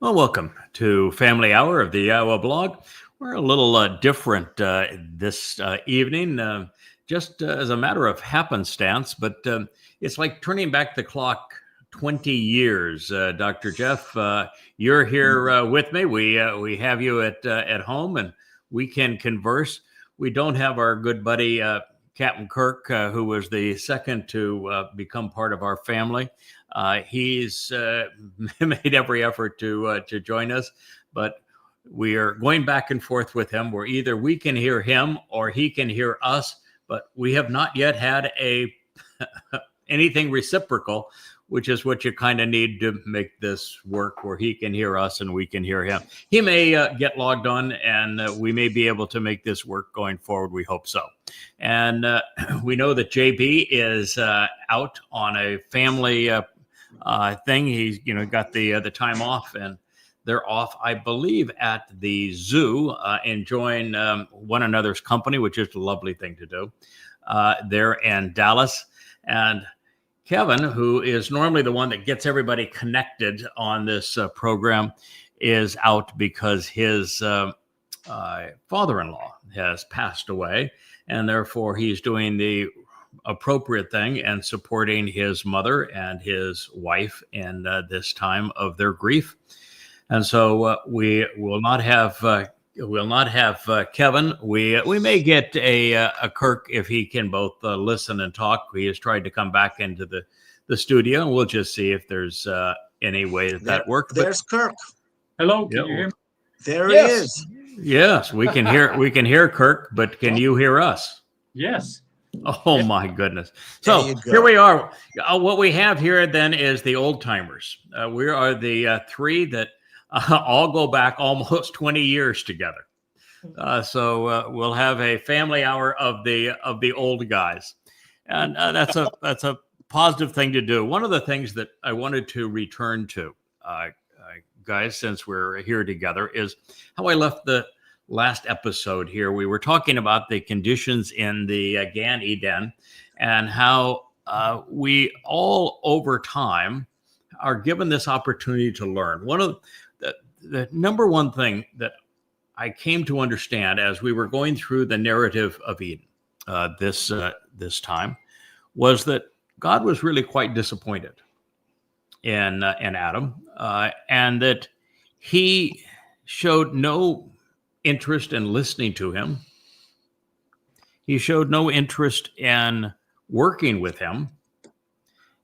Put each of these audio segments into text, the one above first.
Well, welcome to Family Hour of the YAHOWAH blog. We're a little different this evening, just as a matter of happenstance, but it's like turning back the clock 20 years. Dr. Jeff, you're here with me. We have you at home, and we can converse. We don't have our good buddy Captain Kirk, who was the second to become part of our family. He's made every effort to join us, but we are going back and forth with him, where either we can hear him or he can hear us, but we have not yet had anything reciprocal, which is what you kind of need to make this work, where he can hear us and we can hear him. He may get logged on, and we may be able to make this work going forward. We hope so. And we know that JB is out on a family thing. He's got the time off, and they're off, I believe, at the zoo, enjoying one another's company, which is a lovely thing to do. They're in Dallas, and Kevin, who is normally the one that gets everybody connected on this program, is out because his father-in-law has passed away, and therefore he's doing the appropriate thing and supporting his mother and his wife in this time of their grief. And so we will not have Kevin. We may get a Kirk if he can both listen and talk. He has tried to come back into the studio, and we'll just see if there's any way that works. There's Kirk. Hello, can you hear me? There he is. Yes, we can hear Kirk, but can you hear us? Yes. Oh my goodness. So here we are. What we have here then is the old timers. We are the three that all go back almost 20 years together. So we'll have a family hour of the old guys. And that's a positive thing to do. One of the things that I wanted to return to, guys, since we're here together, is how I left the last episode here. We were talking about the conditions in the Gan'Eden, and how we all over time are given this opportunity to learn. One of the number one thing that I came to understand as we were going through the narrative of Eden this time was that God was really quite disappointed in Adam, and that he showed no interest in listening to him. He showed no interest in working with him,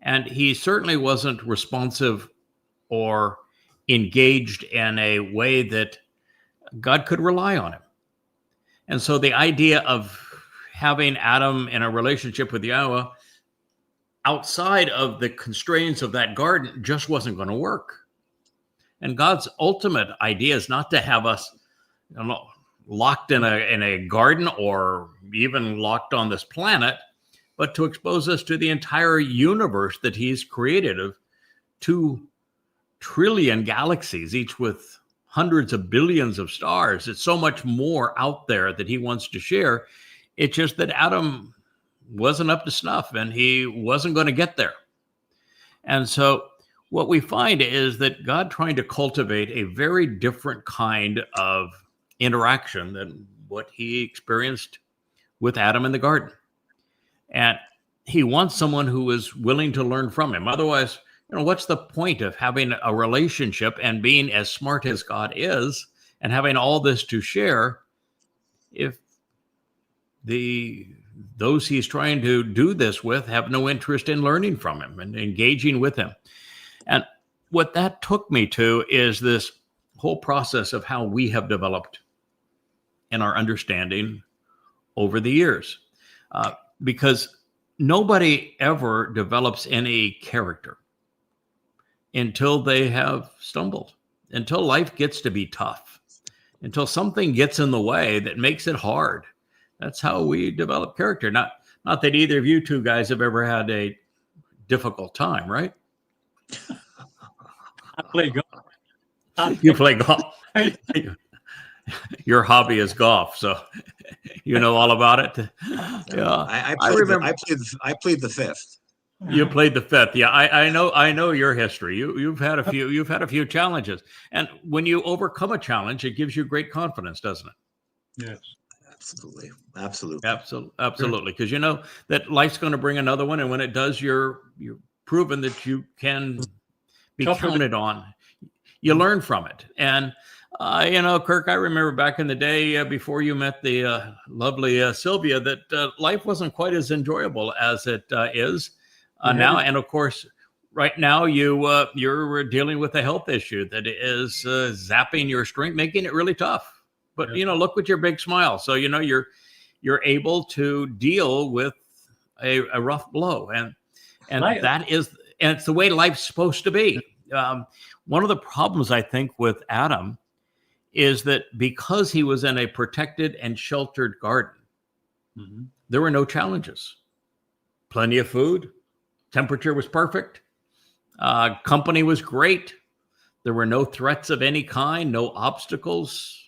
and he certainly wasn't responsive or engaged in a way that God could rely on him. And so the idea of having Adam in a relationship with YAHOWAH outside of the constraints of that garden just wasn't going to work. And God's ultimate idea is not to have us locked in a garden or even locked on this planet, but to expose us to the entire universe that he's created of 2 trillion galaxies, each with hundreds of billions of stars. It's so much more out there that he wants to share. It's just that Adam wasn't up to snuff, and he wasn't going to get there. And so what we find is that God trying to cultivate a very different kind of interaction than what he experienced with Adam in the garden. And he wants someone who is willing to learn from him. Otherwise, what's the point of having a relationship and being as smart as God is and having all this to share if those he's trying to do this with have no interest in learning from him and engaging with him? And what that took me to is this whole process of how we have developed in our understanding over the years. Because nobody ever develops any character until they have stumbled, until life gets to be tough, until something gets in the way that makes it hard. That's how we develop character. Not that either of you two guys have ever had a difficult time, right? I play golf. You play golf. Your hobby is golf, so you know all about it. Yeah, I remember. I plead the fifth. You played the fifth. Yeah, I know your history. You've had a few challenges, and when you overcome a challenge, it gives you great confidence, doesn't it? Yes. Absolutely. Because you know that life's going to bring another one, and when it does, you're proven that you can be counted on. You learn from it, and Kirk, I remember back in the day before you met the lovely Sylvia, that life wasn't quite as enjoyable as it is now. And of course, right now you're dealing with a health issue that is zapping your strength, making it really tough. But look with your big smile. So you're able to deal with a rough blow, and it's the way life's supposed to be. One of the problems I think with Adam is that because he was in a protected and sheltered garden, there were no challenges. Plenty of food, temperature was perfect, company was great. There were no threats of any kind, no obstacles.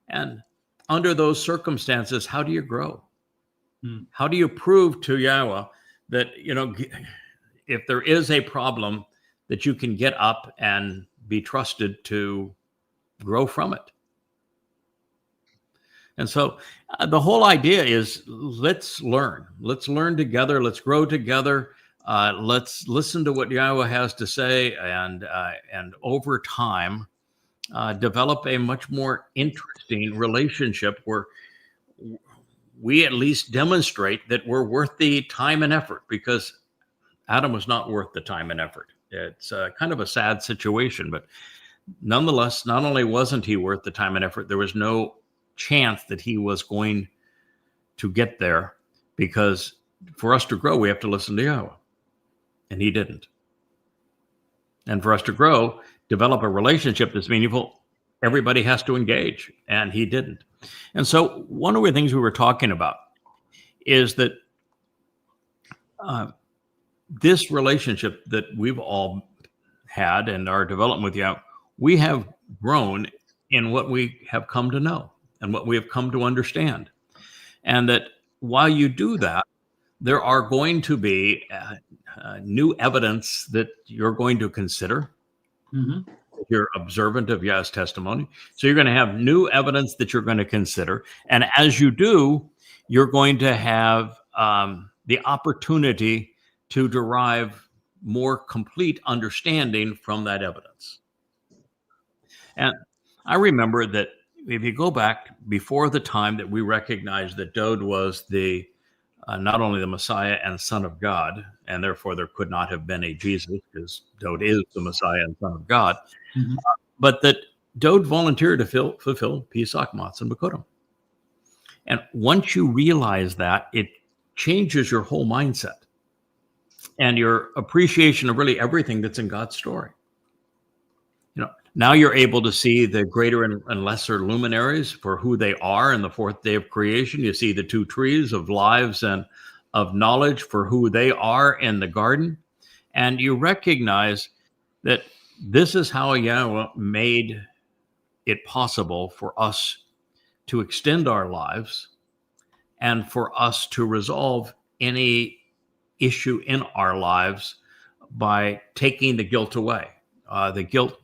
And under those circumstances, how do you grow? How do you prove to Yahweh that, if there is a problem, that you can get up and be trusted to grow from it? And so the whole idea is let's learn together. Let's grow together. Let's listen to what Yahweh has to say. And over time, develop a much more interesting relationship where we at least demonstrate that we're worth the time and effort, because Adam was not worth the time and effort. It's kind of a sad situation, but nonetheless, not only wasn't he worth the time and effort, there was no chance that he was going to get there, because for us to grow, we have to listen to Yahweh, and he didn't. And for us to grow, develop a relationship that's meaningful, everybody has to engage, and he didn't. And so one of the things we were talking about is that this relationship that we've all had and our development with Yahweh, we have grown in what we have come to know and what we have come to understand. And that while you do that, there are going to be new evidence that you're going to consider. If you're observant of Yah's testimony. So you're going to have new evidence that you're going to consider. And as you do, you're going to have the opportunity to derive more complete understanding from that evidence. And I remember that if you go back before the time that we recognized that Dowd was the not only the Messiah and Son of God, and therefore there could not have been a Jesus, because Dowd is the Messiah and Son of God, but that Dowd volunteered to fulfill Pesach, Matsah, and Bikuwrym. And once you realize that, it changes your whole mindset and your appreciation of really everything that's in God's story. Now you're able to see the greater and lesser luminaries for who they are in the fourth day of creation. You see the two trees of lives and of knowledge for who they are in the garden. And you recognize that this is how Yahweh made it possible for us to extend our lives and for us to resolve any issue in our lives by taking the guilt away. The guilt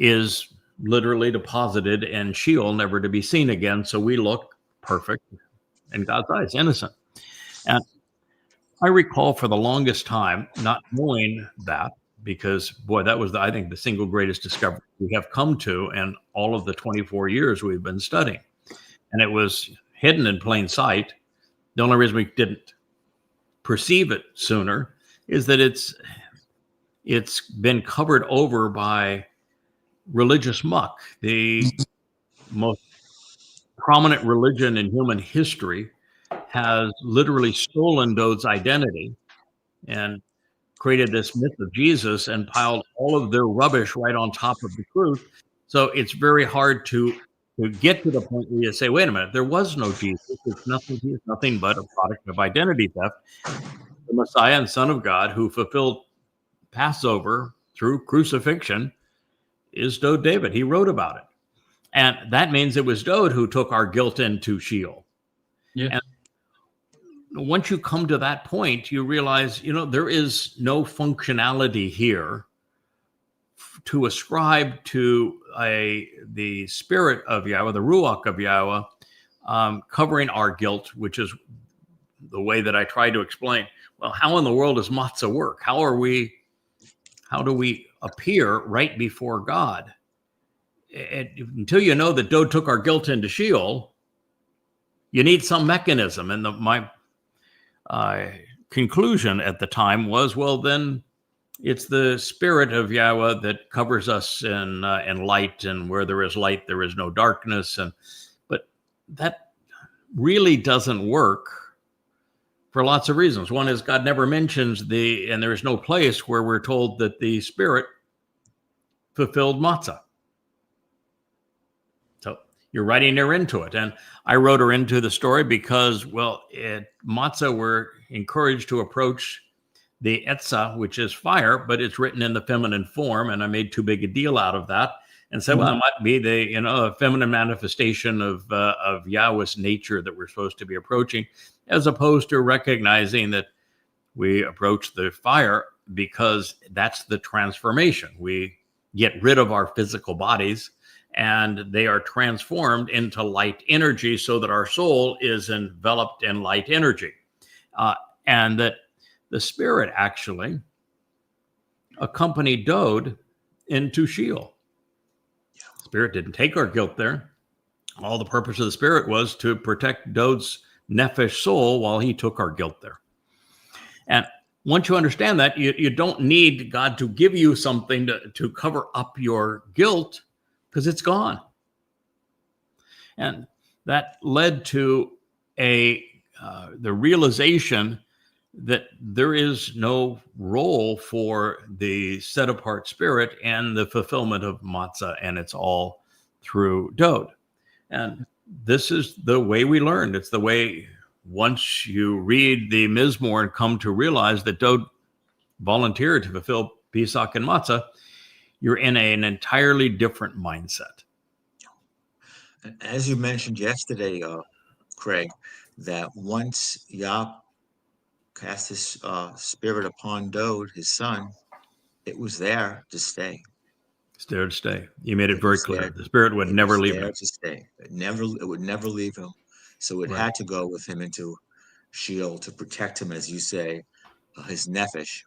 is literally deposited in Sheol, never to be seen again. So we look perfect in God's eyes, innocent. And I recall for the longest time not knowing that, because boy, that was I think the single greatest discovery we have come to in all of the 24 years we've been studying. And it was hidden in plain sight. The only reason we didn't perceive it sooner is that it's been covered over by religious muck. The most prominent religion in human history has literally stolen Dowd's identity and created this myth of Jesus and piled all of their rubbish right on top of the truth. So it's very hard to get to the point where you say, wait a minute, there was no Jesus. It's nothing but a product of identity theft. The Messiah and Son of God who fulfilled Passover through crucifixion is Dowd David. He wrote about it. And that means it was Dowd who took our guilt into Sheol. Yeah. And once you come to that point, you realize, there is no functionality here to ascribe to the spirit of Yahweh, the Ruwach of Yahweh, covering our guilt, which is the way that I try to explain. Well, how in the world does Matsah work? How do we appear right before God? Until you know that Dowd took our guilt into Sheol, you need some mechanism. And my conclusion at the time was, well, then it's the spirit of Yahweh that covers us in light, and where there is light, there is no darkness. But that really doesn't work for lots of reasons. One is God never mentions and there is no place where we're told that the spirit fulfilled Matsah. So you're writing her into it. And I wrote her into the story because, well, at Matsah, we're encouraged to approach the Etzah, which is fire, but it's written in the feminine form. And I made too big a deal out of that and said, well, it might be the, feminine manifestation of Yahweh's nature that we're supposed to be approaching, as opposed to recognizing that we approach the fire because that's the transformation. We get rid of our physical bodies and they are transformed into light energy so that our soul is enveloped in light energy. And that the spirit actually accompanied Dowd into Sheol. Spirit didn't take our guilt there. All the purpose of the spirit was to protect Dowd's nephesh soul while he took our guilt there. And once you understand that, you don't need God to give you something to cover up your guilt, because it's gone. And that led to the realization that there is no role for the set apart spirit and the fulfillment of Matsah, and it's all through Dowd. And this is the way we learned. It's the way, once you read the Mizmor and come to realize that Dowd volunteered to fulfill Pesach and Matsah, you're in an entirely different mindset. As you mentioned yesterday, Craig, that once Yah cast his spirit upon Dowd, his son, it was there to stay. It's there to stay. You made it very clear. The spirit would never leave him. To stay. It would never leave him. So it had to go with him into Sheol to protect him, as you say, his nephesh.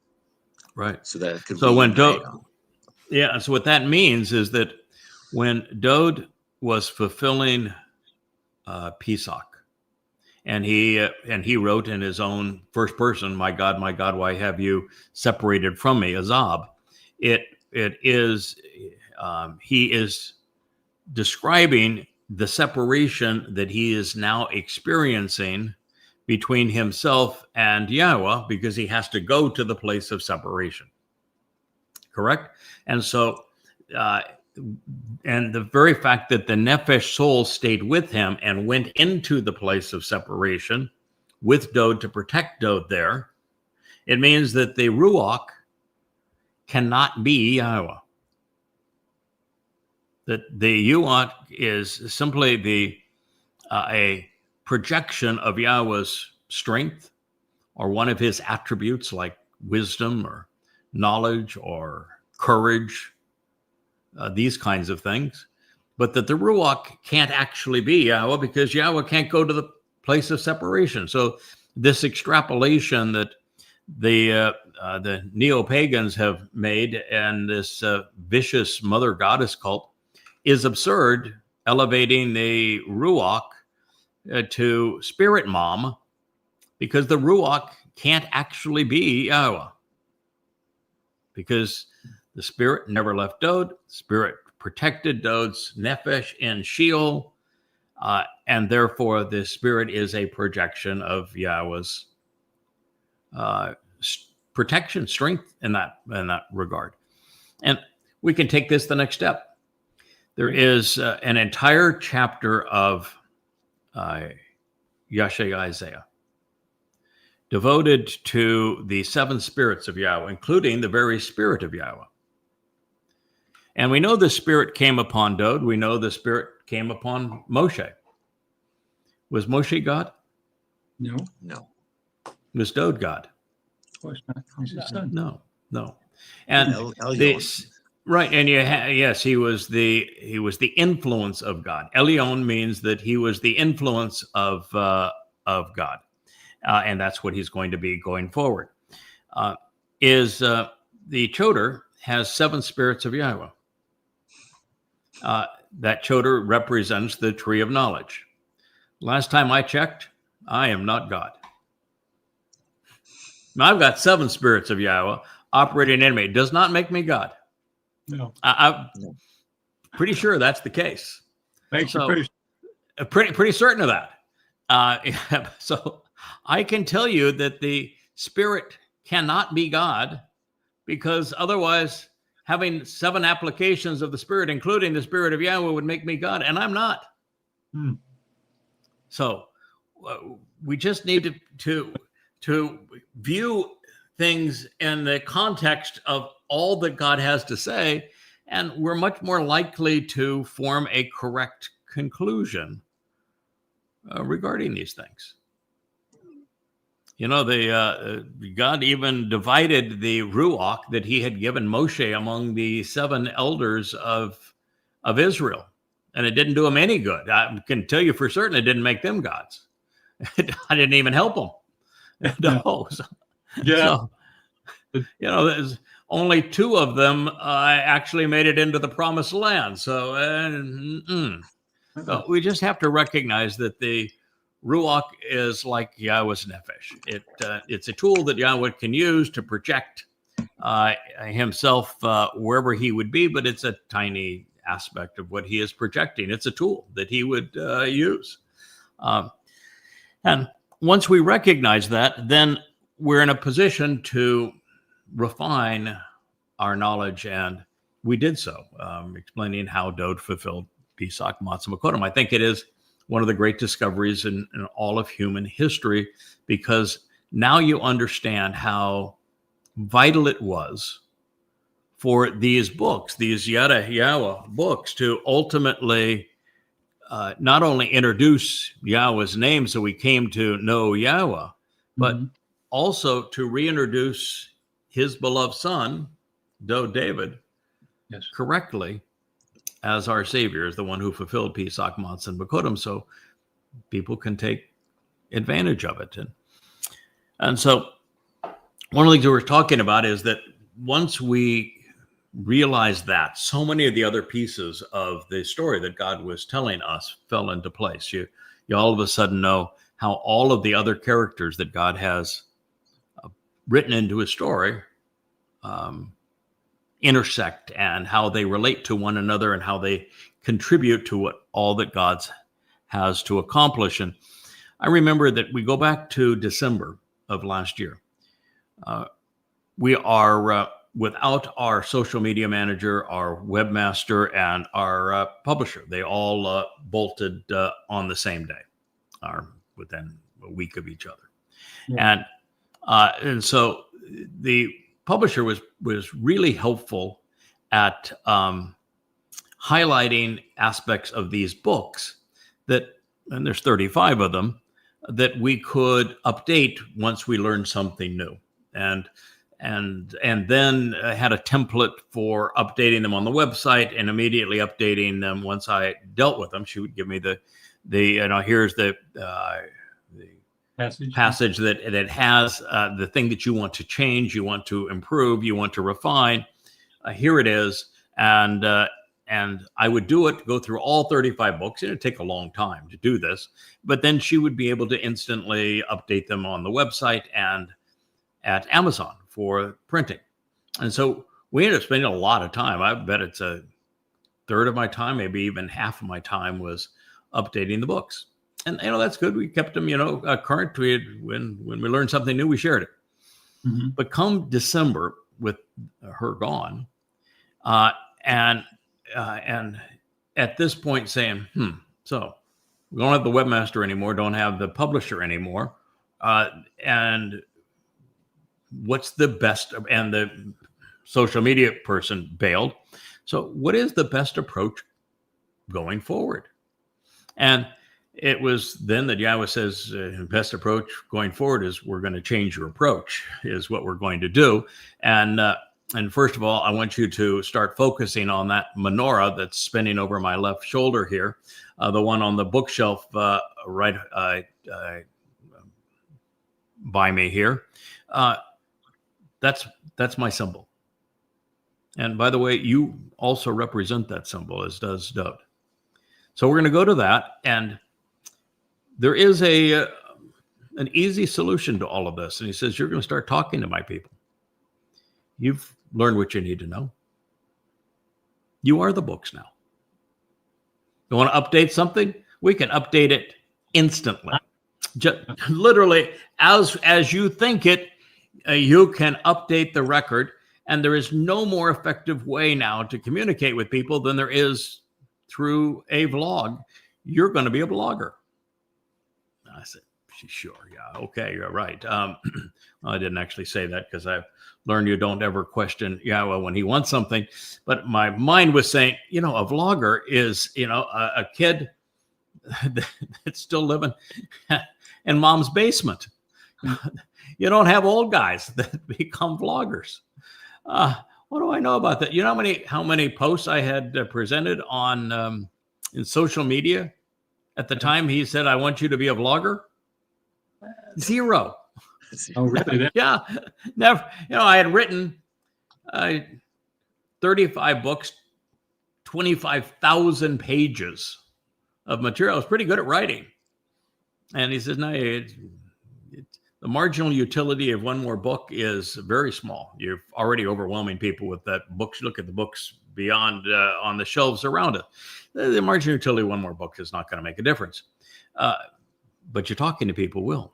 Right. So that it could. So when Dowd, so what that means is that when Dowd was fulfilling Pesach, and he wrote in his own first person, my God, why have you separated from me?" Azab. He is describing the separation that he is now experiencing between himself and Yahweh, because he has to go to the place of separation. Correct? And so, and the very fact that the nephesh soul stayed with him and went into the place of separation with Dowd to protect Dowd there, it means that the Ruwach cannot be Yahweh. That the Ruwach is simply a projection of Yahweh's strength, or one of his attributes like wisdom or knowledge or courage, these kinds of things. But that the Ruwach can't actually be Yahweh, because Yahweh can't go to the place of separation. So this extrapolation that the neo-pagans have made, and this vicious mother goddess cult, is absurd, elevating the Ruwach to spirit mom, because the Ruwach can't actually be Yahweh, because the spirit never left Dowd. Spirit protected Dowd's nephesh in Sheol, and therefore the spirit is a projection of Yahweh's protection, strength in that regard. And we can take this the next step. There is an entire chapter of Yeshayahu Isaiah devoted to the seven spirits of Yahweh, including the very spirit of Yahweh. And we know the spirit came upon Dowd. We know the spirit came upon Moshe. Was Moshe God? No. Was Dowd God? Of course not. He's his son. No. And right, and yes, he was the influence of God. Elyon means that he was the influence of God, and that's what he's going to be going forward. The Choter has 7 spirits of YAHOWAH. That Choter represents the tree of knowledge. Last time I checked, I am not God. Now, I've got 7 spirits of YAHOWAH operating in me. It does not make me God. No. I'm pretty sure that's the case. Thanks. So, pretty certain of that. So I can tell you that the spirit cannot be God, because otherwise having 7 applications of the spirit, including the spirit of YAHOWAH, would make me God, and I'm not. So we just need to view things in the context of all that God has to say, and we're much more likely to form a correct conclusion regarding these things. You know, God even divided the Ruwach that he had given Moshe among the 7 elders of Israel, and it didn't do them any good. I can tell you for certain it didn't make them gods. I didn't even help them. No. So, you know, there's only 2 of them actually made it into the promised land. So, so we just have to recognize that the Ruwach is like Yahweh's nephesh. It's a tool that Yahweh can use to project himself wherever he would be, but it's a tiny aspect of what he is projecting. It's a tool that he would use. And once we recognize that, then we're in a position to refine our knowledge, and we did so, explaining how Dowd fulfilled Pesach, Matsah, Bikuwrym. I think it is one of the great discoveries in all of human history, because now you understand how vital it was for these books, these YAHOWAH books, to ultimately not only introduce Yahweh's name so we came to know Yahweh, but also to reintroduce his beloved son, Dowd David, correctly as our Savior, as the one who fulfilled Pesach, Matsah, and Bikuwrym, so people can take advantage of it. And so one of the things that we're talking about is that once we realize that, so many of the other pieces of the story that God was telling us fell into place. You all of a sudden know how all of the other characters that God has written into his story intersect, and how they relate to one another, and how they contribute to all that God has to accomplish. And I remember that we go back to December of last year. We are without our social media manager, our webmaster, and our publisher. They all bolted on the same day, or within a week of each other. Yeah. And so the publisher was really helpful at highlighting aspects of these books that, and there's 35 of them, that we could update once we learned something new. And then had a template for updating them on the website, and immediately updating them once I dealt with them. She would give me the here's the passage that has the thing that you want to change, you want to improve, you want to refine. Here it is. And I would go through all 35 books. It'd take a long time to do this, but then she would be able to instantly update them on the website and at Amazon for printing. And so we ended up spending a lot of time. I bet it's a third of my time, maybe even half of my time, was updating the books. And, that's good. We kept them, current. When we learned something new, we shared it. Mm-hmm. But come December, with her gone, and at this point saying, so we don't have the webmaster anymore, don't have the publisher anymore, and what's the best? And the social media person bailed. So what is the best approach going forward? And it was then that YAHOWAH says, best approach going forward is we're going to change your approach, is what we're going to do. And first of all, I want you to start focusing on that menorah that's spinning over my left shoulder here, the one on the bookshelf right by me here. That's my symbol. And by the way, you also represent that symbol, as does Dowd. So we're going to go to that, and there is an easy solution to all of this. And he says, you're going to start talking to my people. You've learned what you need to know. You are the books now. You want to update something? We can update it instantly. Just literally, as you think it, you can update the record. And there is no more effective way now to communicate with people than there is through a vlog. You're going to be a blogger. I said, sure, yeah, okay, you're right. Well, I didn't actually say that because I've learned you don't ever question YAHOWAH when he wants something. But my mind was saying, a vlogger is, a kid that's still living in mom's basement. You don't have old guys that become vloggers. What do I know about that? You know how many posts I had presented on in social media at the time he said, I want you to be a vlogger? 0. Oh, really? Yeah, never. I had written 35 books, 25,000 pages of material. I was pretty good at writing. And he says, no, the marginal utility of one more book is very small. You're already overwhelming people with that books. Look at the books beyond on the shelves around it. The marginal utility of one more book is not going to make a difference. But you're talking to people will.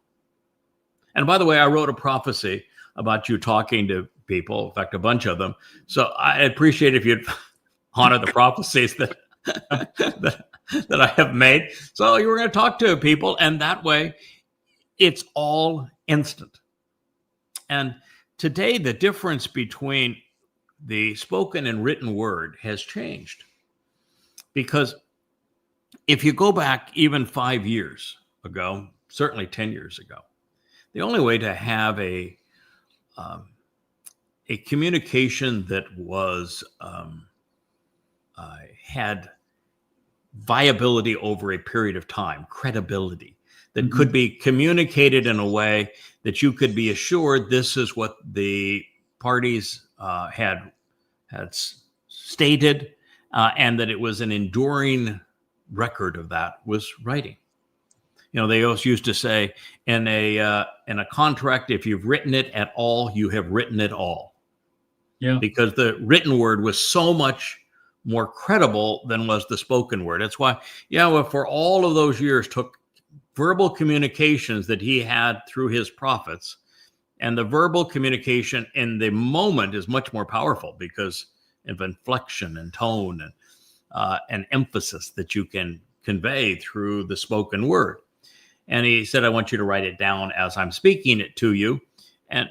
And by the way, I wrote a prophecy about you talking to people, in fact, a bunch of them. So I appreciate if you'd honor the prophecies that I have made. So you were going to talk to people, and that way it's all instant. And today, the difference between the spoken and written word has changed. Because if you go back even 5 years ago, certainly 10 years ago, the only way to have a communication that was had viability over a period of time, credibility, that could be communicated in a way that you could be assured this is what the parties had stated, and that it was an enduring record of that was writing. They always used to say in a contract, if you've written it at all, you have written it all. Yeah. Because the written word was so much more credible than was the spoken word. That's why YAHOWAH for all of those years took verbal communications that he had through his prophets, and the verbal communication in the moment is much more powerful because of inflection and tone and emphasis that you can convey through the spoken word. And he said, I want you to write it down as I'm speaking it to you. And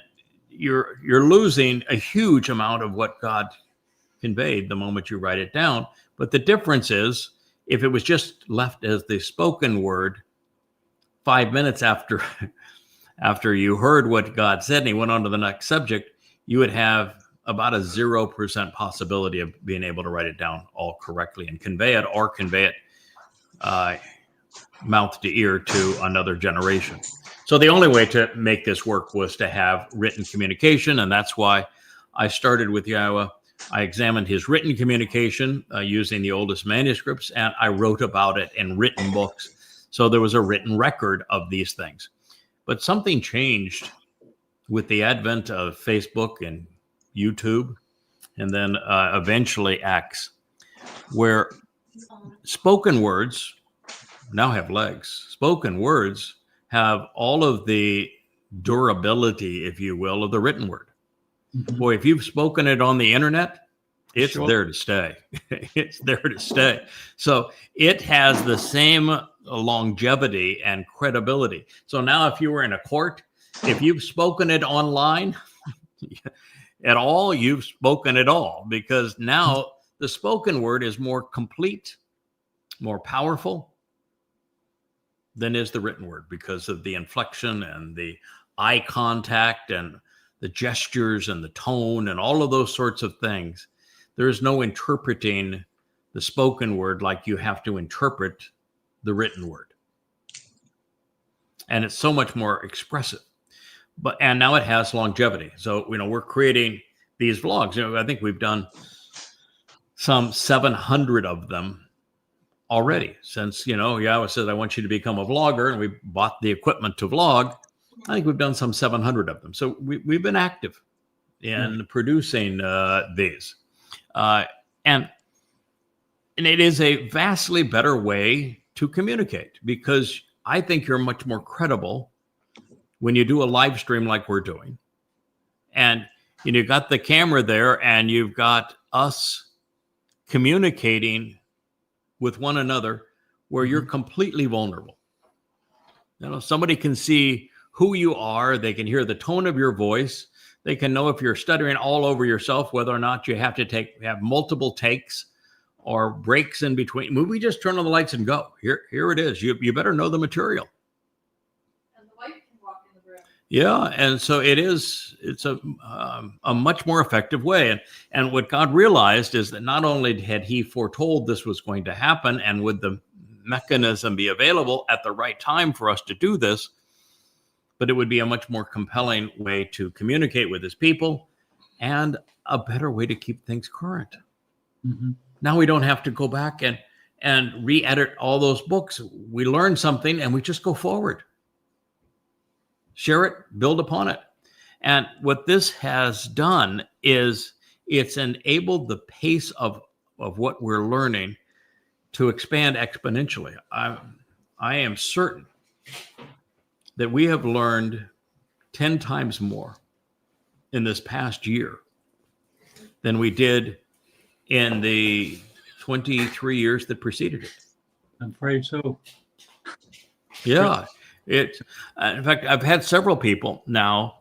you're losing a huge amount of what God conveyed the moment you write it down. But the difference is, if it was just left as the spoken word 5 minutes after you heard what God said and he went on to the next subject, you would have about a 0% possibility of being able to write it down all correctly and convey it, or convey it mouth to ear to another generation. So the only way to make this work was to have written communication, and that's why I started with YAHOWAH. I examined his written communication using the oldest manuscripts, and I wrote about it in written books. So there was a written record of these things. But something changed with the advent of Facebook and YouTube, and then eventually X, where spoken words now have legs. Spoken words have all of the durability, if you will, of the written word. Mm-hmm. Boy, if you've spoken it on the internet, it's there to stay. It's there to stay. So it has the same longevity and credibility. So now if you were in a court, if you've spoken it online at all, you've spoken it all, because now the spoken word is more complete, more powerful, than is the written word because of the inflection and the eye contact and the gestures and the tone and all of those sorts of things. There's no interpreting the spoken word like you have to interpret the written word. And it's so much more expressive. And now it has longevity. So, we're creating these vlogs. I think we've done some 700 of them already since, YAHOWAH says, I want you to become a vlogger, and we bought the equipment to vlog. I think we've done some 700 of them. So we've been active in producing these. And it is a vastly better way to communicate, because I think you're much more credible when you do a live stream like we're doing. And you've got the camera there, and you've got us communicating with one another where you're completely vulnerable. Somebody can see who you are. They can hear the tone of your voice. They can know if you're stuttering all over yourself, whether or not you have to have multiple takes or breaks in between. We just turn on the lights and go. Here it is. You better know the material. And the wife can walk in the room. Yeah, and so it's a much more effective way. And what God realized is that not only had he foretold this was going to happen, and would the mechanism be available at the right time for us to do this, but it would be a much more compelling way to communicate with his people and a better way to keep things current. Mm-hmm. Now we don't have to go back and re-edit all those books. We learn something and we just go forward. Share it, build upon it. And what this has done is it's enabled the pace of what we're learning to expand exponentially. I am certain that we have learned 10 times more in this past year than we did in the 23 years that preceded it. I'm afraid so. Yeah. In fact, I've had several people now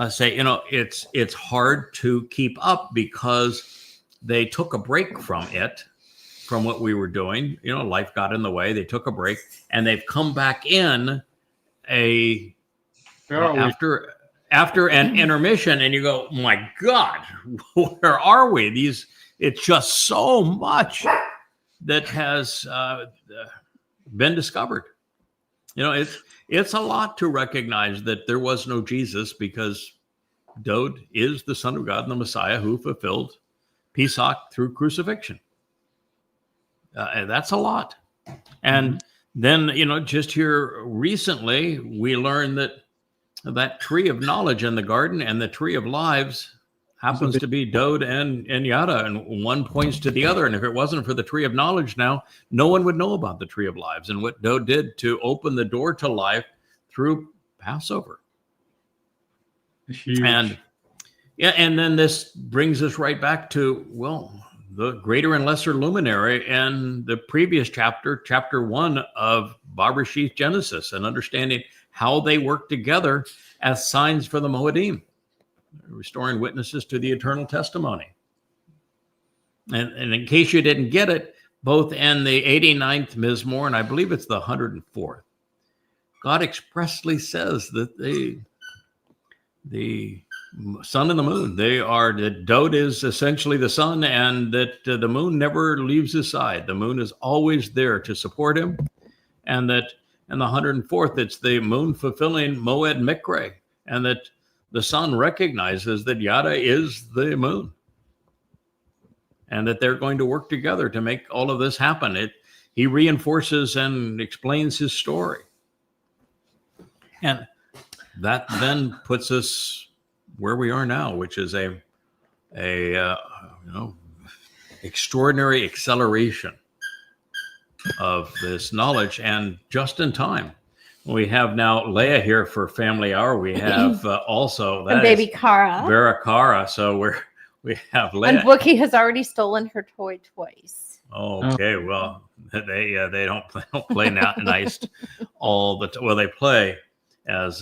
say, it's hard to keep up because they took a break from what we were doing. Life got in the way. They took a break, and they've come back in after an intermission, and you go, my God, where are we? It's just so much that has been discovered. It's a lot to recognize that there was no Jesus, because Dowd is the Son of God and the Messiah who fulfilled Pesach through crucifixion. And that's a lot. And then, just here recently, we learned that tree of knowledge in the garden and the tree of lives happens to be Dowd and YAHOWAH, and one points to the other. And if it wasn't for the tree of knowledge now, no one would know about the tree of lives and what Dowd did to open the door to life through Passover. And then this brings us right back to, the greater and lesser luminary and the previous chapter 1 of Bereshith Genesis, and understanding how they work together as signs for the Mow'ed, restoring witnesses to the eternal testimony. And in case you didn't get it, both in the 89th Mizmor, and I believe it's the 104th, God expressly says that the sun and the moon, that Dowd is essentially the sun, and that the moon never leaves his side. The moon is always there to support him. And that in the 104th, it's the moon fulfilling Mow'ed Mikre, and that the sun recognizes that YAHOWAH is the moon, and that they're going to work together to make all of this happen. He reinforces and explains his story. And that then puts us where we are now, which is a extraordinary acceleration of this knowledge, and just in time. We have now Leah here for Family Hour. We have also that baby Kara. Vera Kara. So we have Leah. And Wookie has already stolen her toy twice. Okay, well they don't play nice all the time. Well, they play as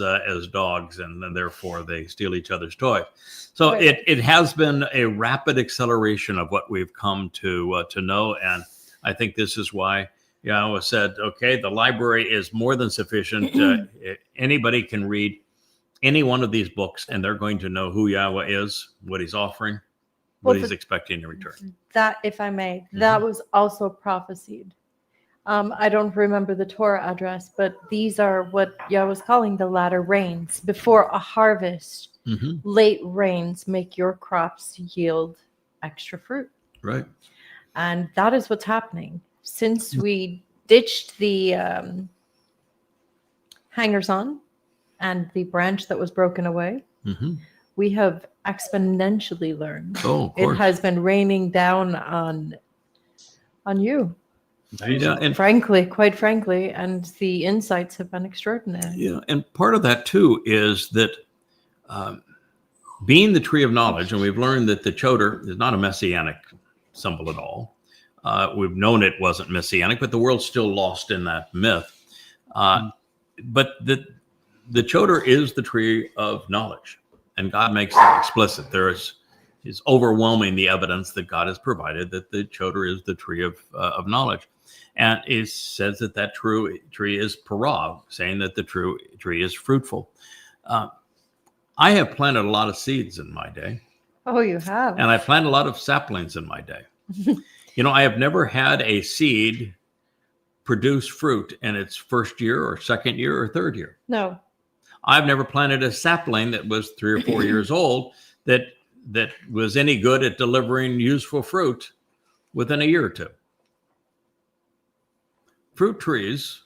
dogs, and therefore they steal each other's toys. So right. It has been a rapid acceleration of what we've come to know, and I think this is why YAHOWAH said, okay, the library is more than sufficient. Anybody can read any one of these books, and they're going to know who YAHOWAH is, what he's offering, what he's expecting in return. That, if I may, that was also prophesied. I don't remember the Torah address, but these are what Yah was calling the latter rains. Before a harvest, late rains make your crops yield extra fruit. Right. And that is what's happening. Since we ditched the hangers on and the branch that was broken away, we have exponentially learned. Oh, of it course. has been raining down on you. Yeah, and Quite frankly, and the insights have been extraordinary. yeah, and part of that too is that being the tree of knowledge, and we've learned that the Choter is not a messianic symbol at all. We've known it wasn't messianic, but the world's still lost in that myth. But the Choter is the tree of knowledge, and God makes that explicit. There is overwhelming the evidence that God has provided that the Choter is the tree of knowledge. And it says that true tree is parah, saying that the true tree is fruitful. I have planted a lot of seeds in my day. Oh, you have? And I planted a lot of saplings in my day. I have never had a seed produce fruit in its first year or second year or third year. No. I've never planted a sapling that was 3 or 4 years old that was any good at delivering useful fruit within a year or two. Fruit trees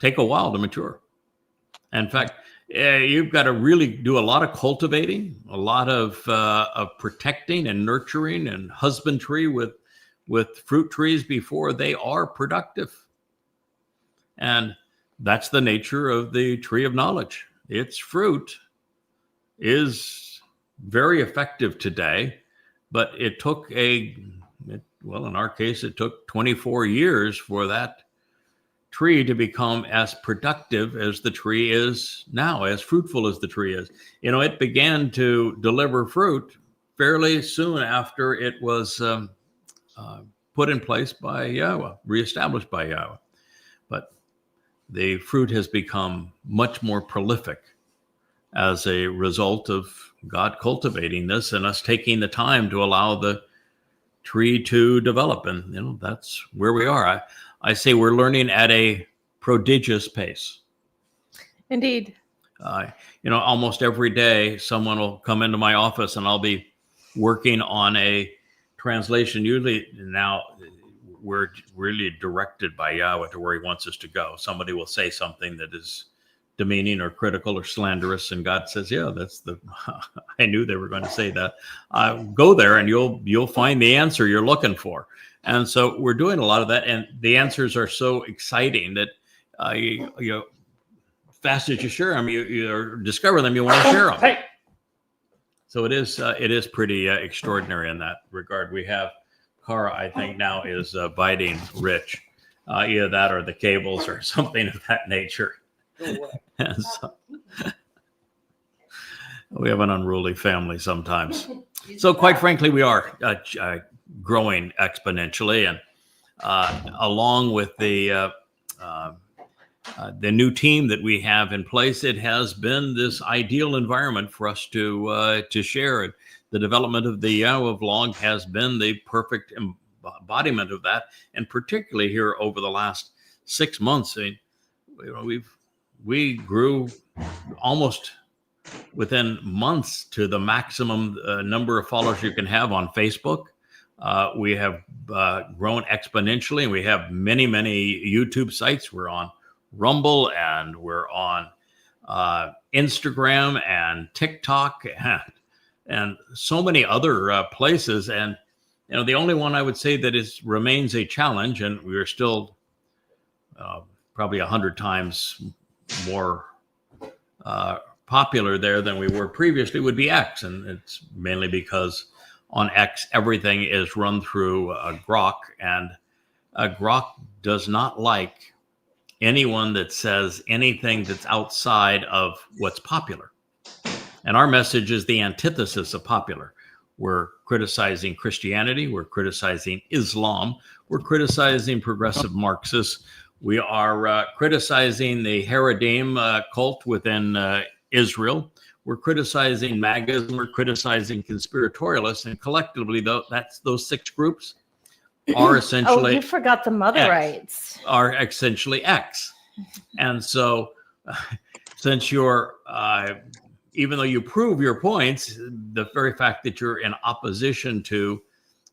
take a while to mature. In fact, you've got to really do a lot of cultivating, a lot of protecting and nurturing and husbandry with fruit trees before they are productive. And that's the nature of the tree of knowledge. Its fruit is very effective today, but it took in our case, it took 24 years for that tree to become as productive as the tree is now, as fruitful as the tree is. It began to deliver fruit fairly soon after it was put in place by YAHOWAH, reestablished by YAHOWAH. But the fruit has become much more prolific as a result of God cultivating this and us taking the time to allow the tree to develop. And, that's where we are. I say we're learning at a prodigious pace. Indeed. Almost every day someone will come into my office and I'll be working on a translation. Usually now we're really directed by YAHOWAH to where he wants us to go. Somebody will say something that is demeaning or critical or slanderous, and God says, yeah, I knew they were going to say that. Go there and you'll find the answer you're looking for. And so we're doing a lot of that, and the answers are so exciting that fast as you share them, you discover them, you want to share them. Hey. So it is pretty extraordinary in that regard. We have Cara, I think now is biting Rich, either that or the cables or something of that nature. And so, we have an unruly family sometimes. So quite frankly, we are growing exponentially, and along with the new team that we have in place, it has been this ideal environment for us to share it. The development of the YAHOWAH vlog has been the perfect embodiment of that, and particularly here over the last 6 months, we grew almost within months to the maximum number of followers you can have on Facebook. We have grown exponentially, and we have many, many YouTube sites. We're on Rumble, and we're on Instagram and TikTok and so many other places. And the only one I would say that remains a challenge, and we are still probably 100 times more popular there than we were previously, would be X. And it's mainly because on X, everything is run through Grok, and Grok does not like anyone that says anything that's outside of what's popular. And our message is the antithesis of popular. We're criticizing Christianity. We're criticizing Islam. We're criticizing progressive Marxists. We are criticizing the Haredim cult within Israel. We're criticizing MAGAs, and we're criticizing conspiratorialists. And collectively, those 6 groups are essentially... Oh, you forgot the Motherites. Are essentially X. And so, since you're... even though you prove your points, the very fact that you're in opposition to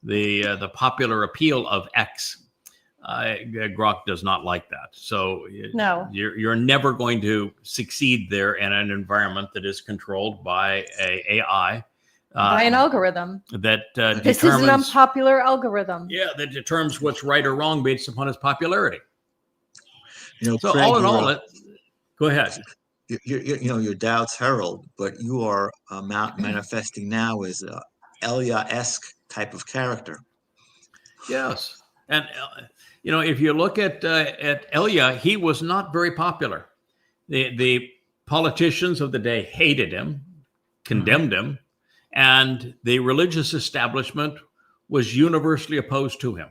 the popular appeal of X, Grok does not like that. So no, you're never going to succeed there in an environment that is controlled by AI. By an algorithm. That this is an unpopular algorithm. Yeah, that determines what's right or wrong based upon its popularity. So Craig, all in all, go ahead. You're Dowd's herald, but you are manifesting now as a Elia-esque type of character. Yes, and if you look at Elia, he was not very popular. The politicians of the day hated him, condemned him, and the religious establishment was universally opposed to him.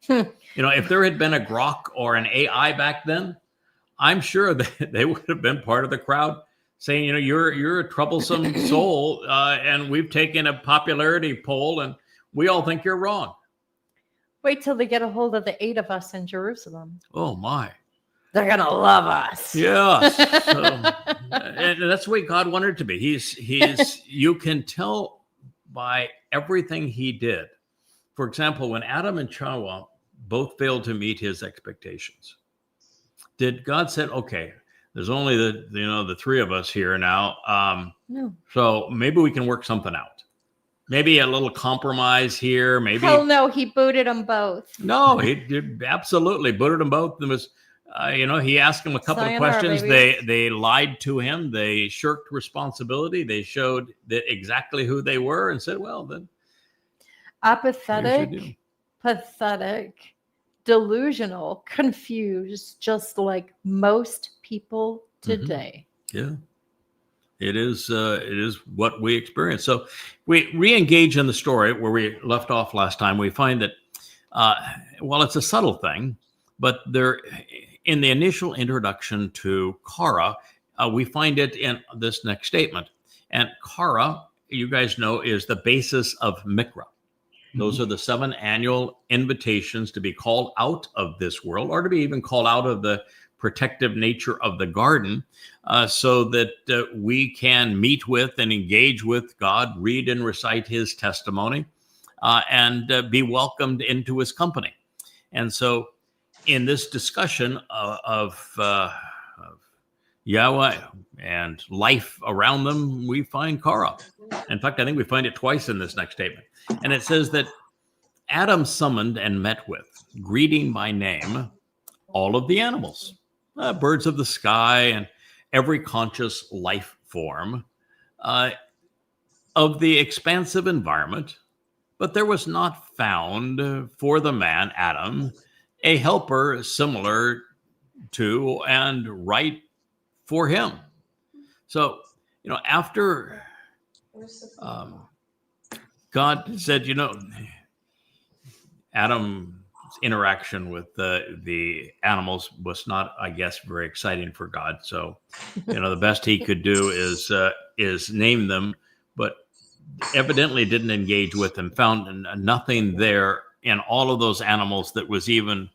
If there had been a Grok or an AI back then, I'm sure that they would have been part of the crowd saying, you're a troublesome soul, and we've taken a popularity poll, and we all think you're wrong. Wait till they get a hold of the 8 of us in Jerusalem. Oh, my. They're going to love us. Yes. And that's the way God wanted it to be. He's you can tell by everything he did. For example, when Adam and Chawah both failed to meet his expectations, did God said, okay, there's only the 3 of us here now. No. So maybe we can work something out. Maybe a little compromise here. Maybe. Hell no, he booted them both. No, he absolutely booted them both. There was, he asked them a couple of questions. They lied to him. They shirked responsibility. They showed that exactly who they were and said, well, then. Apathetic, pathetic, delusional, confused, just like most people today. Yeah. It is what we experience. So we re-engage in the story where we left off last time. We find that, it's a subtle thing, but there, in the initial introduction to Kara, we find it in this next statement. And Kara, you guys know, is the basis of Mikra. Those are the 7 annual invitations to be called out of this world, or to be even called out of the protective nature of the garden, so that we can meet with and engage with God, read and recite his testimony, and be welcomed into his company. And so in this discussion of Yahweh and life around them, we find Kara. In fact, I think we find it twice in this next statement. And it says that Adam summoned and met with, greeting by name, all of the animals, birds of the sky, and every conscious life form of the expansive environment. But there was not found for the man, Adam, a helper similar to and right for him. So, after God said, Adam's interaction with the animals was not, I guess, very exciting for God. So, the best he could do is name them, but evidently didn't engage with them, found nothing there in all of those animals that was even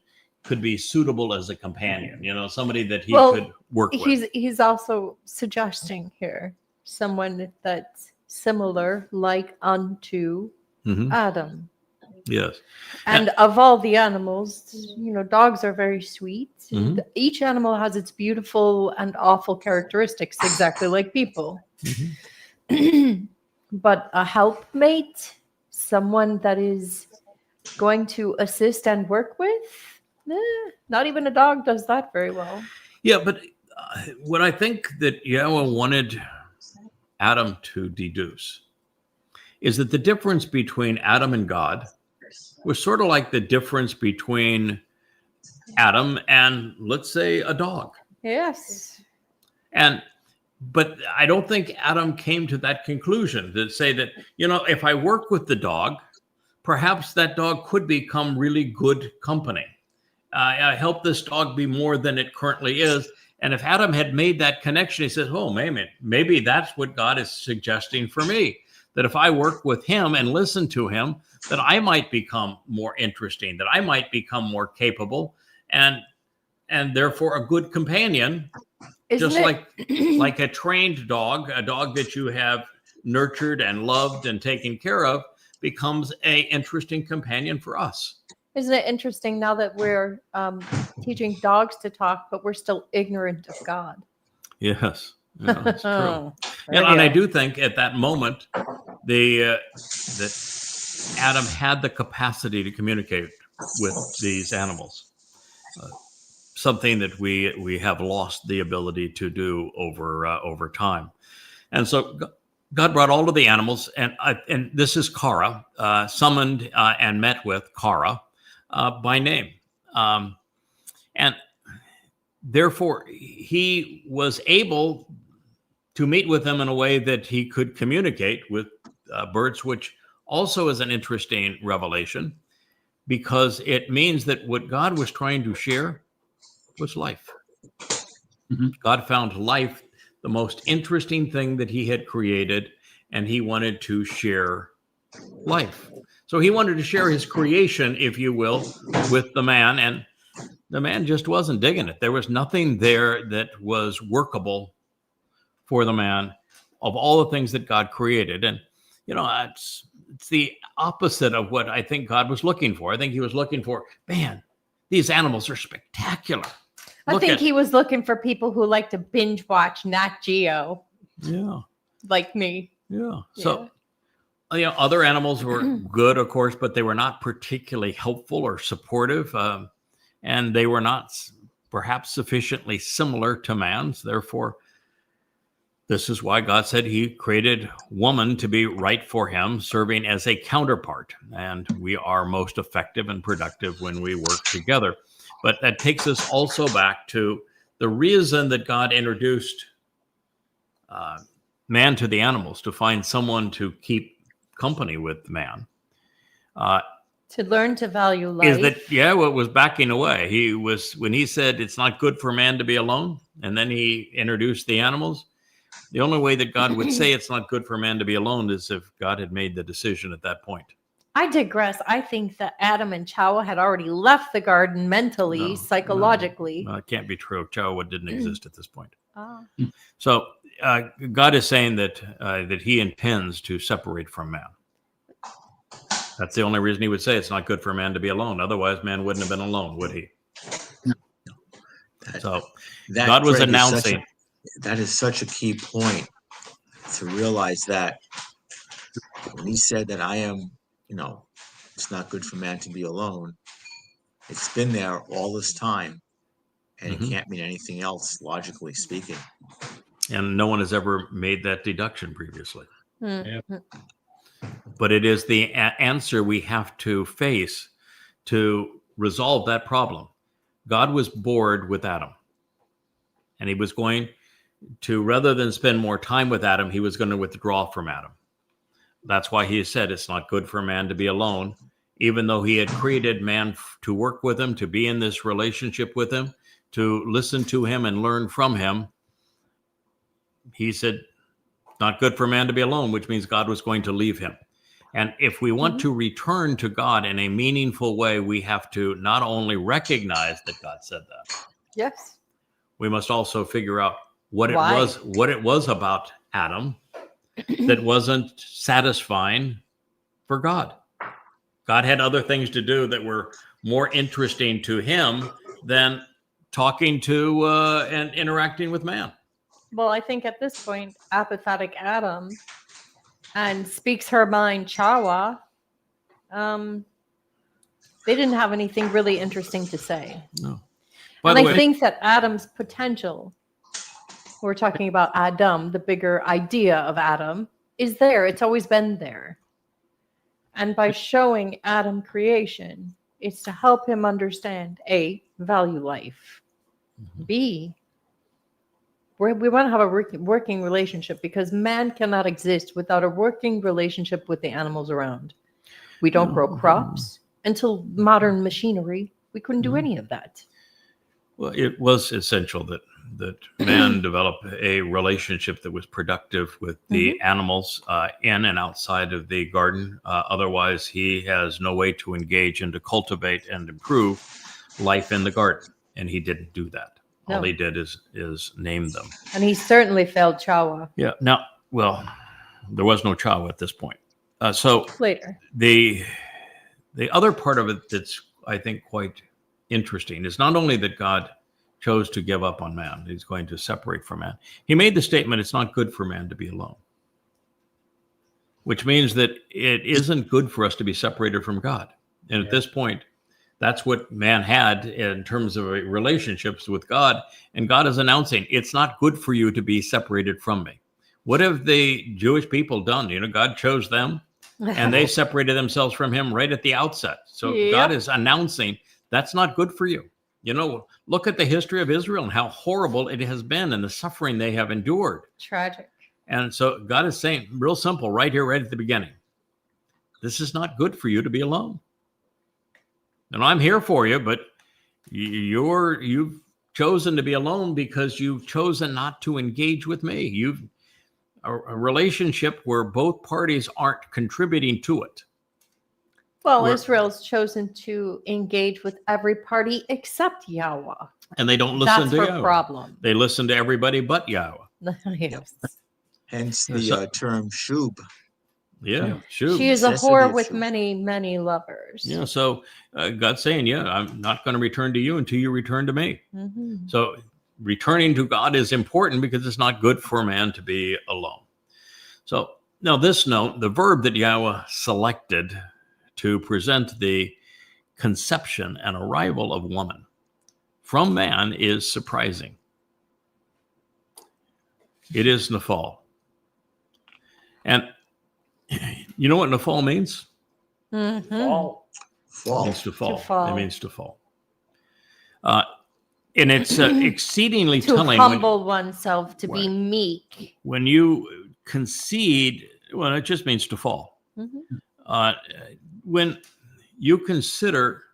could be suitable as a companion, somebody that he could work with. He's also suggesting here someone that's similar, like unto Adam. Yes. And of all the animals, dogs are very sweet. Each animal has its beautiful and awful characteristics, exactly like people. But a helpmate, someone that is going to assist and work with, not even a dog does that very well. Yeah, but what I think that Yahweh wanted Adam to deduce is that the difference between Adam and God was sort of like the difference between Adam and, let's say, a dog. Yes. And But I don't think Adam came to that conclusion to say that, if I work with the dog, perhaps that dog could become really good company. I help this dog be more than it currently is. And if Adam had made that connection, he says, oh, maybe that's what God is suggesting for me, that if I work with him and listen to him, that I might become more interesting, that I might become more capable, and therefore a good companion. Just like a trained dog, a dog that you have nurtured and loved and taken care of, becomes a interesting companion for us. Isn't it interesting now that we're teaching dogs to talk, but we're still ignorant of God? Yes, that's true. And I do think at that moment, that Adam had the capacity to communicate with these animals. Something that we have lost the ability to do over time. And so God brought all of the animals, and this is Kara, summoned and met with Kara by name. And therefore, he was able to meet with them in a way that he could communicate with birds, which also is an interesting revelation, because it means that what God was trying to share was life. Mm-hmm. God found life the most interesting thing that he had created, and he wanted to share life. So he wanted to share his creation, if you will, with the man, and the man just wasn't digging it. There was nothing there that was workable for the man of all the things that God created. And, it's the opposite of what I think God was looking for. I think he was looking for, man, these animals are spectacular. I think he was looking for people who like to binge watch Nat Geo. Yeah. Like me. Yeah. So, other animals were good, of course, but they were not particularly helpful or supportive. And they were not perhaps sufficiently similar to man's. Therefore, this is why God said he created woman to be right for him, serving as a counterpart. And we are most effective and productive when we work together. But that takes us also back to the reason that God introduced man to the animals, to find someone to keep company with man. To learn to value life. Is that, what was backing away? When he said it's not good for man to be alone, and then he introduced the animals, the only way that God would say it's not good for man to be alone is if God had made the decision at that point. I digress. I think that Adam and YAHOWAH had already left the garden mentally, psychologically. No, it can't be true. YAHOWAH didn't exist at this point. Oh. So God is saying that he intends to separate from man. That's the only reason he would say it's not good for man to be alone. Otherwise, man wouldn't have been alone, would he? No. God was announcing. That is such a key point to realize that when he said that I am, it's not good for man to be alone. It's been there all this time, and it can't mean anything else, logically speaking. And no one has ever made that deduction previously. Mm-hmm. But it is the answer we have to face to resolve that problem. God was bored with Adam, and he was going to, rather than spend more time with Adam, he was going to withdraw from Adam. That's why he said it's not good for man to be alone, even though he had created man to work with him, to be in this relationship with him, to listen to him and learn from him. He said, not good for man to be alone, which means God was going to leave him. And if we want to return to God in a meaningful way, we have to not only recognize that God said that. Yes. We must also figure out what it was about Adam that wasn't satisfying for God. God had other things to do that were more interesting to him than talking to and interacting with man. Well, I think at this point, apathetic Adam and speaks her mind YAHOWAH, they didn't have anything really interesting to say. No. And I think that Adam's potential, we're talking about Adam, the bigger idea of Adam, is there. It's always been there. And by showing Adam creation, it's to help him understand, A, value life, B, We want to have a working relationship, because man cannot exist without a working relationship with the animals around. We don't grow crops until modern machinery. We couldn't do any of that. Well, it was essential that man develop a relationship that was productive with the animals in and outside of the garden. Otherwise, he has no way to engage and to cultivate and improve life in the garden. And he didn't do that. No. All he did is name them. And he certainly failed Chahwah. Yeah. Now, well, there was no Chahwah at this point. So Later. The other part of it that's, I think, quite interesting is not only that God chose to give up on man, he's going to separate from man. He made the statement, it's not good for man to be alone, which means that it isn't good for us to be separated from God. And at this point, that's what man had in terms of relationships with God. And God is announcing, it's not good for you to be separated from me. What have the Jewish people done? You know, God chose them and they separated themselves from him right at the outset. So God is announcing, that's not good for you. You know, look at the history of Israel and how horrible it has been and the suffering they have endured. Tragic. And so God is saying, real simple, right here, right at the beginning, this is not good for you to be alone. And I'm here for you, but you've chosen to be alone because you've chosen not to engage with me. You've a relationship where both parties aren't contributing to it. Well, Israel's chosen to engage with every party except Yahweh. And they don't listen to Yahweh. That's her problem. They listen to everybody but Yahweh. Yes. Hence the term shub. Yeah, shub. She is a whore with many, many lovers. Yeah, so God's saying, I'm not going to return to you until you return to me. So returning to God is important because it's not good for man to be alone. So now this note, the verb that Yahweh selected to present the conception and arrival of woman from man is surprising. It is Nephal. And you know what Nephal means? Fall. It means to fall. It means to fall. And it's exceedingly telling. To humble oneself, to be meek. When you concede, well, it just means to fall. When you consider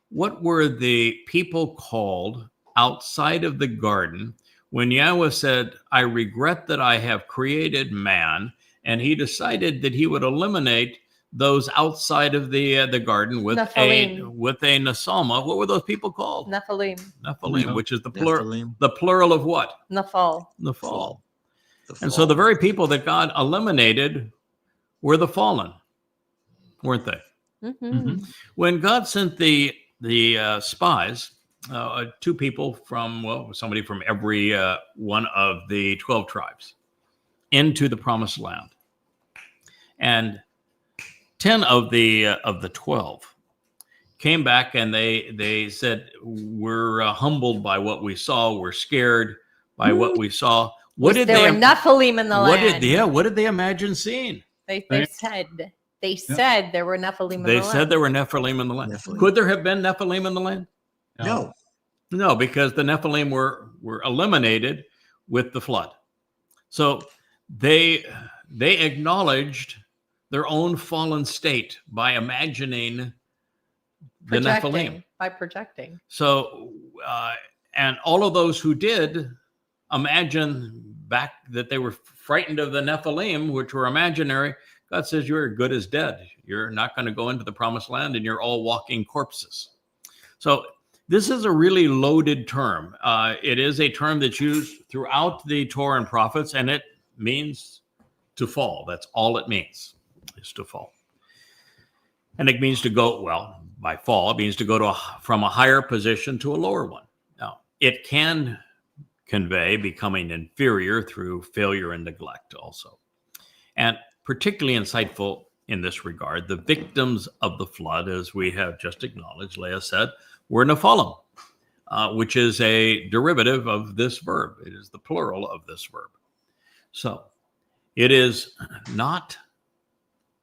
what were the people called outside of the garden, when Yahweh said, I regret that I have created man, and he decided that he would eliminate those outside of the garden with a nasama. What were those people called? Nephilim, which is the plural of what? Nephal. And so the very people that God eliminated were the fallen, weren't they? When God sent the spies, two people from, somebody from every one of the 12 tribes into the promised land. And 10 of the 12 came back and they said, we're humbled by what we saw. We're scared by what we saw. What did there were Nephilim in the land. What did they imagine seeing? They said there were Nephilim in the land. They said there were Nephilim in the land. Could there have been Nephilim in the land? No, because the Nephilim were eliminated with the flood. So they acknowledged their own fallen state by imagining the Nephilim. By projecting. So, and all of those who did imagine back that they were frightened of the Nephilim, which were imaginary, God says, you're good as dead. You're not going to go into the promised land and you're all walking corpses. So this is a really loaded term. It is a term that's used throughout the Torah and prophets, and it means to fall. That's all it means, is to fall. And it means to go, by fall, it means to go from a higher position to a lower one. Now, it can convey becoming inferior through failure and neglect also. And particularly insightful in this regard, the victims of the flood, as we have just acknowledged, Leah said, were Nephilim, which is a derivative of this verb. It is the plural of this verb. So it is not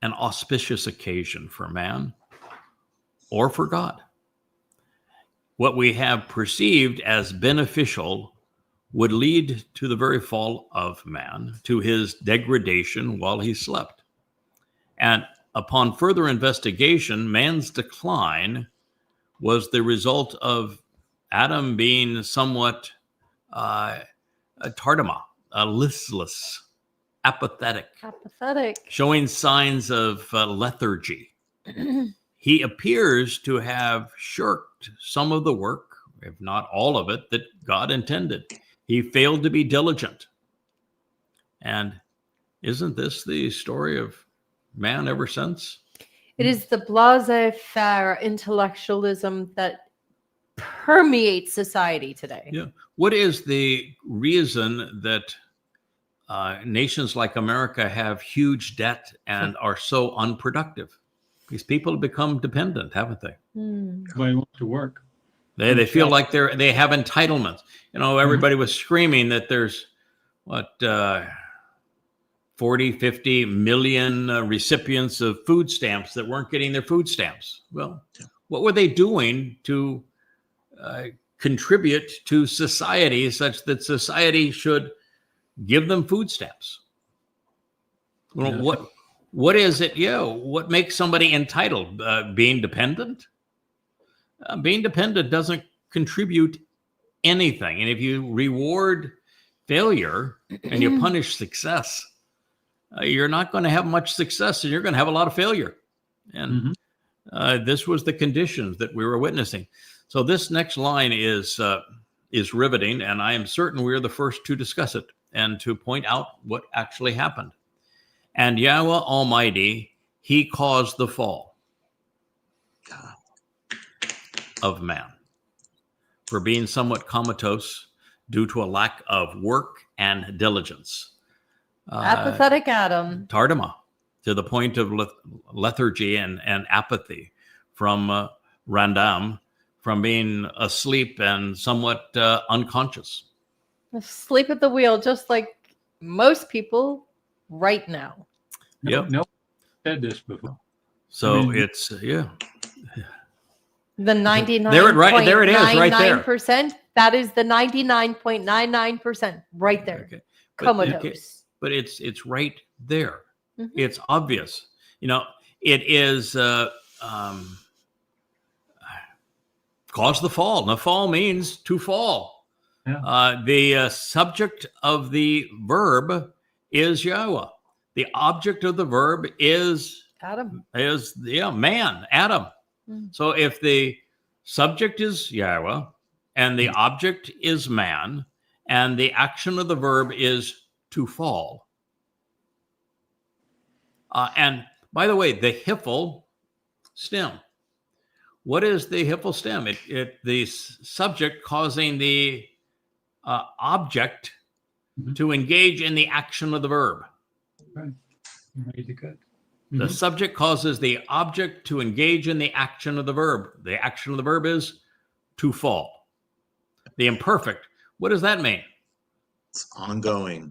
an auspicious occasion for man or for God. What we have perceived as beneficial would lead to the very fall of man, to his degradation while he slept. And upon further investigation, man's decline was the result of Adam being somewhat tardama, listless, apathetic, showing signs of lethargy. He appears to have shirked some of the work, if not all of it, that God intended. He failed to be diligent. And isn't this the story of man ever since? It is the laissez-faire intellectualism that permeates society today. Yeah. What is the reason that nations like America have huge debt and are so unproductive? These people have become dependent, haven't they? Nobody wants to work. They feel like they have entitlements. Everybody was screaming that there's 40, 50 million recipients of food stamps that weren't getting their food stamps. Well, what were they doing to contribute to society such that society should give them food stamps? Well, what is it? What makes somebody entitled? Being dependent? Being dependent doesn't contribute anything. And if you reward failure and you punish success, you're not going to have much success, and you're going to have a lot of failure. And this was the conditions that we were witnessing. So this next line is riveting, and I am certain we're the first to discuss it and to point out what actually happened. And Yahweh Almighty, he caused the fall of man for being somewhat comatose due to a lack of work and diligence. Apathetic Adam. Tardama, to the point of lethargy and apathy, from randam, from being asleep and somewhat unconscious. Asleep at the wheel, just like most people right now. No, said this before. So it's The 99.99%. There it is, right there. That is the 99.99% right there. Okay. Comatose. But it's right there. It's obvious. It is cause the fall. Now, fall means to fall. Yeah. The subject of the verb is Yahweh. The object of the verb is Adam. Man, Adam. So if the subject is Yahweh and the object is man and the action of the verb is to fall. And by the way, the hiphil stem. What is the hiphil stem? The subject causing the object to engage in the action of the verb. Right. Good. The subject causes the object to engage in the action of the verb. The action of the verb is to fall. The imperfect, what does that mean? It's ongoing.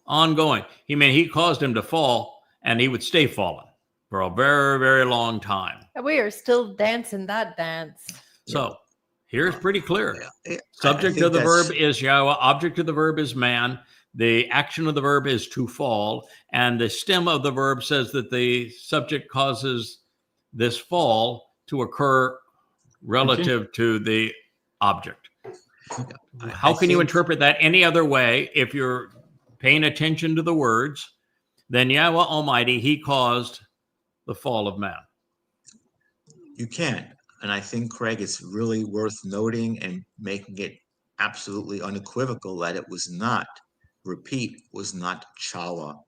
Ongoing. He caused him to fall, and he would stay fallen for a very, very long time. And we are still dancing that dance. So here's pretty clear. Yeah. Subject of the verb is Yahweh. Object of the verb is man. The action of the verb is to fall. And the stem of the verb says that the subject causes this fall to occur relative to the object. How can you interpret that any other way if you're paying attention to the words? Then Yahweh Almighty, he caused the fall of man. You can. And I think, Craig, it's really worth noting and making it absolutely unequivocal that it was not, was not Chawa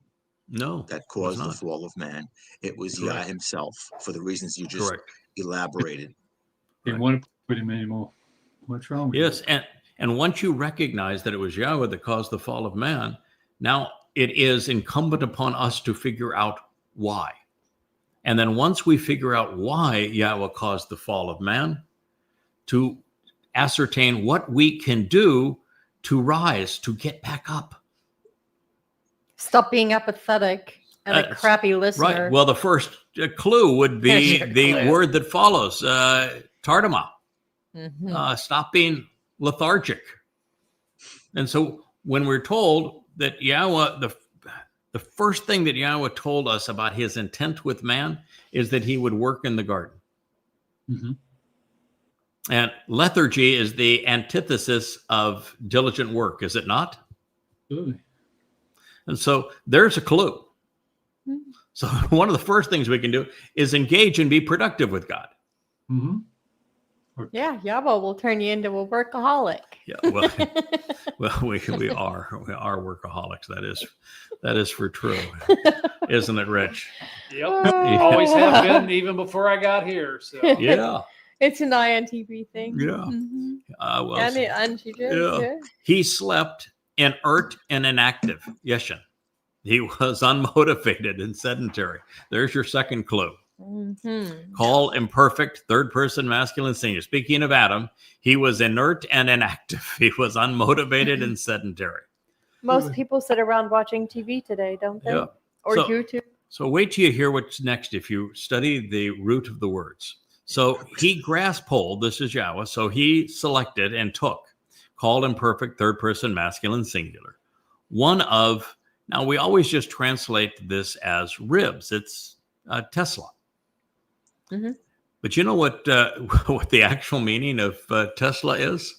that caused the fall of man. It was Yah himself, for the reasons you just elaborated. They want to put him anymore. What's wrong with you? Yes, and once you recognize that it was Yahweh that caused the fall of man, now it is incumbent upon us to figure out why. And then once we figure out why Yahweh caused the fall of man, to ascertain what we can do to rise, to get back up. Stop being apathetic and a crappy listener. Right. Well, the first clue would be the word that follows, tardama. Stop being lethargic. And so when we're told that Yahweh, the first thing that Yahweh told us about his intent with man is that he would work in the garden. Mm-hmm. And lethargy is the antithesis of diligent work, is it not? Absolutely. And so there's a clue. Mm-hmm. So one of the first things we can do is engage and be productive with God. Mm-hmm. Yeah, Yahweh will turn you into a workaholic. Yeah, well, we are workaholics. That is for true, isn't it, Rich? Yep. Always have been, even before I got here. So Yeah, It's an INTP thing. yeah. Mm-hmm. Well, And she did. Yeah. he slept inert and inactive. Yeshin. He was unmotivated and sedentary. There's your second clue. Mm-hmm. Call imperfect, third person masculine singular. Speaking of Adam, he was inert and inactive. He was unmotivated and sedentary. Most people sit around watching TV today, don't they? Yeah. Or So- YouTube. So wait till you hear what's next if you study the root of the words. So he grasped hold, this is Yahweh, so he selected and took, called imperfect, third person masculine singular. One of, now we always just translate this as ribs. It's Tesla. Mm-hmm. But you know what the actual meaning of Tesla is?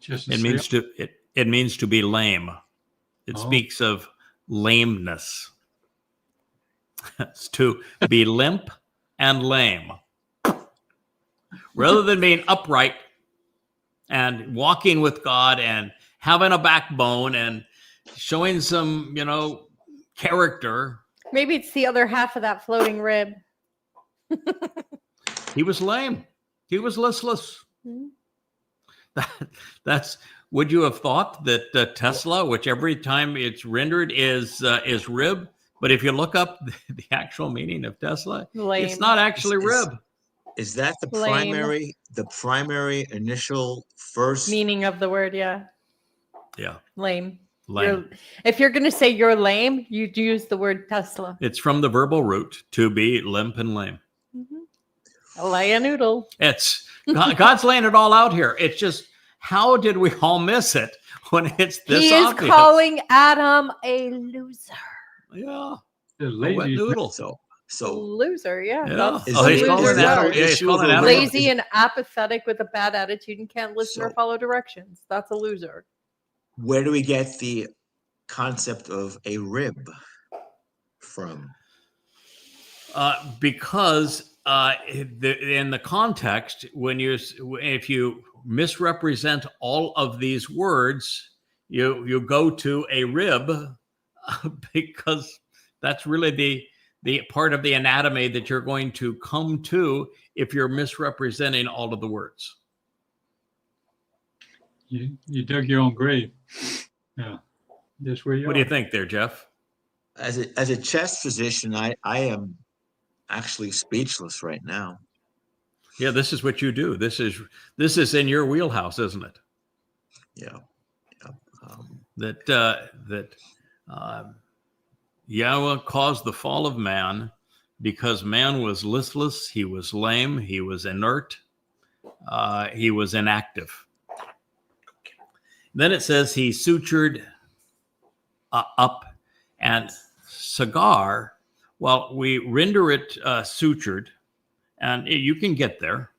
It means to be lame. It speaks of lameness. It's to be limp and lame. Rather than being upright and walking with God and having a backbone and showing some, character. Maybe it's the other half of that floating rib. He was lame. He was listless. Mm-hmm. That's. Would you have thought that Tesla, which every time it's rendered is rib, but if you look up the actual meaning of Tesla, Lame. it's not actually rib. Is that the Lame. primary initial first? Meaning of the word, yeah. Yeah, Lame. lame. If you're going to say you're lame, you'd use the word Tesla. It's from the verbal root to be limp and lame. Mm-hmm. Lay a noodle. It's God's laying it all out here. It's just, how did we all miss it when it's this He is obvious? calling Adam a loser. Yeah, The a wet lazy noodle. So Loser, yeah. Yeah. That's Is Oh, the he's loser calling Adam. word. Yeah, he's calling Issue of Adam. the lazy and apathetic with a bad attitude and can't listen or So- follow directions. That's a loser. where do we get the concept of a rib from? Because in the context, if you misrepresent all of these words, you go to a rib because that's really the part of the anatomy that you're going to come to if you're misrepresenting all of the words. You dug your own grave. Yeah, that's where you What are. do you think there, Jeff? As a chest physician, I am actually speechless right now. Yeah, this is what you do. This is in your wheelhouse, isn't it? Yeah. That Yahweh caused the fall of man because man was listless, he was lame, he was inert, he was inactive. Then it says he sutured up, and sagar, well, we render it sutured, and you can get there.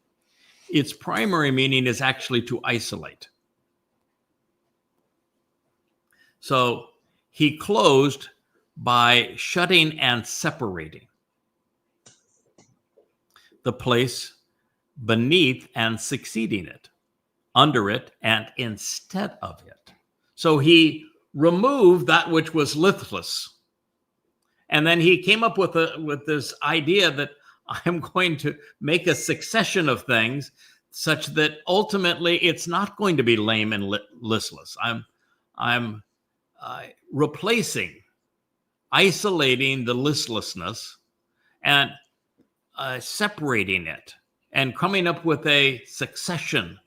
Its primary meaning is actually to isolate. So he closed by shutting and separating the place beneath and succeeding it, under it and instead of it. So he removed that which was listless. And then he came up with this idea that I'm going to make a succession of things such that ultimately it's not going to be lame and listless. I'm replacing, isolating the listlessness and separating it and coming up with a succession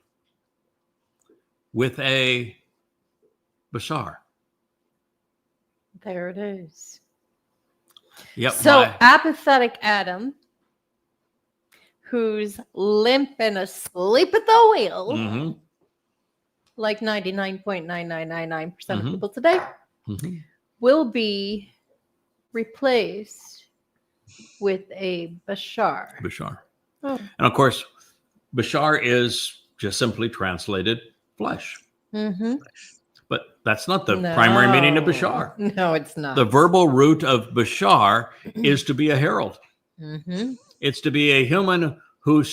with a bashar. There it is. Yep. So apathetic Adam, who's limp and asleep at the wheel, Mm-hmm. like 99.9999% of Mhm. people today, Mhm. will be replaced with a Bashar. Bashar. Oh. And of course, Bashar is just simply translated flesh. Mm-hmm. But that's not the primary meaning of Bashar. No, it's not. The verbal root of Bashar is to be a herald. Mm-hmm. It's to be a human who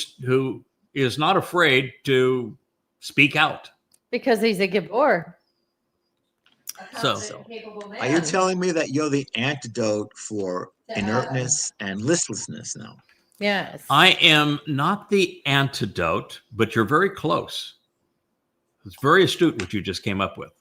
is not afraid to speak out. Because he's a Gabowr. So, Are you telling me that you're the antidote for inertness and listlessness now? Yes. I am not the antidote, but you're very close. It's very astute what you just came up with.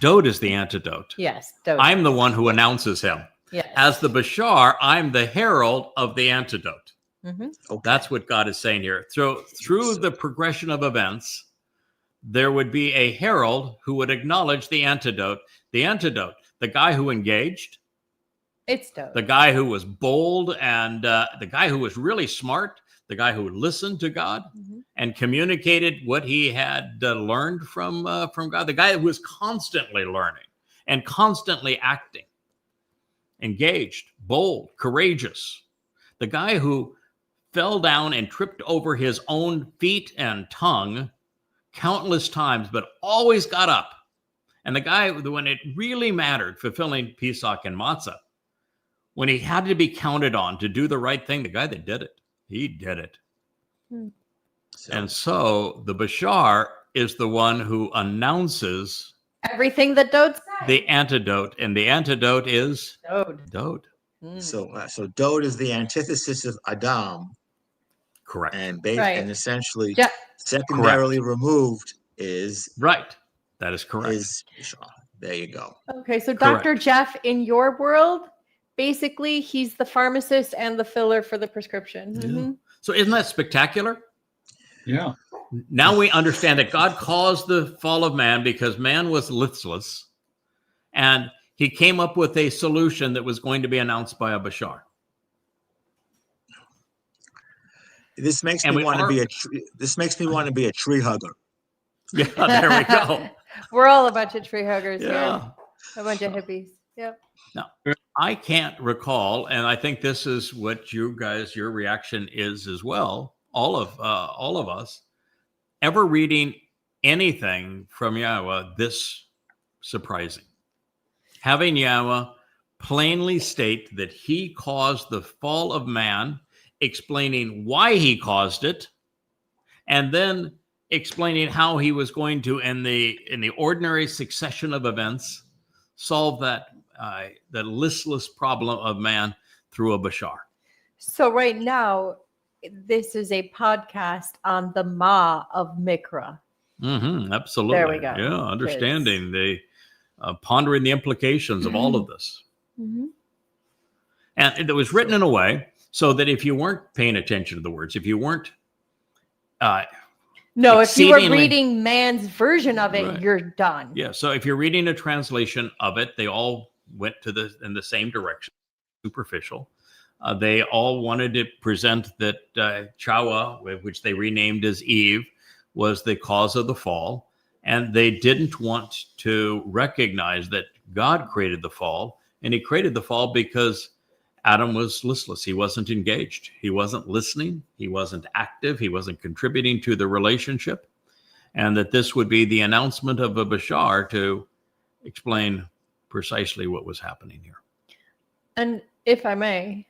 Dowd is the antidote. Yes. Dowd. I'm the one who announces him. Yes. As the Bashar, I'm the herald of the antidote. Mm-hmm. Okay. That's what God is saying here. Through the progression of events, there would be a herald who would acknowledge the antidote. The antidote, the guy who engaged, It's Dowd. the guy who was bold, and the guy who was really smart, the guy who listened to God Mm-hmm. and communicated what he had learned from God, the guy who was constantly learning and constantly acting, engaged, bold, courageous, the guy who fell down and tripped over his own feet and tongue countless times, but always got up. And the guy, when it really mattered, fulfilling Pesach and Matsah, when he had to be counted on to do the right thing, the guy that did it, he did it. And so the Bashar is the one who announces everything that Dowd said. the antidote, and the antidote is Dowd. Dowd. Mm. So Dowd is the antithesis of Adam, Correct. and Right. and essentially Yeah. secondarily removed is Right. That is correct. Bashar. There you go. Okay, so Correct. Dr. Jeff, in your world, basically he's the pharmacist and the filler for the prescription. Yeah. Mm-hmm. So isn't that spectacular? Yeah. Now we understand that God caused the fall of man because man was listless, and he came up with a solution that was going to be announced by a Bashar. This makes And me we want to are- be a tree. This makes me want to be a tree hugger. Yeah, there we go. We're all a bunch of tree huggers Yeah. here. A bunch of hippies. Yep. Now, I can't recall, and I think this is what you guys, your reaction is as well, all of us, ever reading anything from YAHOWAH this surprising. Having YAHOWAH plainly state that he caused the fall of man, explaining why he caused it, and then explaining how he was going to, in the ordinary succession of events, solve that the listless problem of man through a Bashar. So right now, this is a podcast on the Ma of Mikra. Mm-hmm, absolutely. There we go. Yeah, understanding the pondering the implications of all of this. Mm-hmm. And it was written in a way so that if you weren't paying attention to the words, if you weren't No, if you were exceedingly- reading man's version of it, Right. you're done. Yeah, so if you're reading a translation of it, they all went in the same direction, superficial. They all wanted to present that Chawah, which they renamed as Eve, was the cause of the fall, and they didn't want to recognize that God created the fall, and he created the fall because Adam was listless. He wasn't engaged. He wasn't listening. He wasn't active. He wasn't contributing to the relationship. And that this would be the announcement of a Bashar to explain precisely what was happening here. And if I may,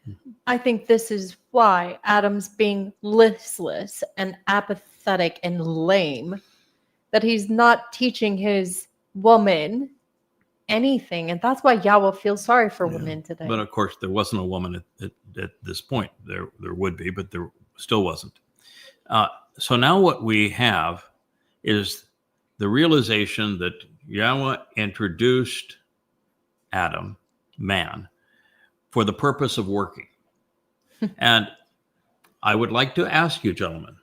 I think this is why Adam's being listless and apathetic and lame, that he's not teaching his woman anything. And that's why YAHOWAH feels sorry for women today. But of course, there wasn't a woman at this point. There would be, but there still wasn't. So now what we have is the realization that YAHOWAH introduced Adam, man, for the purpose of working. And I would like to ask you, gentlemen,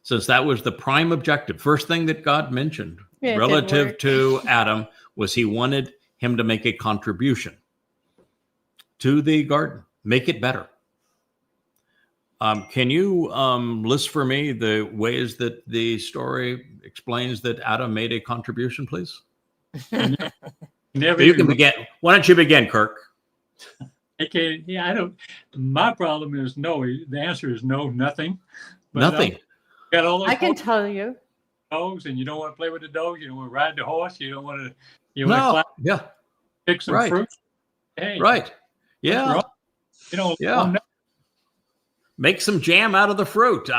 since that was the prime objective, first thing that God mentioned Yeah, it didn't relative work. to Adam was he wanted him to make a contribution to the garden, make it better. Can you list for me the ways that the story explains that Adam made a contribution, please? Never You can even, begin. Why don't you begin, Kirk? okay, yeah, I don't. My problem is no. The answer is no, nothing. But, Nothing. got all those I can tell you. dogs, and you don't want to play with the dogs. You don't want to ride the horse. You don't want to. You want to No. climb, Yeah. pick some Right. fruit. Hey, Right. what's Yeah. wrong? You know. Yeah. Make some jam out of the fruit.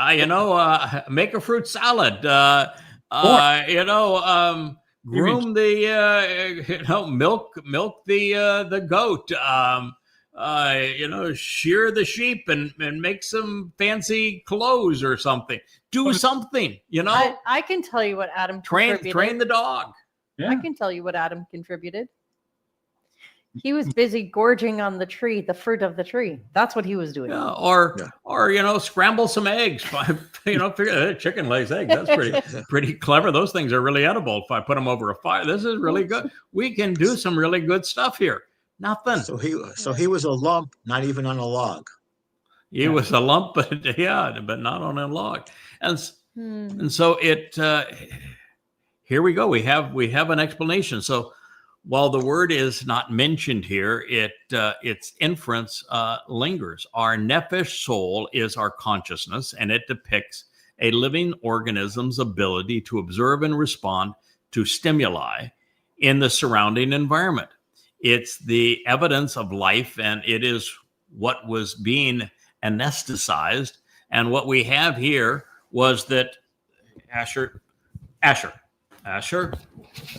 Make a fruit salad. Groom the milk the goat. Shear the sheep and make some fancy clothes or something. Do something. I can tell you what Adam Train contributed. the dog. Yeah. I can tell you what Adam contributed. He was busy gorging on the tree, the fruit of the tree. That's what he was doing. Yeah, or scramble some eggs. Figure chicken lays eggs. That's pretty clever. Those things are really edible. If I put them over a fire, this is really good. We can do some really good stuff here. Nothing. So he was a lump, not even on a log. He was a lump, but not on a log. And so it. Here we go. We have an explanation. So, while the word is not mentioned here, its inference lingers. Our nephesh soul is our consciousness, and it depicts a living organism's ability to observe and respond to stimuli in the surrounding environment. It's the evidence of life, and it is what was being anesthetized. And what we have here was that Asher.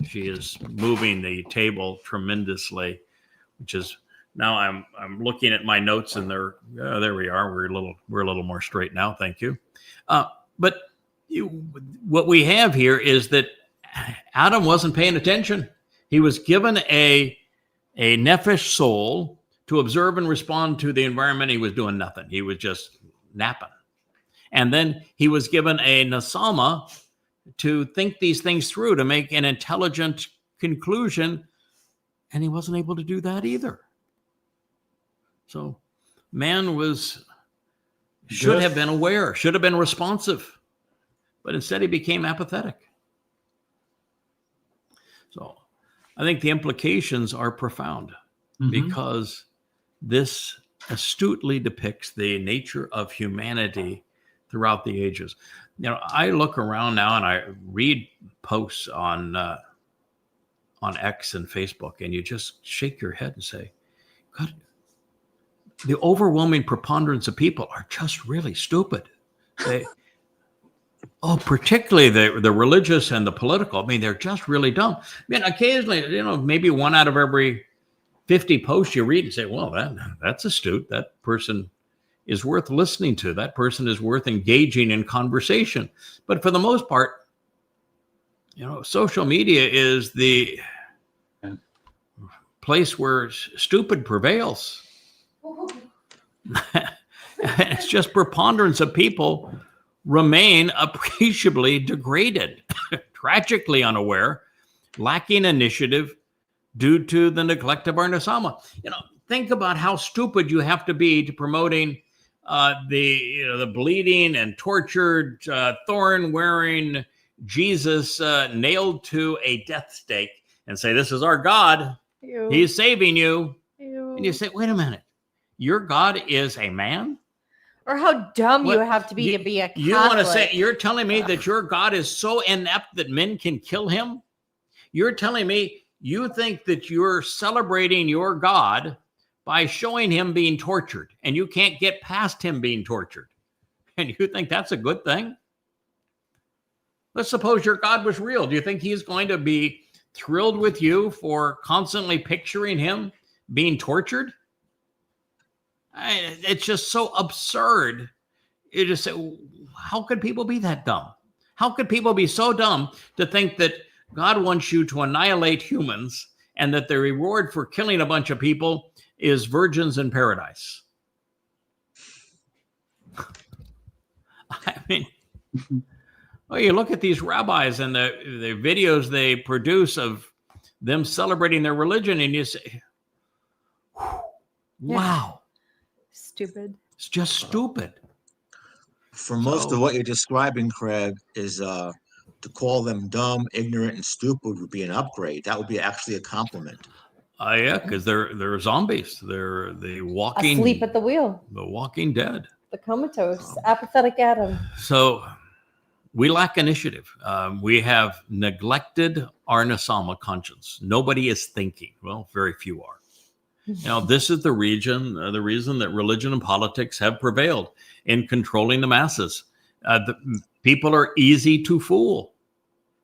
She is moving the table tremendously, which is now I'm looking at my notes and there we are. We're a little more straight now. Thank you. But what we have here is that Adam wasn't paying attention. He was given a nephesh soul to observe and respond to the environment. He was doing nothing. He was just napping. And then he was given a nasama to think these things through, to make an intelligent conclusion, and he wasn't able to do that either. So man should have been aware, should have been responsive, but instead he became apathetic. So I think the implications are profound because this astutely depicts the nature of humanity throughout the ages. I look around now and I read posts on X and Facebook, and you just shake your head and say, God, the overwhelming preponderance of people are just really stupid. Particularly the religious and the political. I mean, they're just really dumb. I mean, occasionally, maybe one out of every 50 posts you read and say, well, that's astute. That person is worth listening to. That person is worth engaging in conversation. But for the most part, social media is the place where stupid prevails. It's just preponderance of people remain appreciably degraded, tragically unaware, lacking initiative due to the neglect of our nasama. Think about how stupid you have to be to promoting the bleeding and tortured, thorn-wearing Jesus nailed to a death stake and say, this is our God. Ew. He's saving you. Ew. And you say, wait a minute. Your God is a man? Or how dumb What? you have to be a Catholic. You want to say, you're telling me that your God is so inept that men can kill him? You're telling me you think that you're celebrating your God by showing him being tortured, and you can't get past him being tortured. And you think that's a good thing? Let's suppose your God was real. Do you think he's going to be thrilled with you for constantly picturing him being tortured? It's just so absurd. You just say, how could people be that dumb? How could people be so dumb to think that God wants you to annihilate humans and that the reward for killing a bunch of people is virgins in paradise? I mean, you look at these rabbis and the videos they produce of them celebrating their religion, and you say, wow. Stupid. It's just stupid. For most of what you're describing, Craig, is to call them dumb, ignorant, and stupid would be an upgrade. That would be actually a compliment. Yeah, because they're zombies. They're the walking Asleep at the wheel. The walking dead. The comatose, apathetic Adam. So we lack initiative. We have neglected our Nasama conscience. Nobody is thinking. Well, very few are. Now, this is the reason that religion and politics have prevailed in controlling the masses. The people are easy to fool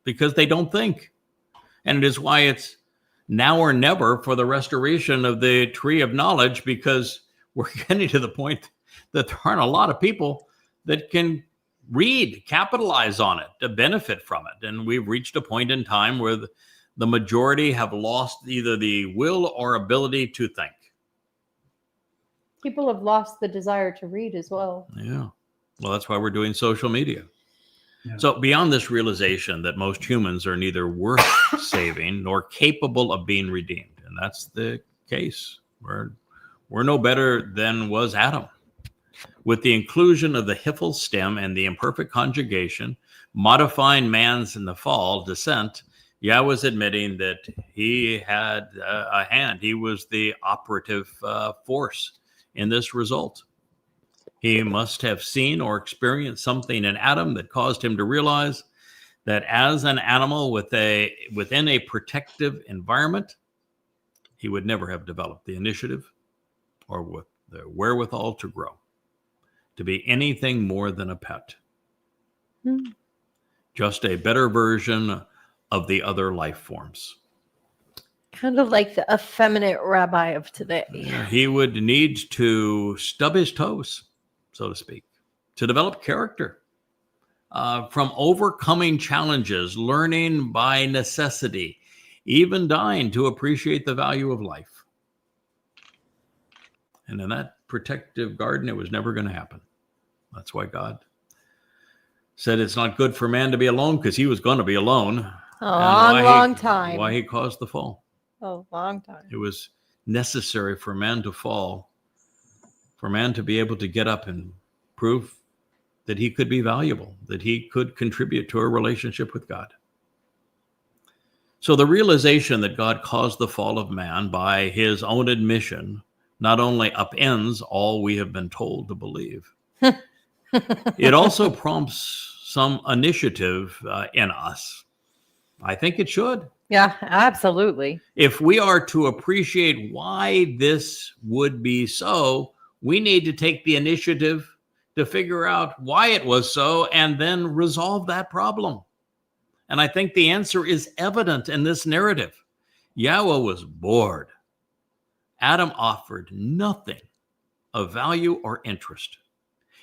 because they don't think. And it is why it's now or never for the restoration of the tree of knowledge, because we're getting to the point that there aren't a lot of people that can read, capitalize on it, to benefit from it. And we've reached a point in time where the majority have lost either the will or ability to think. People have lost the desire to read as well. Yeah. Well, that's why we're doing social media. Yeah. So beyond this realization that most humans are neither worth saving nor capable of being redeemed, and that's the case. We're no better than was Adam. With the inclusion of the hiphil stem and the imperfect conjugation, modifying man's in the fall descent, Yah was admitting that he had a hand. He was the operative force in this result. He must have seen or experienced something in Adam that caused him to realize that as an animal within a protective environment, he would never have developed the initiative or with the wherewithal to grow, to be anything more than a pet. Just a better version of the other life forms. Kind of like the effeminate rabbi of today. He would need to stub his toes, so to speak, to develop character, from overcoming challenges, learning by necessity, even dying to appreciate the value of life. And in that protective garden, it was never going to happen. That's why God said it's not good for man to be alone, because he was going to be alone. A long time. Why he caused the fall. A long time. It was necessary for man to fall, for man to be able to get up and prove that he could be valuable, that he could contribute to a relationship with God. So the realization that God caused the fall of man by his own admission not only upends all we have been told to believe, it also prompts some initiative in us. I think it should. Yeah, absolutely. If we are to appreciate why this would be so, we need to take the initiative to figure out why it was so and then resolve that problem. And I think the answer is evident in this narrative. Yahweh was bored. Adam offered nothing of value or interest.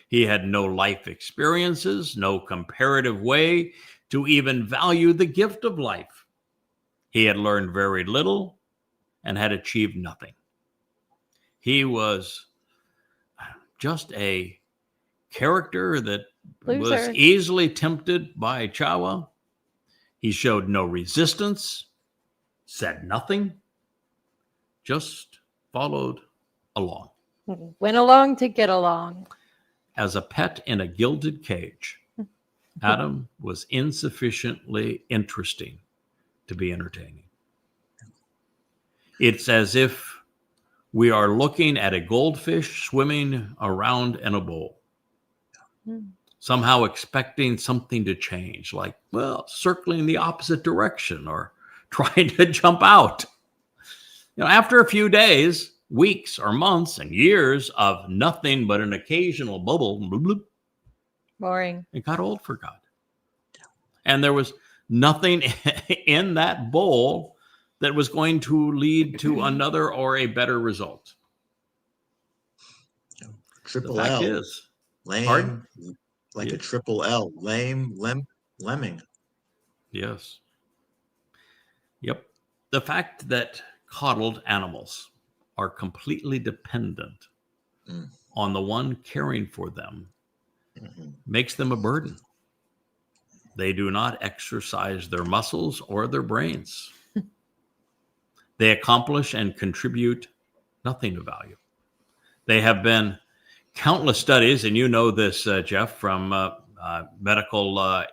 He had no life experiences, no comparative way to even value the gift of life. He had learned very little and had achieved nothing. He was just a character that was easily tempted by Chawa. He showed no resistance, said nothing, just followed along. Went along to get along. As a pet in a gilded cage, Adam was insufficiently interesting to be entertaining. It's as if we are looking at a goldfish swimming around in a bowl, somehow expecting something to change, like, well, circling the opposite direction or trying to jump out. After a few days, weeks or months and years of nothing but an occasional bubble, bloop, bloop, boring. It got old for God. And there was nothing in that bowl that was going to lead to another or a better result. Triple L. Is, lame. Pardon? Like a triple L. Lame, lemming. Yes. Yep. The fact that coddled animals are completely dependent on the one caring for them makes them a burden. They do not exercise their muscles or their brains. They accomplish and contribute nothing of value. They have been countless studies, and you know this, Jeff, from medical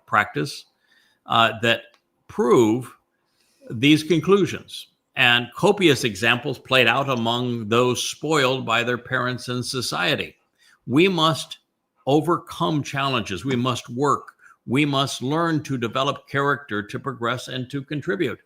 practice, that prove these conclusions, and copious examples played out among those spoiled by their parents and society. We must overcome challenges. We must work. We must learn to develop character, to progress, and to contribute.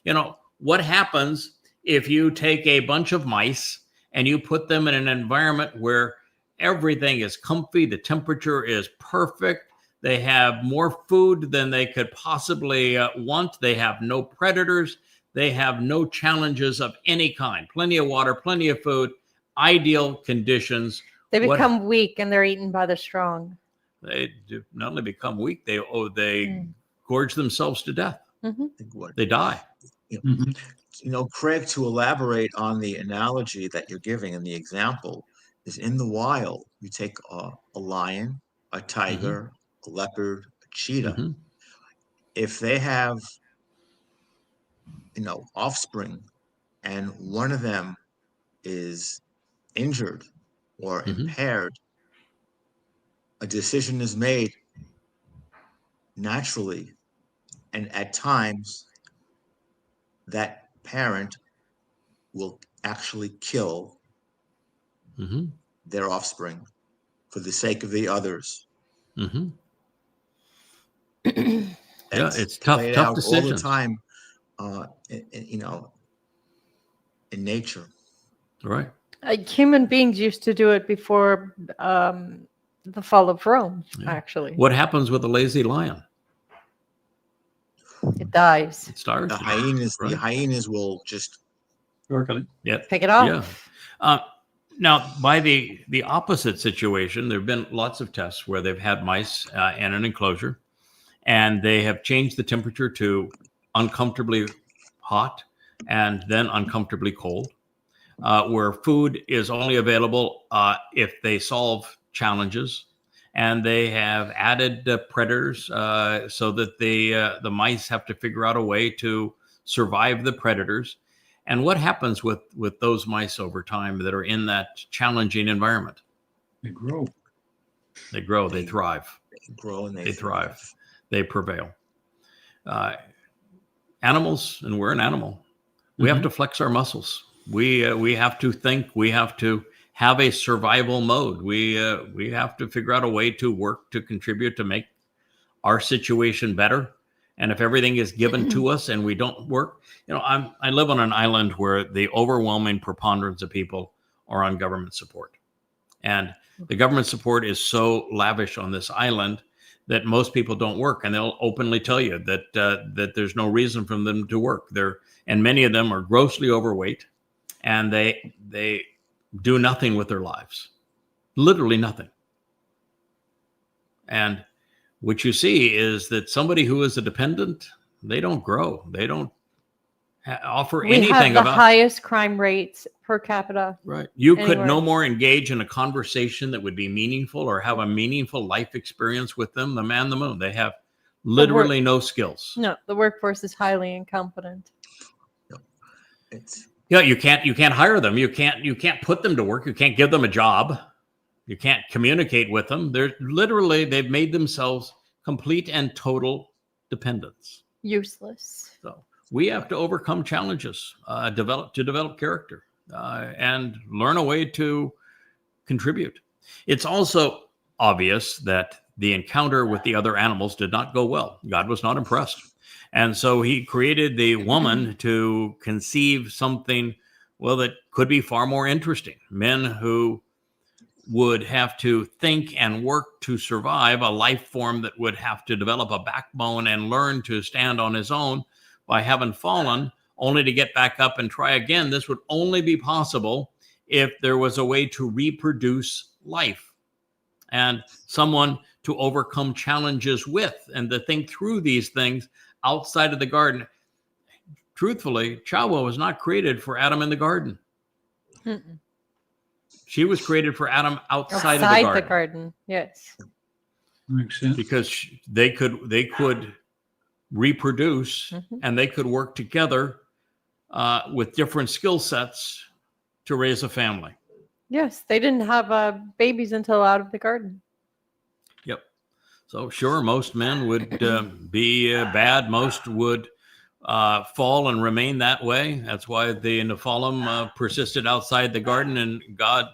You know, what happens if you take a bunch of mice and you put them in an environment where everything is comfy, the temperature is perfect, they have more food than they could possibly want, they have no predators, they have no challenges of any kind, plenty of water, plenty of food, ideal conditions. They become weak and they're eaten by the strong. They do not only become weak, they gorge themselves to death. They die. You know, Craig, to elaborate on the analogy that you're giving and the example, is in the wild, you take a lion, a tiger, a leopard, a cheetah. If they have, you know, offspring, and one of them is injured or impaired, a decision is made naturally, and at times that parent will actually kill their offspring for the sake of the others. Yeah, it's tough decisions all the time, you know, in nature. Right. Human beings used to do it before the fall of Rome, actually. What happens with a lazy lion? It dies. It starves. The hyenas will just pick it off. Now, by the opposite situation, there have been lots of tests where they've had mice in an enclosure, and they have changed the temperature to uncomfortably hot and then uncomfortably cold, where food is only available if they solve challenges, and they have added predators so that the mice have to figure out a way to survive the predators. And what happens with those mice over time that are in that challenging environment? They grow. They grow. They thrive. They grow and they thrive. They prevail. Animals, and we're an animal. We have to flex our muscles. We have to think. We have to have a survival mode. We have to figure out a way to work, to contribute, to make our situation better. And if everything is given to us and we don't work, you know, I live on an island where the overwhelming preponderance of people are on government support. And the government support is so lavish on this island that most people don't work. And they'll openly tell you that there's no reason for them to work. And many of them are grossly overweight, and they do nothing with their lives, literally nothing. And what you see is that somebody who is a dependent, they don't grow. They don't offer anything. We have the highest crime rates per capita. Right. You could no more engage in a conversation that would be meaningful or have a meaningful life experience with them, the man, the moon. They have literally no skills. No, the workforce is highly incompetent. You can't hire them. You can't put them to work. You can't give them a job. You can't communicate with them. They've made themselves complete and total dependents. Useless. So we have to overcome challenges, develop character, and learn a way to contribute. It's also obvious that the encounter with the other animals did not go well. God was not impressed. And so he created the woman to conceive something, well, that could be far more interesting. Men who would have to think and work to survive, a life form that would have to develop a backbone and learn to stand on his own by having fallen, only to get back up and try again. This would only be possible if there was a way to reproduce life and someone to overcome challenges with and to think through these things outside of the garden. Truthfully, YAHOWAH was not created for Adam in the garden. She was created for Adam outside of the garden. Yes. Makes sense. Because they could reproduce and they could work together with different skill sets to raise a family. Yes, they didn't have babies until out of the garden. Yep. So sure, most men would be bad. Most would fall and remain that way. That's why the Nephilim persisted outside the garden, and God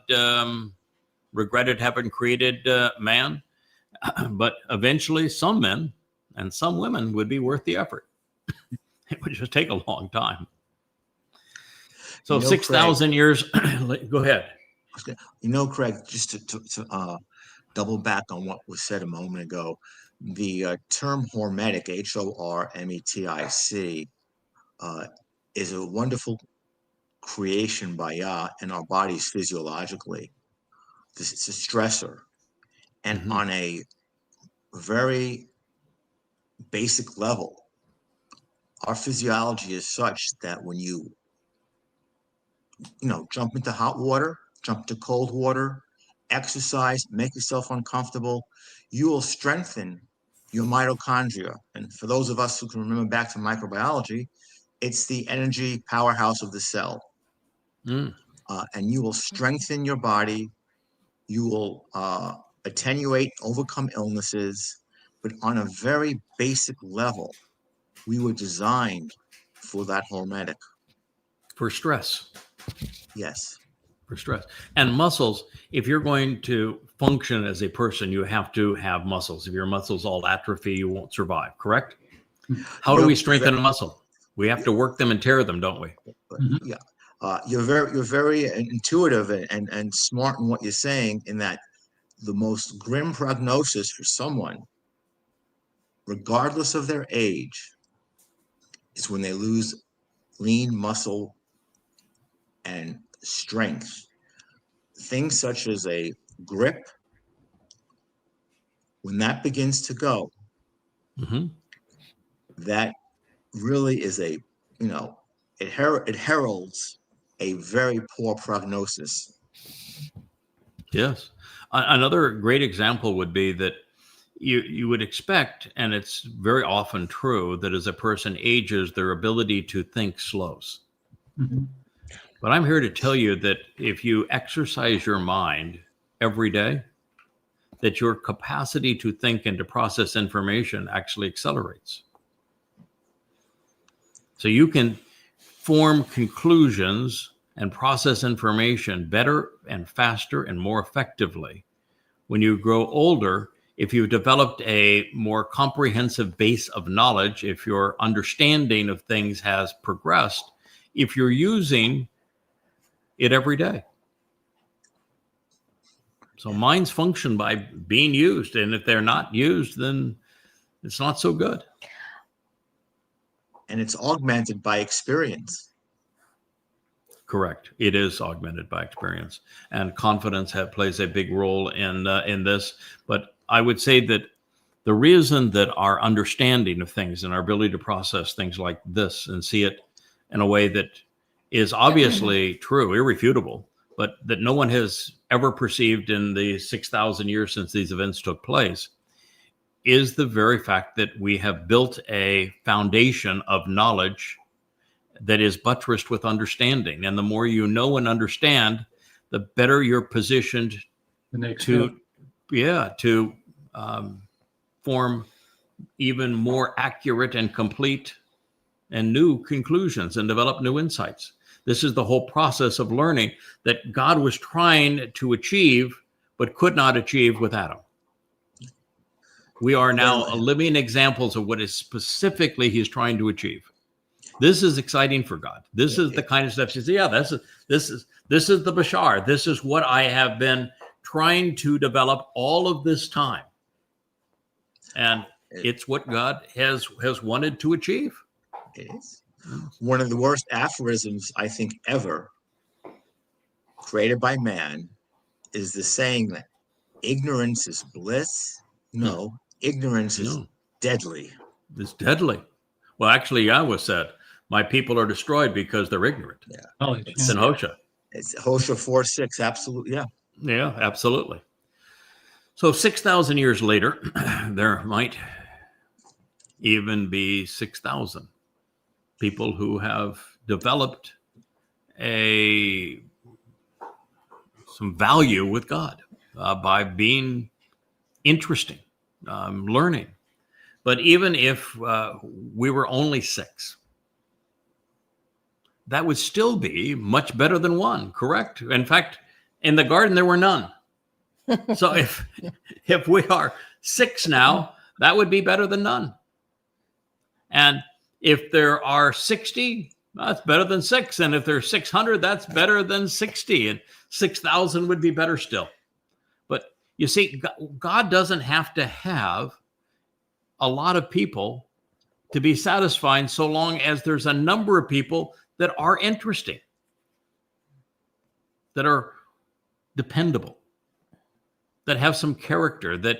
regretted having created man. But eventually, some men and some women would be worth the effort. It would just take a long time. So 6,000 years. Go ahead. Craig, just to double back on what was said a moment ago, the term hormetic, HORMETIC, is a wonderful creation by Yah in our bodies physiologically. It's a stressor. And on a very basic level, our physiology is such that when you jump into hot water, jump into cold water, exercise, make yourself uncomfortable, you will strengthen your mitochondria. And for those of us who can remember back to microbiology, it's the energy powerhouse of the cell. And you will strengthen your body. You will attenuate, overcome illnesses. But on a very basic level, we were designed for that hormetic. For stress. Yes. For stress. And muscles, if you're going to function as a person, you have to have muscles. If your muscles all atrophy, you won't survive, correct? How do we strengthen a muscle? We have to work them and tear them, don't we? Yeah. You're very intuitive and smart in what you're saying, in that the most grim prognosis for someone, regardless of their age, is when they lose lean muscle and strength. Things such as a grip, when that begins to go, that really is it heralds a very poor prognosis. Yes. Another great example would be that you would expect, and it's very often true, that as a person ages, their ability to think slows. But I'm here to tell you that if you exercise your mind every day, that your capacity to think and to process information actually accelerates. So you can form conclusions and process information better and faster and more effectively when you grow older. If you've developed a more comprehensive base of knowledge, if your understanding of things has progressed, if you're using it every day. So minds function by being used, and if they're not used, then it's not so good. And it's augmented by experience. Correct. It is augmented by experience, and confidence plays a big role in this. But I would say that the reason that our understanding of things and our ability to process things like this and see it in a way that is obviously true, irrefutable, but that no one has ever perceived in the 6,000 years since these events took place, is the very fact that we have built a foundation of knowledge that is buttressed with understanding. And the more you know and understand, the better you're positioned to form even more accurate and complete and new conclusions and develop new insights. This is the whole process of learning that God was trying to achieve, but could not achieve with Adam. We are now living examples of what is specifically he's trying to achieve. This is exciting for God. This is the kind of stuff she says, yeah, this is the Bashar. This is what I have been trying to develop all of this time. And it's what God has wanted to achieve. It is. One of the worst aphorisms, I think, ever created by man is the saying that ignorance is bliss. No, ignorance is deadly. It's deadly. Well, actually, Yahweh said, my people are destroyed because they're ignorant. Yeah. It's in Hosea. It's Hosea 4:6. Absolutely. Yeah. Yeah, absolutely. So 6,000 years later, there might even be 6,000 people who have developed a some value with God by being interesting, learning. But even if we were only 6, that would still be much better than 1, correct? In fact, in the garden, there were none. So if we are 6 now, that would be better than none. And if there are 60, that's better than 6. And if there's 600, that's better than 60. And 6,000 would be better still. But you see, God doesn't have to have a lot of people to be satisfied so long as there's a number of people that are interesting, that are dependable, that have some character, that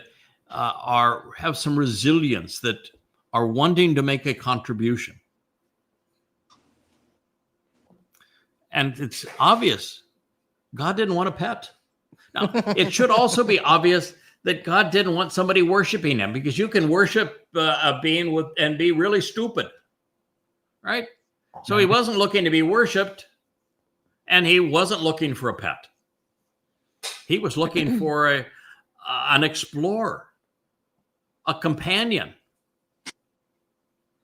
have some resilience, that are wanting to make a contribution. And it's obvious God didn't want a pet. Now, it should also be obvious that God didn't want somebody worshiping him, because you can worship a being and be really stupid, right? So he wasn't looking to be worshiped, and he wasn't looking for a pet. He was looking for an explorer, a companion,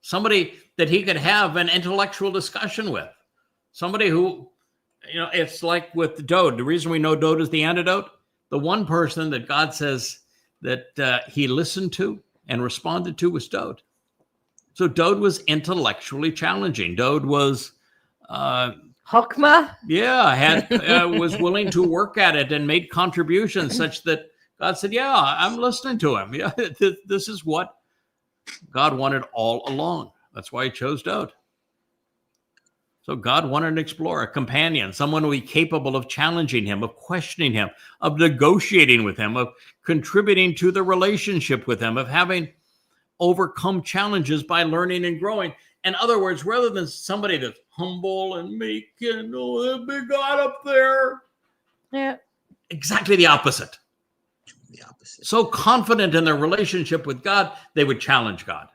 somebody that he could have an intellectual discussion with, somebody who, it's like with Dowd. The reason we know Dowd is the antidote, the one person that God says that he listened to and responded to was Dowd. So Dowd was intellectually challenging. Dowd was Chokmah? Yeah, was willing to work at it and made contributions such that God said, yeah, I'm listening to him. Yeah, this is what God wanted all along. That's why he chose Dowd. So God wanted an explorer, a companion, someone who would be capable of challenging him, of questioning him, of negotiating with him, of contributing to the relationship with him, of having overcome challenges by learning and growing. In other words, rather than somebody that's humble and meek and that big God up there. Yeah. Exactly the opposite. The opposite. So confident in their relationship with God, they would challenge God.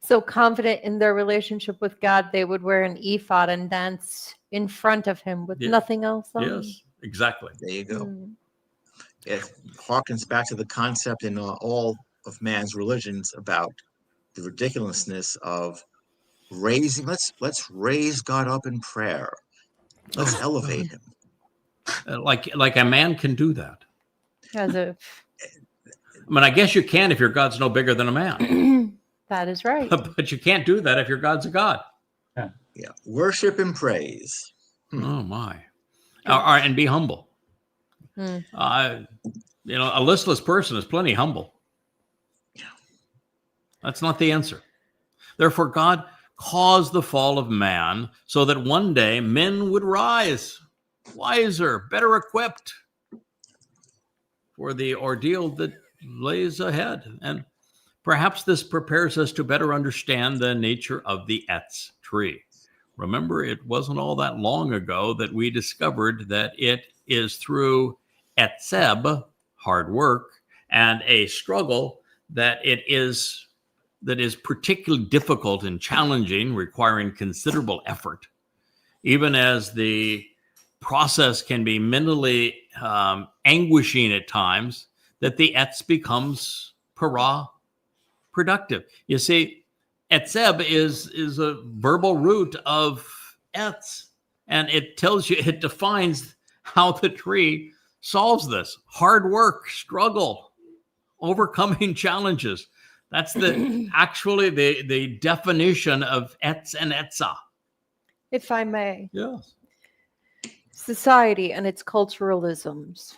So confident in their relationship with God, they would wear an ephod and dance in front of him with nothing else on. Yes, exactly. There you go. It harkens back to the concept in all of man's religions about the ridiculousness of raising. Let's raise God up in prayer. Let's elevate him. Like a man can do that. As if. I mean, I guess you can if your God's no bigger than a man. That is right. But you can't do that if your God's a God. Yeah. Worship and praise. Oh my. And be humble. A listless person is plenty humble. That's not the answer. Therefore, God caused the fall of man so that one day men would rise, wiser, better equipped for the ordeal that lays ahead. And perhaps this prepares us to better understand the nature of the Etz tree. Remember, it wasn't all that long ago that we discovered that it is through etzeb, hard work, and a struggle that is particularly difficult and challenging, requiring considerable effort, even as the process can be mentally anguishing at times, that the etz becomes para, productive. You see, etzeb is a verbal root of etz, and it defines how the tree solves this. Hard work, struggle, overcoming challenges. That's actually the definition of etz and etzah. If I may. Yes. Society and its culturalisms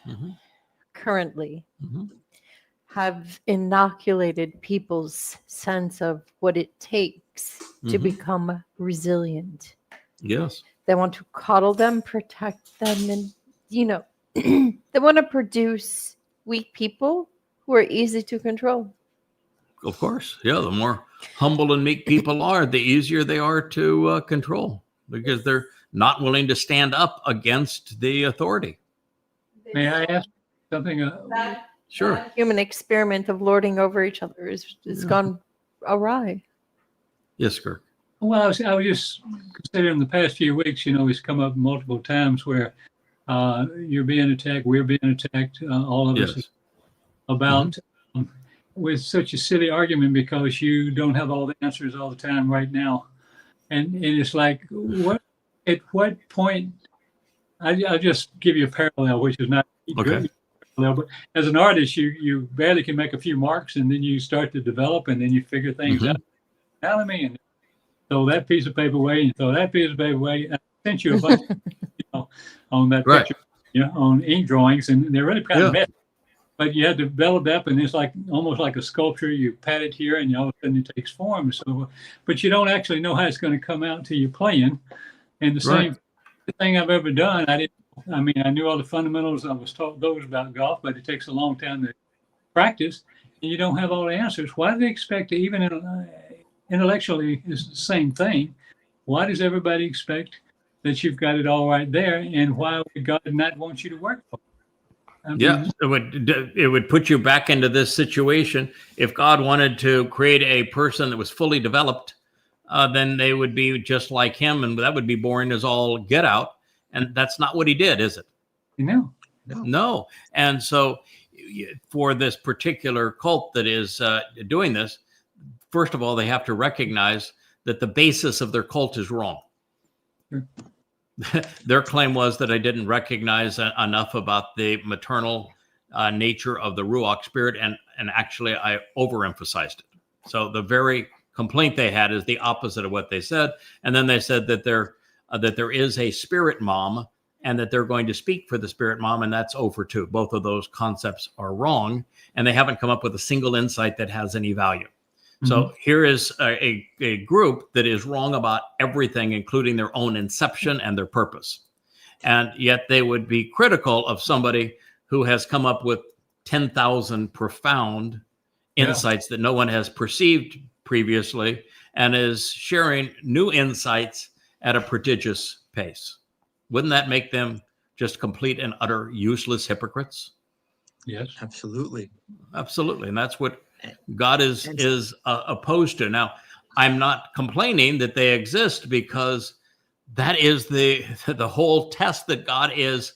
currently have inoculated people's sense of what it takes to become resilient. Yes. They want to coddle them, protect them, and, they want to produce weak people who are easy to control. Of course. Yeah, the more humble and meek people are, the easier they are to control, because they're not willing to stand up against the authority. May I ask something? Sure. That human experiment of lording over each other is gone awry. Yes, Kirk. Well, I was just considering the past few weeks, it's come up multiple times where you're being attacked, we're being attacked, all of Yes. us, about with such a silly argument because you don't have all the answers all the time right now. And it's like, at what point, I'll just give you a parallel, which is not good. But as an artist, you barely can make a few marks, and then you start to develop, and then you figure things out. Now, and throw that piece of paper away, and throw that piece of paper away. I sent you a bunch on that picture, on ink drawings, and they're really kind of messy. But you had to develop up, and it's like almost like a sculpture. You pat it here, and all of a sudden it takes form. So, but you don't actually know how it's going to come out until you're playing. And the same thing I've ever done, I knew all the fundamentals. I was taught those about golf, but it takes a long time to practice, and you don't have all the answers. Why do they expect to, even intellectually, it's the same thing? Why does everybody expect that you've got it all right there, and why would God not want you to work for it? It would put you back into this situation. If God wanted to create a person that was fully developed, then they would be just like him, and that would be boring as all get out. And that's not what he did, is it? No. And so for this particular cult that is doing this, first of all, they have to recognize that the basis of their cult is wrong. Their claim was that I didn't recognize enough about the maternal nature of the Ruwach spirit, and actually I overemphasized it. So the very complaint they had is the opposite of what they said. And then they said that there is a spirit mom, and that they're going to speak for the spirit mom, and that's over too. Both of those concepts are wrong, and they haven't come up with a single insight that has any value. So here is a group that is wrong about everything, including their own inception and their purpose. And yet they would be critical of somebody who has come up with 10,000 profound insights that no one has perceived previously, and is sharing new insights at a prodigious pace. Wouldn't that make them just complete and utter useless hypocrites? Yes, absolutely. And that's what God is opposed to. Now, I'm not complaining that they exist, because that is the whole test that God is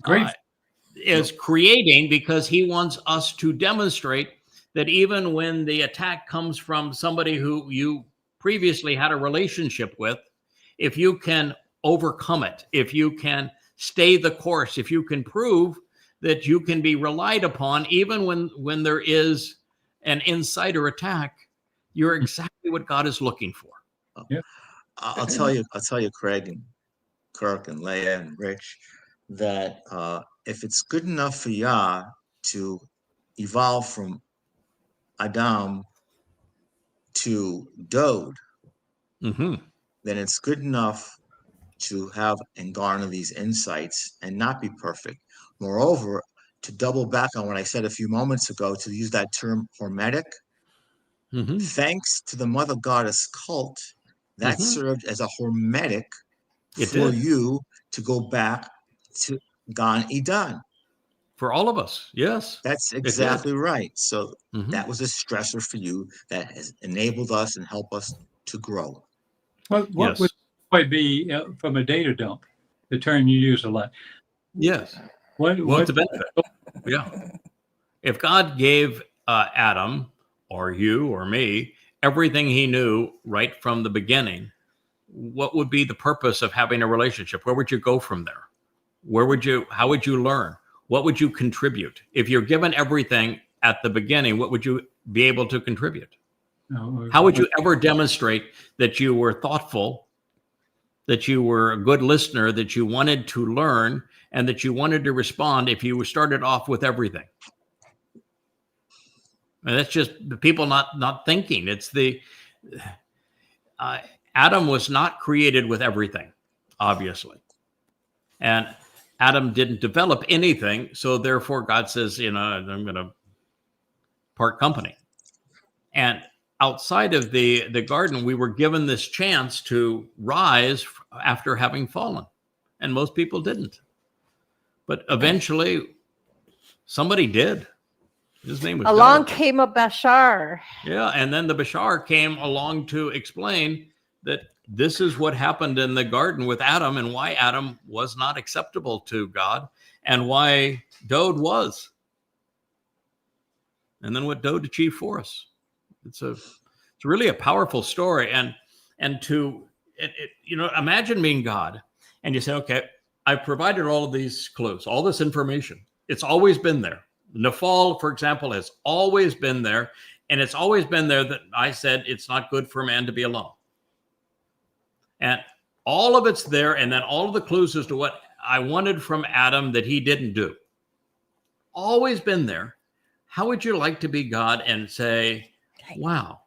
creating, because he wants us to demonstrate that even when the attack comes from somebody who you previously had a relationship with, if you can overcome it, if you can stay the course, if you can prove that you can be relied upon, even when there is an insider attack, you're exactly what God is looking for. I'll tell you, Craig and Kirk and Leah and Rich, that if it's good enough for Yah to evolve from Adam to Dowd, then it's good enough to have and garner these insights and not be perfect. Moreover, to double back on what I said a few moments ago, to use that term hormetic, thanks to the mother goddess cult, that served as a hormetic for you to go back to Gan'Eden. For all of us, yes. That's exactly right. So that was a stressor for you that has enabled us and helped us to grow. What would it be from a data dump, the term you use a lot? Yes. What's the benefit? If God gave Adam or you or me everything he knew right from the beginning, what would be the purpose of having a relationship? Where would you go from there? How would you learn? What would you contribute? If you're given everything at the beginning, what would you be able to contribute? How would you ever demonstrate that you were thoughtful, that you were a good listener, that you wanted to learn, and that you wanted to respond if you started off with everything? And that's just the people not thinking. It's Adam was not created with everything, obviously. And Adam didn't develop anything, so therefore God says, I'm going to part company. And outside of the garden, we were given this chance to rise after having fallen, and most people didn't. But eventually, somebody did. His name was Along Dowd. came a Bashar. Yeah, and then the Bashar came along to explain that this is what happened in the garden with Adam, and why Adam was not acceptable to God, and why Dowd was. And then what Dowd achieved for us. It's really a powerful story. And imagine being God, and you say, okay, I've provided all of these clues, all this information. It's always been there. Nafal, for example, has always been there. And it's always been there that I said it's not good for a man to be alone. And all of it's there. And then all of the clues as to what I wanted from Adam that he didn't do. Always been there. How would you like to be God and say, wow,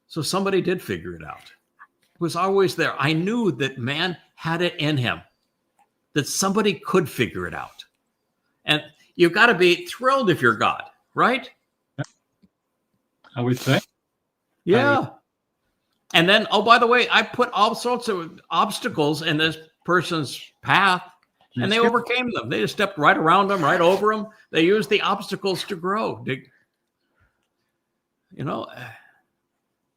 so somebody did figure it out? It was always there. I knew that man had it in him, that somebody could figure it out. And you've got to be thrilled if you're God, right? I would say. Yeah. And then, oh, by the way, I put all sorts of obstacles in this person's path, and they overcame them. They just stepped right around them, right over them. They used the obstacles to grow.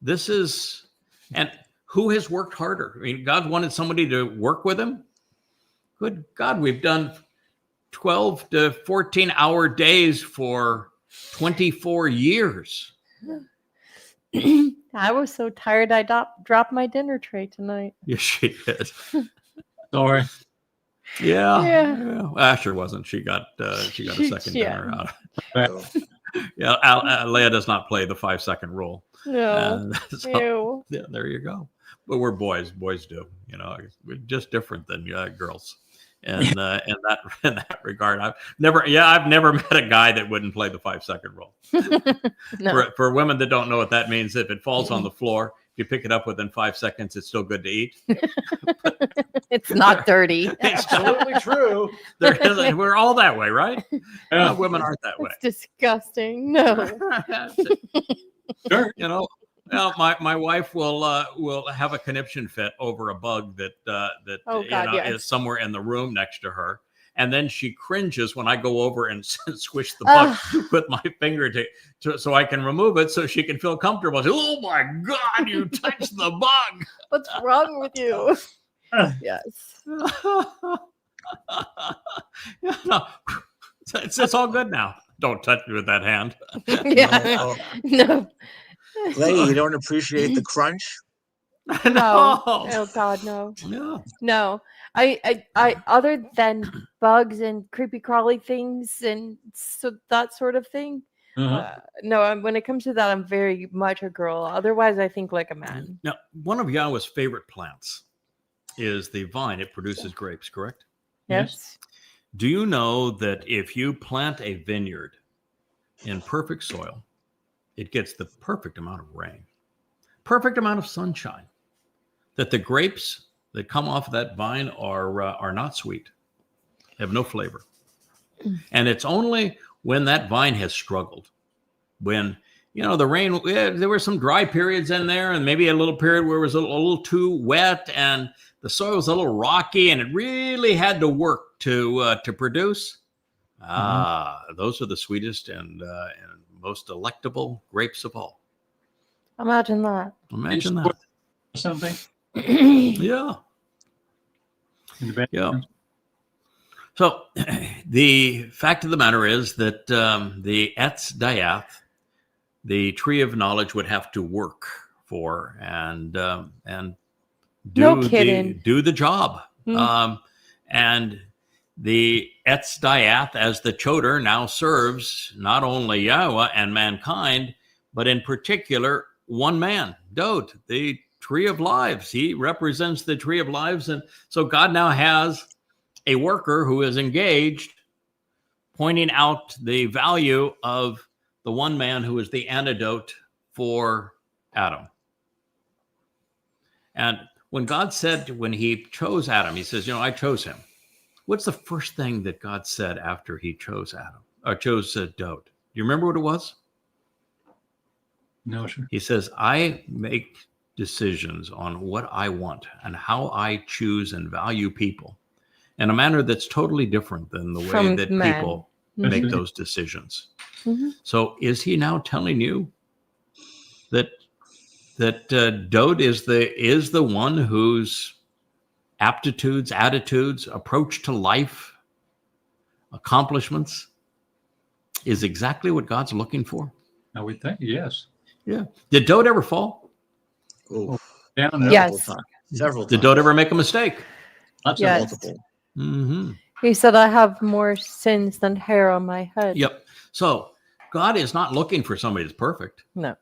This is, and who has worked harder? I mean, God wanted somebody to work with him. Good God, we've done 12 to 14-hour days for 24 years. I was so tired I dropped my dinner tray tonight. Yes, she did. Sorry. Yeah. Well, Asher wasn't. She got a second dinner out. Yeah, Leah does not play the 5-second rule. No. So, yeah, there you go. But we're boys. Boys do. We're just different than girls. And in that regard, I've never met a guy that wouldn't play the 5-second rule. No. For women that don't know what that means, if it falls on the floor, if you pick it up within 5 seconds, it's still good to eat. It's not dirty. It's totally true. We're all that way, right? Women aren't that way. It's disgusting. No. Sure. Well, my wife will have a conniption fit over a bug that is somewhere in the room next to her, and then she cringes when I go over and squish the bug with my finger so I can remove it so she can feel comfortable. She, oh my God, you touched the bug! What's wrong with you? Yes. It's all good now. Don't touch me with that hand. Yeah. No. Clay, you don't appreciate the crunch? No. Oh God, no. No. I other than bugs and creepy crawly things and so that sort of thing. No, when it comes to that, I'm very much a girl. Otherwise, I think like a man. Now, one of YAHOWAH's favorite plants is the vine. It produces grapes, correct? Yes. Do you know that if you plant a vineyard in perfect soil, it gets the perfect amount of rain, perfect amount of sunshine, that the grapes that come off of that vine are not sweet, have no flavor. And it's only when that vine has struggled, when, the rain, there were some dry periods in there and maybe a little period where it was a little too wet and the soil was a little rocky and it really had to work to produce. Those are the sweetest and most delectable grapes of all. Imagine that. Imagine that. Something. Yeah. Yeah. So the fact of the matter is that the Etz Dayath, the tree of knowledge, would have to work for and do the job. And the Etz Dayath, as the Choter, now serves not only YAHOWAH and mankind, but in particular one man, Dowd, the tree of lives. He represents the tree of lives. And so God now has a worker who is engaged, pointing out the value of the one man who is the antidote for Adam. And when God said, when he chose Adam, he says, I chose him. What's the first thing that God said after he chose Adam, or chose Dowd? Do you remember what it was? No, sir. He says, I make decisions on what I want and how I choose and value people in a manner that's totally different than the way that people make those decisions. So is he now telling you that that Dowd is the one whose aptitudes, attitudes, approach to life, accomplishments is exactly what God's looking for? I would think, yes. Yeah. Did Dowd ever fall? Oh, Down and up. Yes. several times. Did Dowd ever make a mistake? Lots Yes. of Multiple. Mm-hmm. He said, I have more sins than hair on my head. Yep. So God is not looking for somebody that's perfect. No.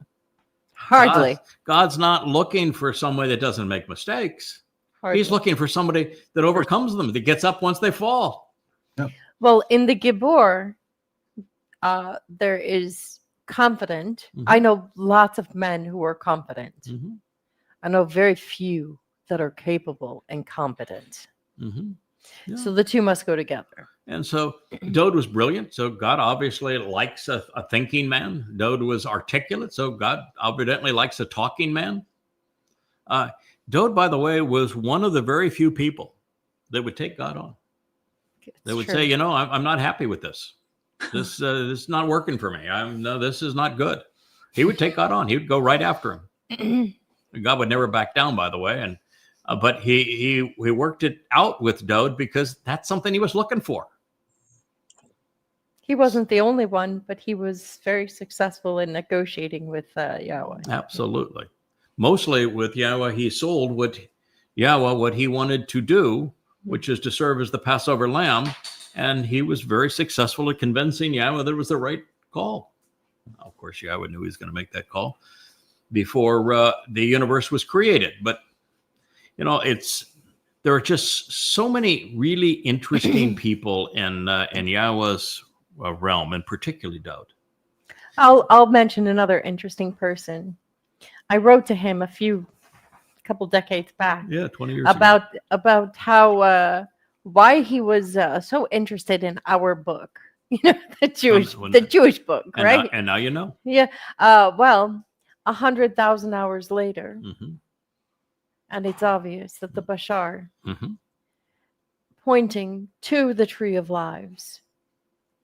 Hardly. God's not looking for somebody that doesn't make mistakes. Hardly. He's looking for somebody that overcomes them, that gets up once they fall. Well, in the Gabowr, there is confident. Mhm. I know lots of men who are confident. Mm-hmm. I know very few that are capable and competent. Mm-hmm. Yeah. So the two must go together. And so Dowd was brilliant. So God obviously likes a thinking man. Dowd was articulate. So God evidently likes a talking man. Dowd, by the way, was one of the very few people that would take God on. They would say, I'm not happy with this. This is not working for me. This is not good. He would take God on. He would go right after him. God would never back down, by the way. And but he worked it out with Dowd because that's something he was looking for. He wasn't the only one, but he was very successful in negotiating with Yahweh. Absolutely. Mostly with Yahweh, he sold what he wanted to do, which is to serve as the Passover lamb. And he was very successful at convincing Yahweh that it was the right call. Of course, Yahweh knew he was going to make that call before the universe was created. But, there are just so many really interesting people in Yahweh's realm, and particularly Dowd. I'll mention another interesting person. I wrote to him a couple decades back. Yeah, 20 years about how why he was so interested in our book, the Jewish book, right? And now you know. Yeah. Well, 100,000 hours later, Mm-hmm. and it's obvious that the Bashar, Mm-hmm. pointing to the Tree of Lives,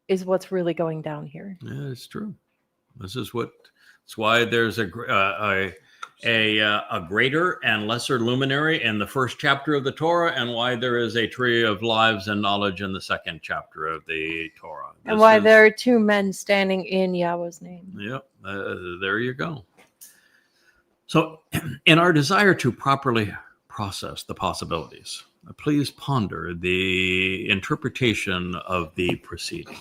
is what's really going down here. Yeah, it's true. It's why there's a greater and lesser luminary in the first chapter of the Torah, and why there is a tree of lives and knowledge in the second chapter of the Torah. And why there are two men standing in Yahweh's name. Yep, there you go. So, in our desire to properly process the possibilities, please ponder the interpretation of the preceding.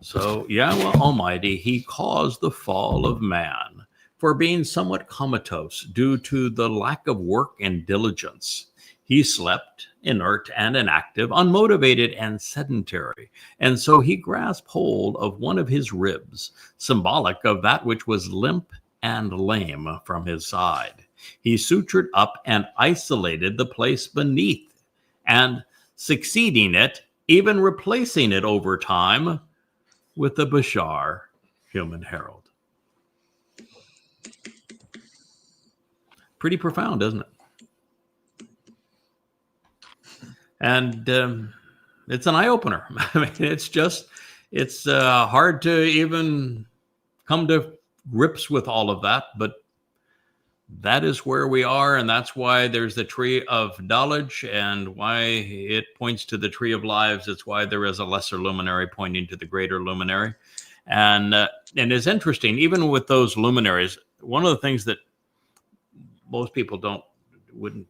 So, Yahweh Almighty, he caused the fall of man for being somewhat comatose due to the lack of work and diligence. He slept, inert and inactive, unmotivated and sedentary. And so he grasped hold of one of his ribs, symbolic of that which was limp and lame from his side. He sutured up and isolated the place beneath, and succeeding it, even replacing it over time with the Bashar human herald. Pretty profound, isn't it? And it's an eye-opener. I mean, it's hard to even come to grips with all of that, but that is where we are, and that's why there's the tree of knowledge, and why it points to the tree of lives. It's why there is a lesser luminary pointing to the greater luminary. And it's interesting, even with those luminaries, one of the things that most people wouldn't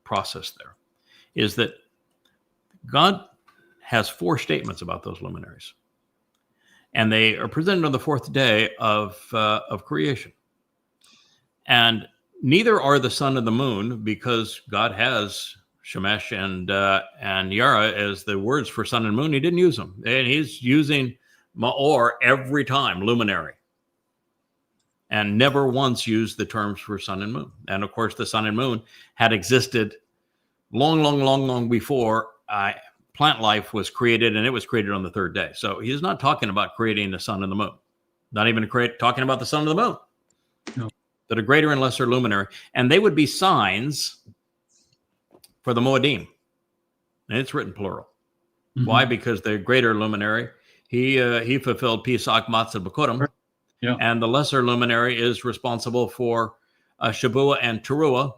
process there is that God has 4 statements about those luminaries, and they are presented on the 4th day of creation. And neither are the sun and the moon, because God has Shemesh and Yara as the words for sun and moon. He didn't use them, and he's using Ma'or every time, luminary, and never once used the terms for sun and moon. And of course, the sun and moon had existed long before plant life was created, and it was created on the 3rd day. So he's not talking about creating the sun and the moon, not even talking about the sun and the moon. No. That are greater and lesser luminary, and they would be signs for the Mow'ed. And it's written plural. Mm-hmm. Why? Because the greater luminary, he fulfilled Pesach, Matsah, Bikuwrym, and the lesser luminary is responsible for Shabbat and Towrah,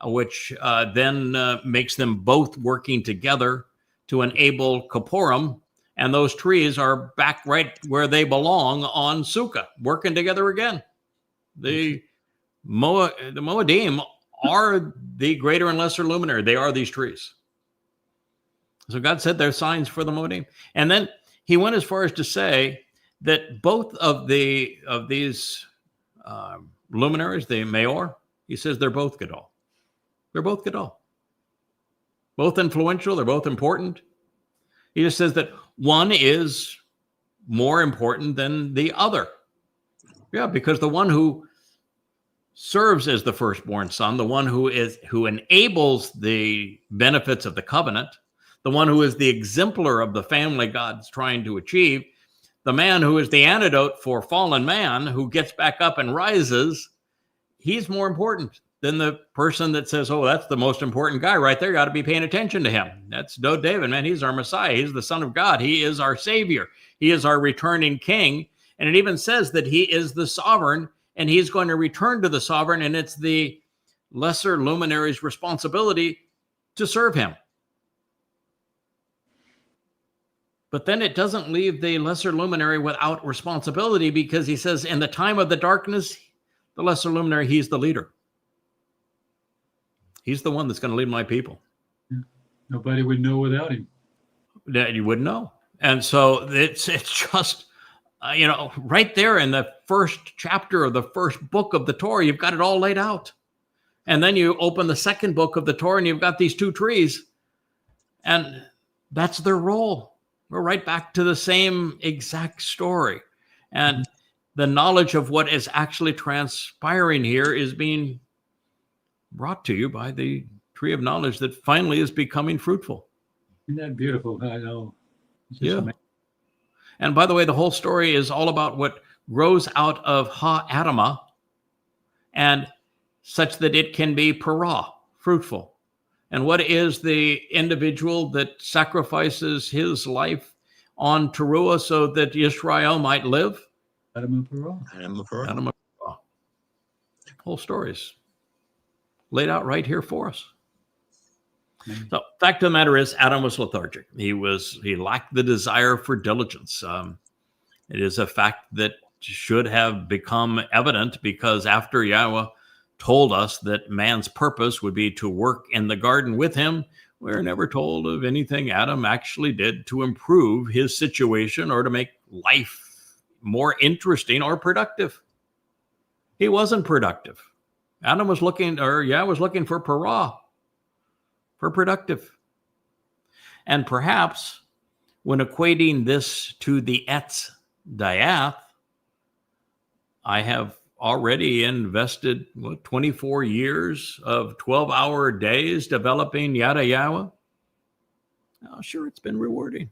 which then makes them both working together to enable Bikuwrym. And those trees are back right where they belong on Sukkah, working together again. The Moedim are the greater and lesser luminary. They are these trees. So God said they're signs for the Moedim. And then he went as far as to say that both of these luminaries, the Maor, he says they're both Gadol. They're both Gadol. Both influential. They're both important. He just says that one is more important than the other. Yeah, because the one who serves as the firstborn son, the one who enables the benefits of the covenant, the one who is the exemplar of the family God's trying to achieve, the man who is the antidote for fallen man, who gets back up and rises, he's more important than the person that says, oh, that's the most important guy right there. Got to be paying attention to him. That's Dowd David, man. He's our Messiah. He's the Son of God. He is our Savior. He is our returning King. And it even says that he is the sovereign, and he's going to return to the sovereign, and it's the lesser luminary's responsibility to serve him. But then it doesn't leave the lesser luminary without responsibility, because he says in the time of the darkness, the lesser luminary, he's the leader. He's the one that's going to lead my people. Nobody would know without him. That you wouldn't know. And so it's just, right there in the first chapter of the first book of the Torah, you've got it all laid out. And then you open the second book of the Torah and you've got these two trees. And that's their role. We're right back to the same exact story. And the knowledge of what is actually transpiring here is being brought to you by the tree of knowledge that finally is becoming fruitful. Isn't that beautiful? I know. Yeah. Amazing. And by the way, the whole story is all about what grows out of YAHOWAH, and such that it can be parah, fruitful. And what is the individual that sacrifices his life on Towrah so that Yisra'el might live? Adam and Parah. Whole stories laid out right here for us. So, fact of the matter is, Adam was lethargic. He lacked the desire for diligence. It is a fact that should have become evident, because after Yahweh told us that man's purpose would be to work in the garden with him, we're never told of anything Adam actually did to improve his situation or to make life more interesting or productive. He wasn't productive. Adam was looking, or Yahweh was looking for parah, for productive. And perhaps when equating this to the Etz Dayath, I have already invested 24 years of 12-hour days developing Yada Yahweh. Oh, sure, it's been rewarding,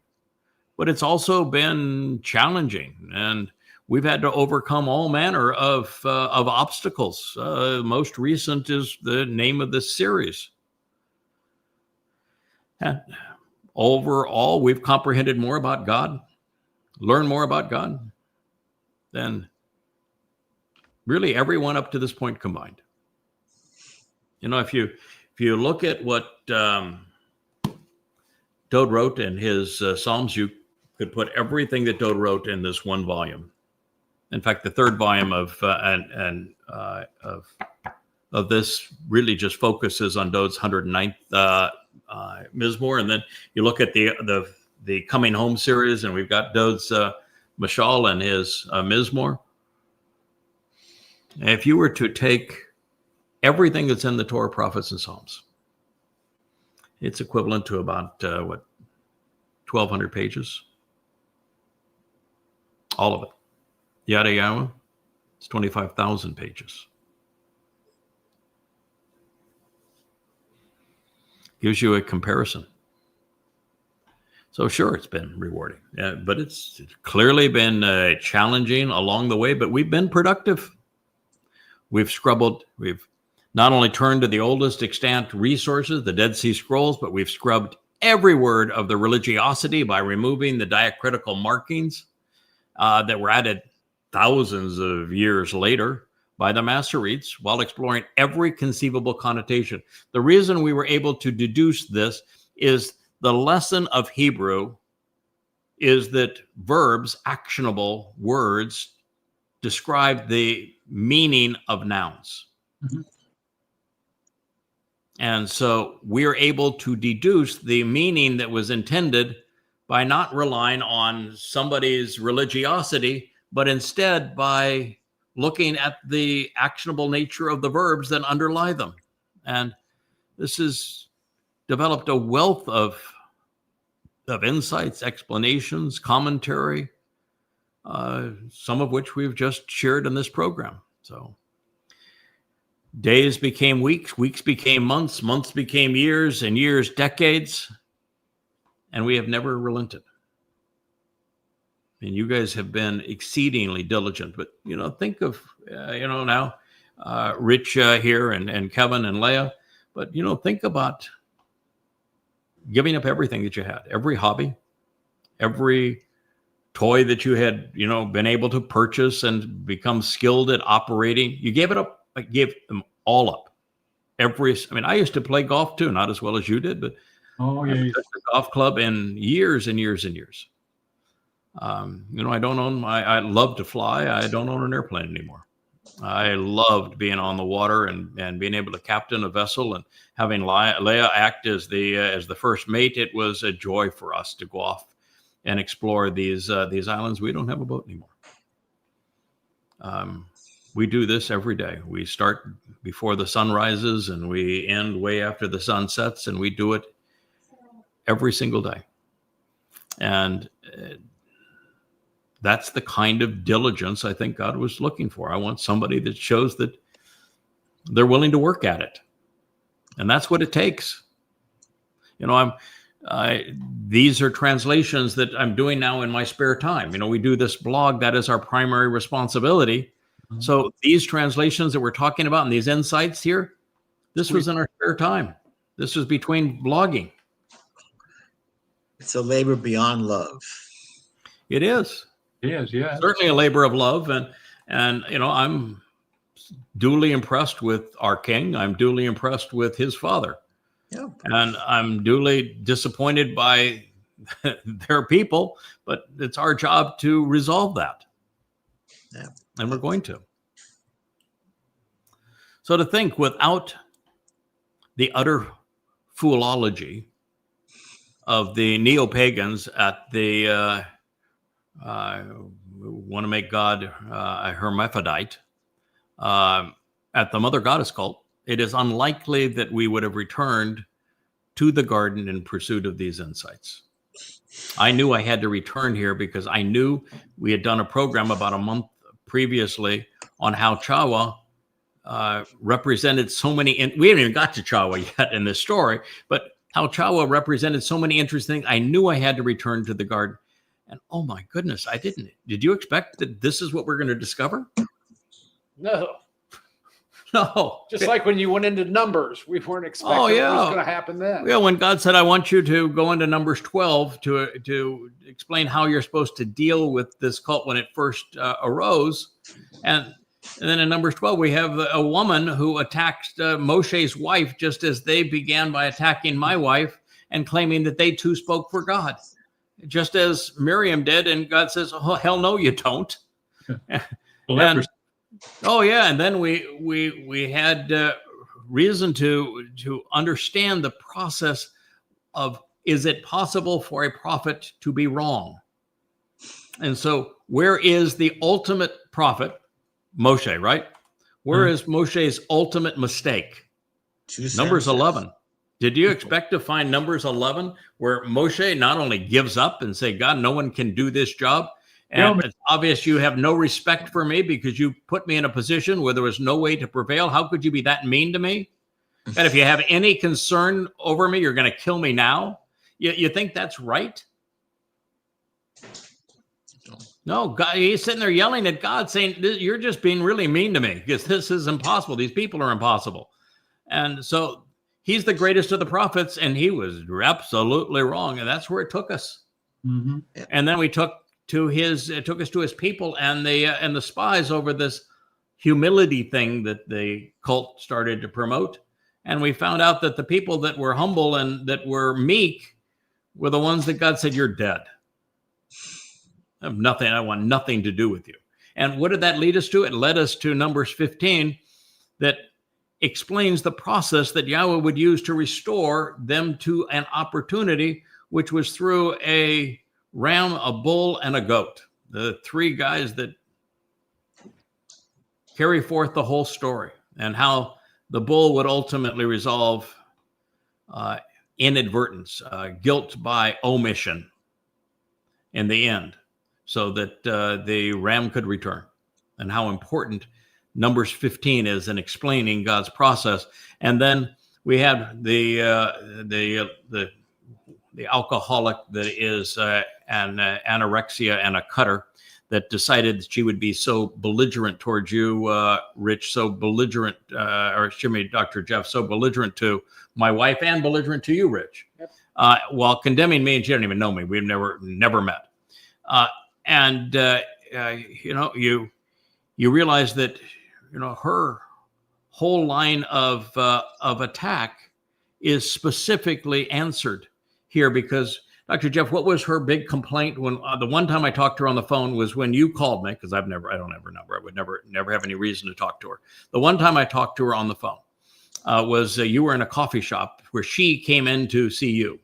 but it's also been challenging, and we've had to overcome all manner of obstacles. Most recent is the name of this series. And overall, we've comprehended more about God, learned more about God than really everyone up to this point combined. If you look at what Dowd wrote in his Psalms, you could put everything that Dowd wrote in this one volume. In fact, the third volume of this really just focuses on Dowd's 109th Mizmor, and then you look at the Coming Home series, and we've got Dowd's Mashal and his Mizmor. If you were to take everything that's in the Torah, prophets, and Psalms, it's equivalent to about 1,200 pages. All of it. Yada Yahweh, it's 25,000 pages. Gives you a comparison. So sure, it's been rewarding, but it's clearly been challenging along the way, but we've been productive. We've not only turned to the oldest extant resources, the Dead Sea Scrolls, but we've scrubbed every word of the religiosity by removing the diacritical markings that were added thousands of years later by the Masoretes while exploring every conceivable connotation. The reason we were able to deduce this is the lesson of Hebrew is that verbs, actionable words, describe the meaning of nouns. Mhm. And so we're able to deduce the meaning that was intended by not relying on somebody's religiosity, but instead by looking at the actionable nature of the verbs that underlie them. And this has developed a wealth of insights, explanations, commentary, some of which we've just shared in this program. So days became weeks, weeks became months, months became years, and years decades, and we have never relented. And you guys have been exceedingly diligent. But, think of, now Rich here and Kevin and Leah. But, think about giving up everything that you had, every hobby, every toy that you had, been able to purchase and become skilled at operating. You gave it up. I gave them all up. I used to play golf too, not as well as you did, but Oh, yeah. I was at the golf club in years and years and years. I love to fly. I don't own an airplane anymore. I loved being on the water and being able to captain a vessel and having Leah act as the first mate. It was a joy for us to go off and explore these islands. We don't have a boat anymore. We do this every day. We start before the sun rises and we end way after the sun sets, and we do it every single day. And that's the kind of diligence I think God was looking for. I want somebody that shows that they're willing to work at it. And that's what it takes. These are translations that I'm doing now in my spare time. We do this blog. That is our primary responsibility. Mm-hmm. So these translations that we're talking about and these insights here, this was in our spare time. This was between blogging. It's a labor beyond love. It is. Yes, yeah. Certainly a labor of love. And I'm duly impressed with our king. I'm duly impressed with his father. Yeah. And I'm duly disappointed by their people, but it's our job to resolve that. Yeah. And we're going to. So to think without the utter foolology of the neo-pagans at the want to make God a hermaphrodite at the mother goddess cult, it is unlikely that we would have returned to the garden in pursuit of these insights. I knew I had to return here because I knew we had done a program about a month previously on how YAHOWAH represented so many. We haven't even got to YAHOWAH yet in this story, but how YAHOWAH represented so many interesting things. I knew I had to return to the garden. And oh my goodness, I didn't. Did you expect that this is what we're going to discover? No. No. Just like when you went into Numbers, we weren't expecting what was going to happen then. Yeah, when God said, I want you to go into Numbers 12 to explain how you're supposed to deal with this cult when it first arose. And then in Numbers 12, we have a woman who attacks Moshe's wife just as they began by attacking my wife and claiming that they too spoke for God. Just as Miriam did, and God says, "Oh hell no, you don't." And then we had reason to understand the process of, is it possible for a prophet to be wrong? And so, where is the ultimate prophet, Moshe? Right? Where is Moshe's ultimate mistake? Numbers 11. Did you expect to find Numbers 11 where Moshe not only gives up and say, God, no one can do this job? And it's obvious you have no respect for me because you put me in a position where there was no way to prevail. How could you be that mean to me? And if you have any concern over me, you're going to kill me now. You think that's right? No, God, he's sitting there yelling at God saying, you're just being really mean to me because this is impossible. These people are impossible. And so he's the greatest of the prophets, and he was absolutely wrong. And that's where it took us. Mm-hmm. And then it took us to his people and the spies over this humility thing that the cult started to promote. And we found out that the people that were humble and that were meek were the ones that God said, you're dead. I have nothing. I want nothing to do with you. And what did that lead us to? It led us to Numbers 15 that explains the process that Yahweh would use to restore them to an opportunity, which was through a ram, a bull, and a goat. The three guys that carry forth the whole story, and how the bull would ultimately resolve inadvertence, guilt by omission in the end, so that the ram could return, and how important Numbers 15 is in explaining God's process. And then we have the alcoholic that is an anorexia and a cutter that decided that she would be so belligerent towards you, Rich, so belligerent, or excuse me, Dr. Jeff, so belligerent to my wife and belligerent to you, Rich, yep. While condemning me, and she didn't even know me. We've never met. You realize that, her whole line of attack is specifically answered here, because Dr. Jeff, what was her big complaint when the one time I talked to her on the phone was when you called me, because I don't ever know her. I would never have any reason to talk to her. The one time I talked to her on the phone was you were in a coffee shop where she came in to see you.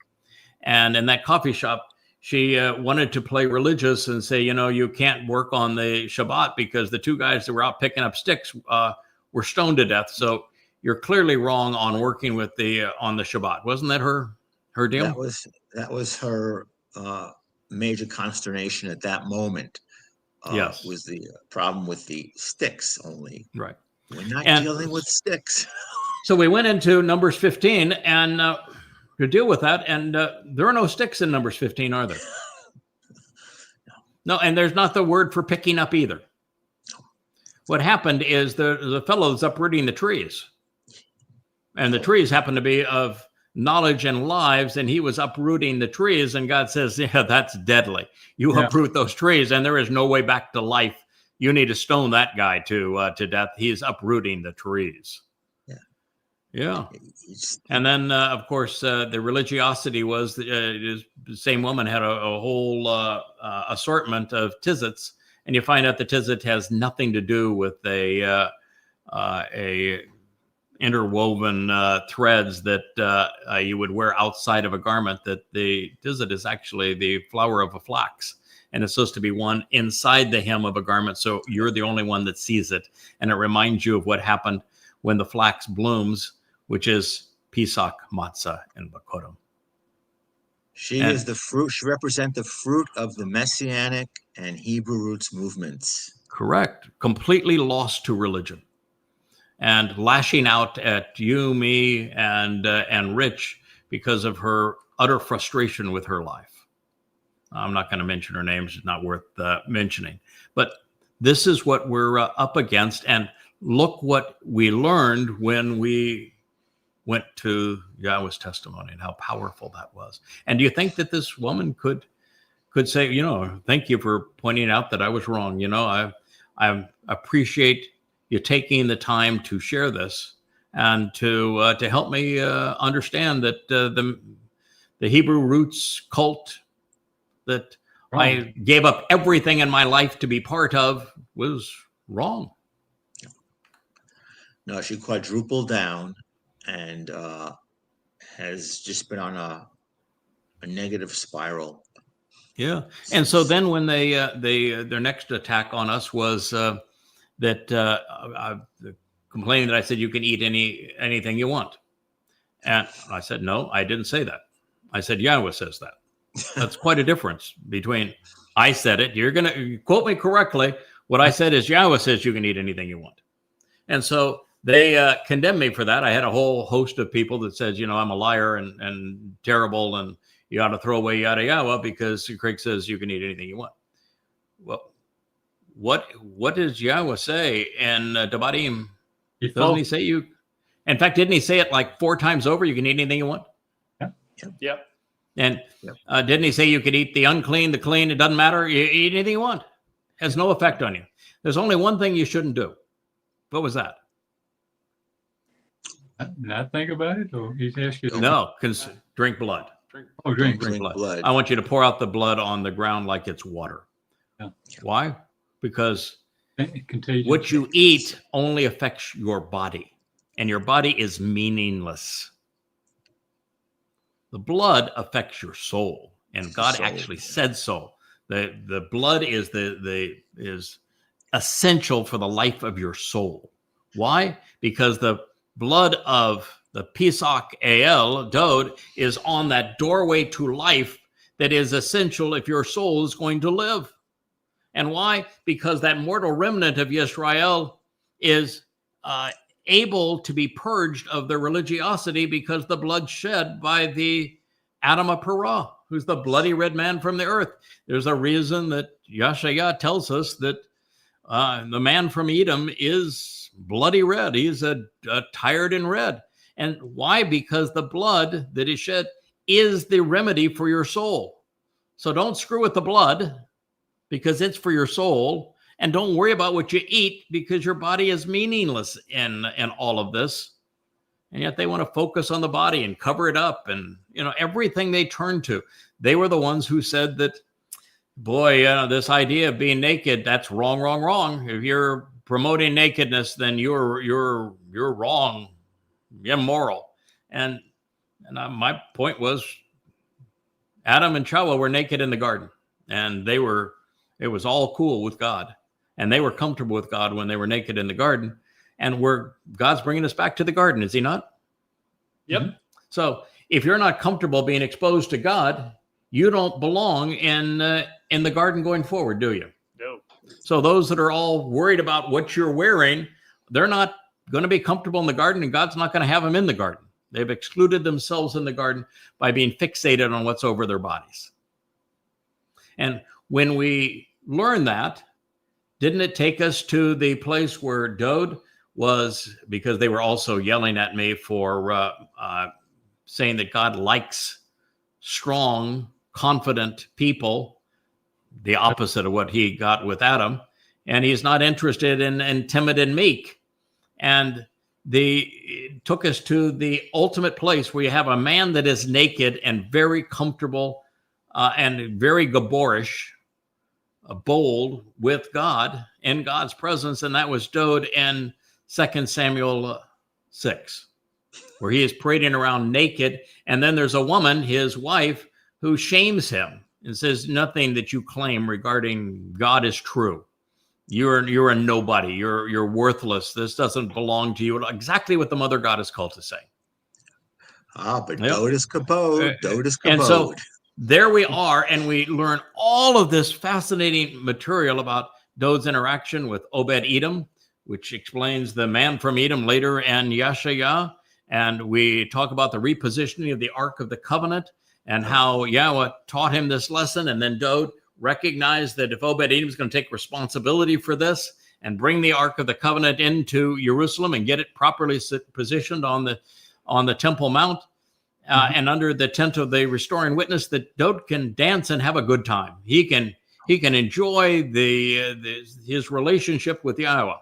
And in that coffee shop, she wanted to play religious and say, you can't work on the Shabbat because the two guys that were out picking up sticks were stoned to death. So you're clearly wrong on working with on the Shabbat. Wasn't that her deal? That was her major consternation at that moment. Yes, was the problem with the sticks only. Right. We're not dealing with sticks. So we went into Numbers 15 and to deal with that, and there are no sticks in Numbers 15, are there? No, and there's not the word for picking up either. What happened is the fellow's uprooting the trees, and the trees happen to be of knowledge and lives, and he was uprooting the trees, and God says, yeah, that's deadly. You uproot those trees, and there is no way back to life. You need to stone that guy to death. He's uprooting the trees. Yeah. And then, of course, the religiosity was the same woman had a whole assortment of tizzits, and you find out the tizzit has nothing to do with a interwoven threads that you would wear outside of a garment. That the tizzit is actually the flower of a flax, and it's supposed to be one inside the hem of a garment, so you're the only one that sees it, and it reminds you of what happened when the flax blooms, which is Pesach, Matsah, and Bikuwrym. She is the fruit. She represents the fruit of the Messianic and Hebrew roots movements. Correct. Completely lost to religion, and lashing out at you, me, and Rich because of her utter frustration with her life. I'm not going to mention her name. It's not worth mentioning. But this is what we're up against. And look what we learned when we went to Yahweh's testimony and how powerful that was. And do you think that this woman could say, thank you for pointing out that I was wrong. I appreciate you taking the time to share this and to help me understand that the Hebrew roots cult that I gave up everything in my life to be part of was wrong. No, she quadrupled down and has just been on a negative spiral. Yeah, and so then when their next attack on us was complaining that I said you can eat anything you want, and I said no, I didn't say that. I said Yahweh says that. That's quite a difference between I said it. You're going to quote me correctly. What I said is Yahweh says you can eat anything you want, and so they condemned me for that. I had a whole host of people that says, I'm a liar and terrible, and you ought to throw away yada yada because Craig says you can eat anything you want. Well, what does Yahweh say in Devarim? Doesn't he say you? In fact, didn't he say it like 4 times over? You can eat anything you want. Yep. And didn't he say you could eat the unclean, the clean? It doesn't matter. You eat anything you want. It has no effect on you. There's only one thing you shouldn't do. What was that? Not think about it, or he's asking. No, drink blood. Drink blood. I want you to pour out the blood on the ground like it's water. Yeah. Why? Because Contagion. what you eat only affects your body, and your body is meaningless. The blood affects your soul, and God actually said so. The blood is is essential for the life of your soul. Why? Because the blood of the Pesach Dowd is on that doorway to life that is essential if your soul is going to live. And why? Because that mortal remnant of Yisra'el is able to be purged of their religiosity because the blood shed by the Adam of Perah, who's the bloody red man from the earth. There's a reason that Yahowah tells us that the man from Edom is bloody red. He's tired and red. And why? Because the blood that is shed is the remedy for your soul. So don't screw with the blood, because it's for your soul. And don't worry about what you eat, because your body is meaningless in all of this. And yet they want to focus on the body and cover it up, and everything they turn to. They were the ones who said that, boy, this idea of being naked, that's wrong, wrong, wrong. If you're promoting nakedness, then you're wrong, immoral. And my point was, Adam and Chawah were naked in the garden, and it was all cool with God, and they were comfortable with God when they were naked in the garden. And God's bringing us back to the garden, is he not? Yep. So if you're not comfortable being exposed to God, you don't belong in the garden going forward, do you? No. So those that are all worried about what you're wearing, they're not going to be comfortable in the garden, and God's not going to have them in the garden. They've excluded themselves in the garden by being fixated on what's over their bodies. And when we learn that, didn't it take us to the place where Dowd was, because they were also yelling at me for saying that God likes strong, confident people, the opposite of what he got with Adam, and he's not interested in timid and meek. And it took us to the ultimate place where you have a man that is naked and very comfortable and very Gabowrish, bold with God, in God's presence, and that was Dowd in 2 Samuel 6, where he is parading around naked, and then there's a woman, his wife, who shames him and says, nothing that you claim regarding God is true. You're a nobody. You're worthless. This doesn't belong to you. Exactly what the mother goddess called to say. But Dowd is Gabowr. Dowd is Gabowr. And so there we are, and we learn all of this fascinating material about Dowd's interaction with Obed-Edom, which explains the man from Edom later and Yahowah. And we talk about the repositioning of the Ark of the Covenant and how Yahweh taught him this lesson. And then Dowd recognized that if Obed-Edom is going to take responsibility for this and bring the Ark of the Covenant into Jerusalem and get it properly positioned on the Temple Mount and under the tent of the restoring witness, that Dowd can dance and have a good time. He can enjoy his relationship with Yahweh,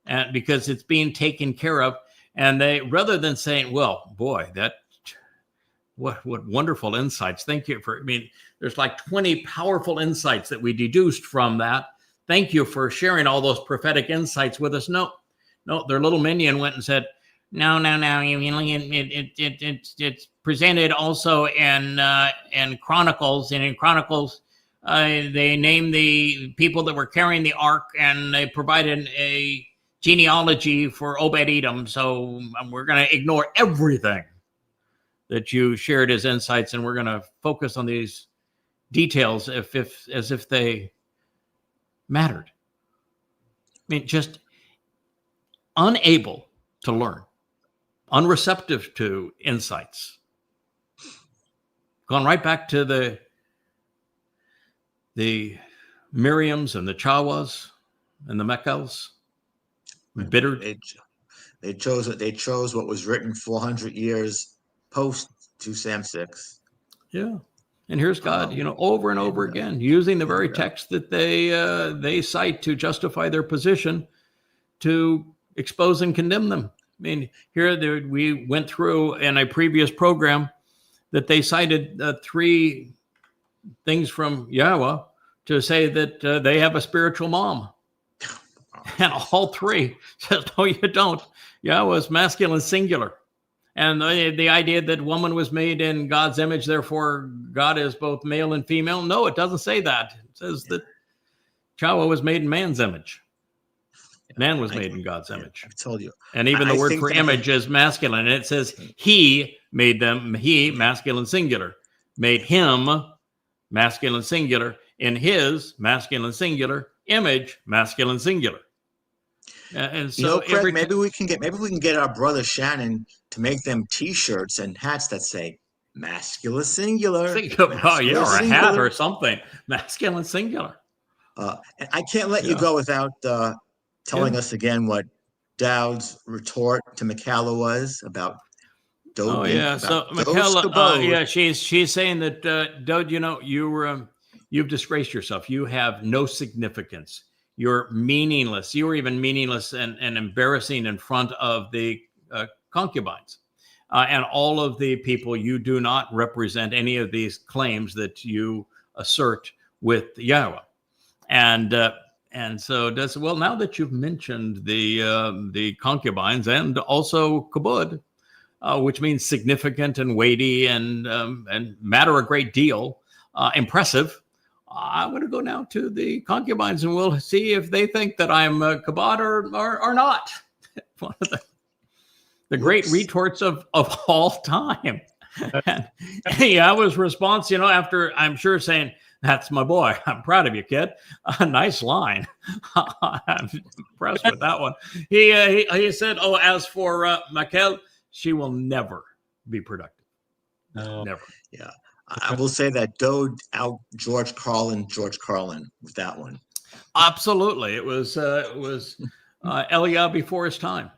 and because it's being taken care of. And they, rather than saying, well, boy, what wonderful insights. Thank you for, there's like 20 powerful insights that we deduced from that. Thank you for sharing all those prophetic insights with us. No, their little minion went and said, no. It's presented also in Chronicles, and in Chronicles, they named the people that were carrying the ark, and they provided a genealogy for Obed-Edom. So we're going to ignore everything that you shared as insights, and we're going to focus on these details as if they mattered. Just unable to learn, unreceptive to insights. Gone right back to the Miriams and the Chawahs and the Mechels. Bitter. They chose what was written 400 years post 2 Sam 6. Yeah. And here's God, over and over again, using the very text that they cite to justify their position, to expose and condemn them. I mean, we went through in a previous program that they cited 3 things from Yahweh to say that they have a spiritual mom. And all 3 says, no, you don't. Yahweh is masculine singular. And the idea that woman was made in God's image, therefore God is both male and female. No, it doesn't say that. It says that Yahweh was made in man's image. Man was made in God's image. I told you. And even the word for image is masculine. And it says he made them, he, masculine singular, made him, masculine singular, in his, masculine singular, image, masculine singular. And so Craig, maybe we can get our brother Shannon to make them T-shirts and hats that say masculine singular. Oh yeah, or a hat or something. Masculine singular. And I can't let you go without telling us again what Dowd's retort to Michaela was about Dowd. Oh yeah, so Michaela, she's saying that Dowd, you've disgraced yourself. You have no significance. You're meaningless. You were even meaningless and embarrassing in front of the concubines and all of the people. You do not represent any of these claims that you assert with Yahweh. And so does well. Now that you've mentioned the concubines and also kabod, which means significant and weighty and matter a great deal, impressive. I'm going to go now to the concubines, and we'll see if they think that I'm a kabod or not. One of the great retorts of all time. And Yahweh's response, after I'm sure saying, "That's my boy. I'm proud of you, kid." Nice line. I'm impressed with that one. He said, "Oh, as for Michael, she will never be productive. No, never." Yeah. I will say that Dowd out George Carlin with that one. Absolutely. It was Eliah before his time.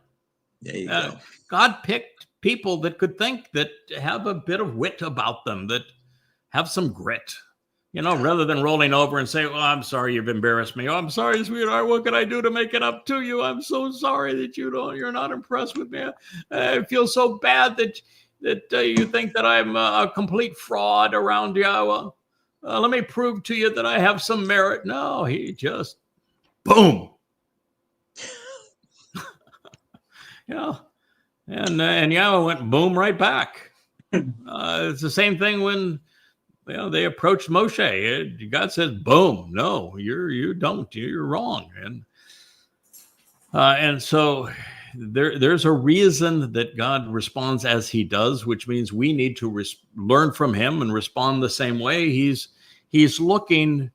There you go. God picked people that could think, that have a bit of wit about them, that have some grit, rather than rolling over and say, "Well, I'm sorry, you've embarrassed me. Oh, I'm sorry, sweetheart. What can I do to make it up to you? I'm so sorry that you're not impressed with me. I feel so bad that you think that I'm a complete fraud around Yahweh. Let me prove to you that I have some merit." No, he just, boom. And Yahweh went boom right back. It's the same thing when they approached Moshe. God said, "Boom, no, you don't. You're wrong." And so there's a reason that God responds as he does, which means we need to learn from him and respond the same way. He's looking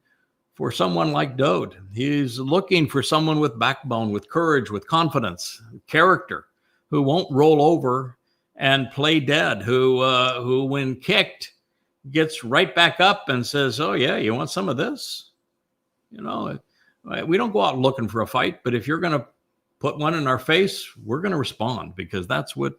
for someone like Dowd. He's looking for someone with backbone, with courage, with confidence, character, who won't roll over and play dead, who when kicked gets right back up and says, "Oh yeah, you want some of this?" We don't go out looking for a fight, but if you're going to put one in our face, we're going to respond, because that's what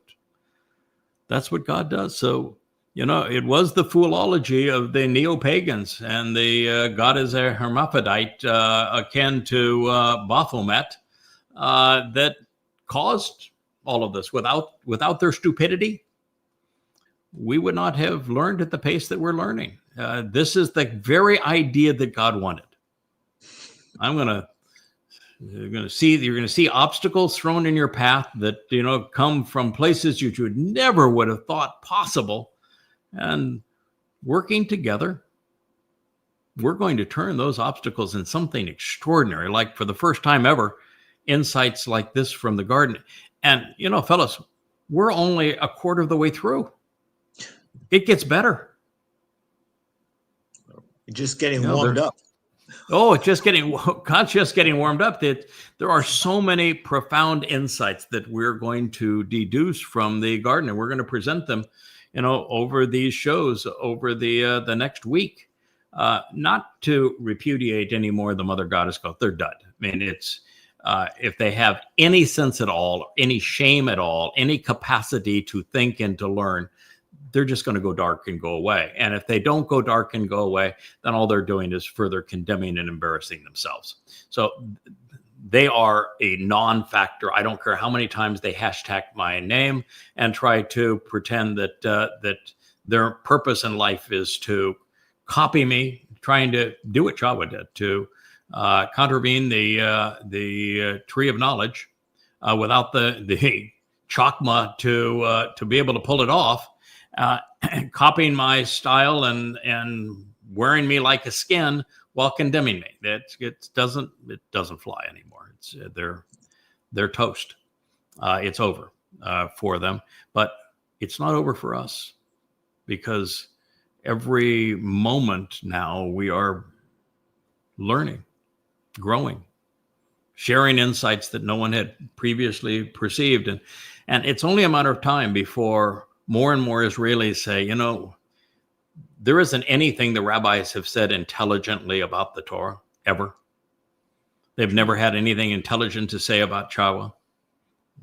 God does. So, it was the foolology of the neo-pagans and the God is a hermaphrodite akin to Baphomet that caused all of this. Without their stupidity, we would not have learned at the pace that we're learning. This is the very idea that God wanted. You're going to see obstacles thrown in your path that, come from places you never would have thought possible. And working together, we're going to turn those obstacles into something extraordinary. Like, for the first time ever, insights like this from the garden. And, fellas, we're only a quarter of the way through. It gets better. You're just getting warmed up. Oh, God's just getting warmed up. That there are so many profound insights that we're going to deduce from the garden, and we're going to present them, over these shows over the next week. Not to repudiate any more the Mother Goddess cult. They're done. I mean, it's if they have any sense at all, any shame at all, any capacity to think and to learn, they're just going to go dark and go away. And if they don't go dark and go away, then all they're doing is further condemning and embarrassing themselves. So they are a non-factor. I don't care how many times they hashtag my name and try to pretend that that their purpose in life is to copy me, trying to do what YAHOWAH did, to contravene the tree of knowledge without the chakma to be able to pull it off, copying my style and wearing me like a skin while condemning me. It doesn't fly anymore. It's they're toast. It's over for them, but it's not over for us, because every moment now we are learning, growing, sharing insights that no one had previously perceived. And it's only a matter of time before more and more Israelis say, you know, there isn't anything the rabbis have said intelligently about the Torah, ever. They've never had anything intelligent to say about YAHOWAH,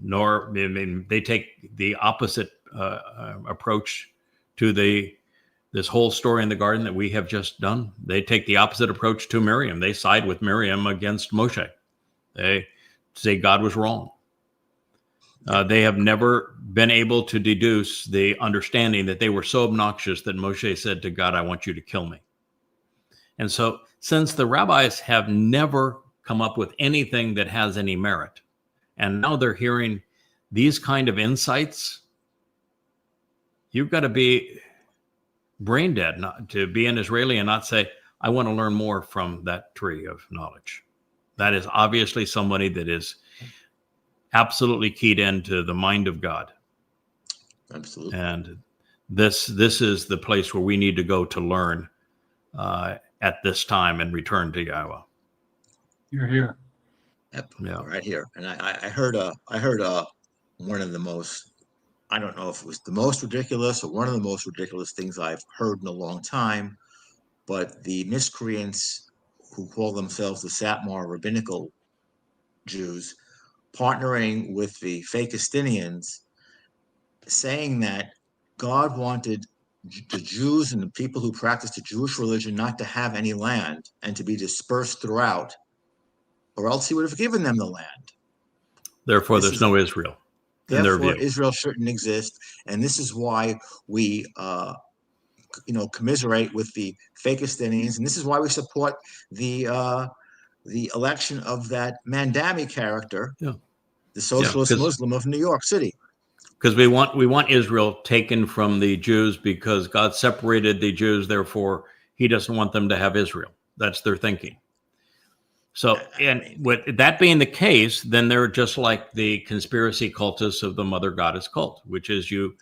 nor, I mean, they take the opposite approach to this whole story in the garden that we have just done. They take the opposite approach to Miriam. They side with Miriam against Moshe. They say God was wrong. They have never been able to deduce the understanding that they were so obnoxious that Moshe said to God, I want you to kill me. And so, since the rabbis have never come up with anything that has any merit, and now they're hearing these kind of insights, you've got to be brain dead not to be an Israeli and not say, I want to learn more from that tree of knowledge. That is obviously somebody that is absolutely keyed into the mind of God. Absolutely. And this is the place where we need to go to learn at this time and return to YAHOWAH. You're here. Yep. Yeah. Right here. And I heard one of the most, I don't know if it was the most ridiculous or one of the most ridiculous things I've heard in a long time, but the miscreants who call themselves the Satmar rabbinical Jews partnering with the Fakistinians, saying that God wanted the Jews and the people who practice the Jewish religion not to have any land and to be dispersed throughout, or else he would have given them the land. Therefore, there's no Israel. Therefore, Israel shouldn't exist. And this is why we commiserate with the Fakistinians, and this is why we support the election of that Mandami character, the socialist Muslim of New York City. Because we want Israel taken from the Jews because God separated the Jews, therefore he doesn't want them to have Israel. That's their thinking. So, and with that being the case, then they're just like the conspiracy cultists of the Mother Goddess cult, which is you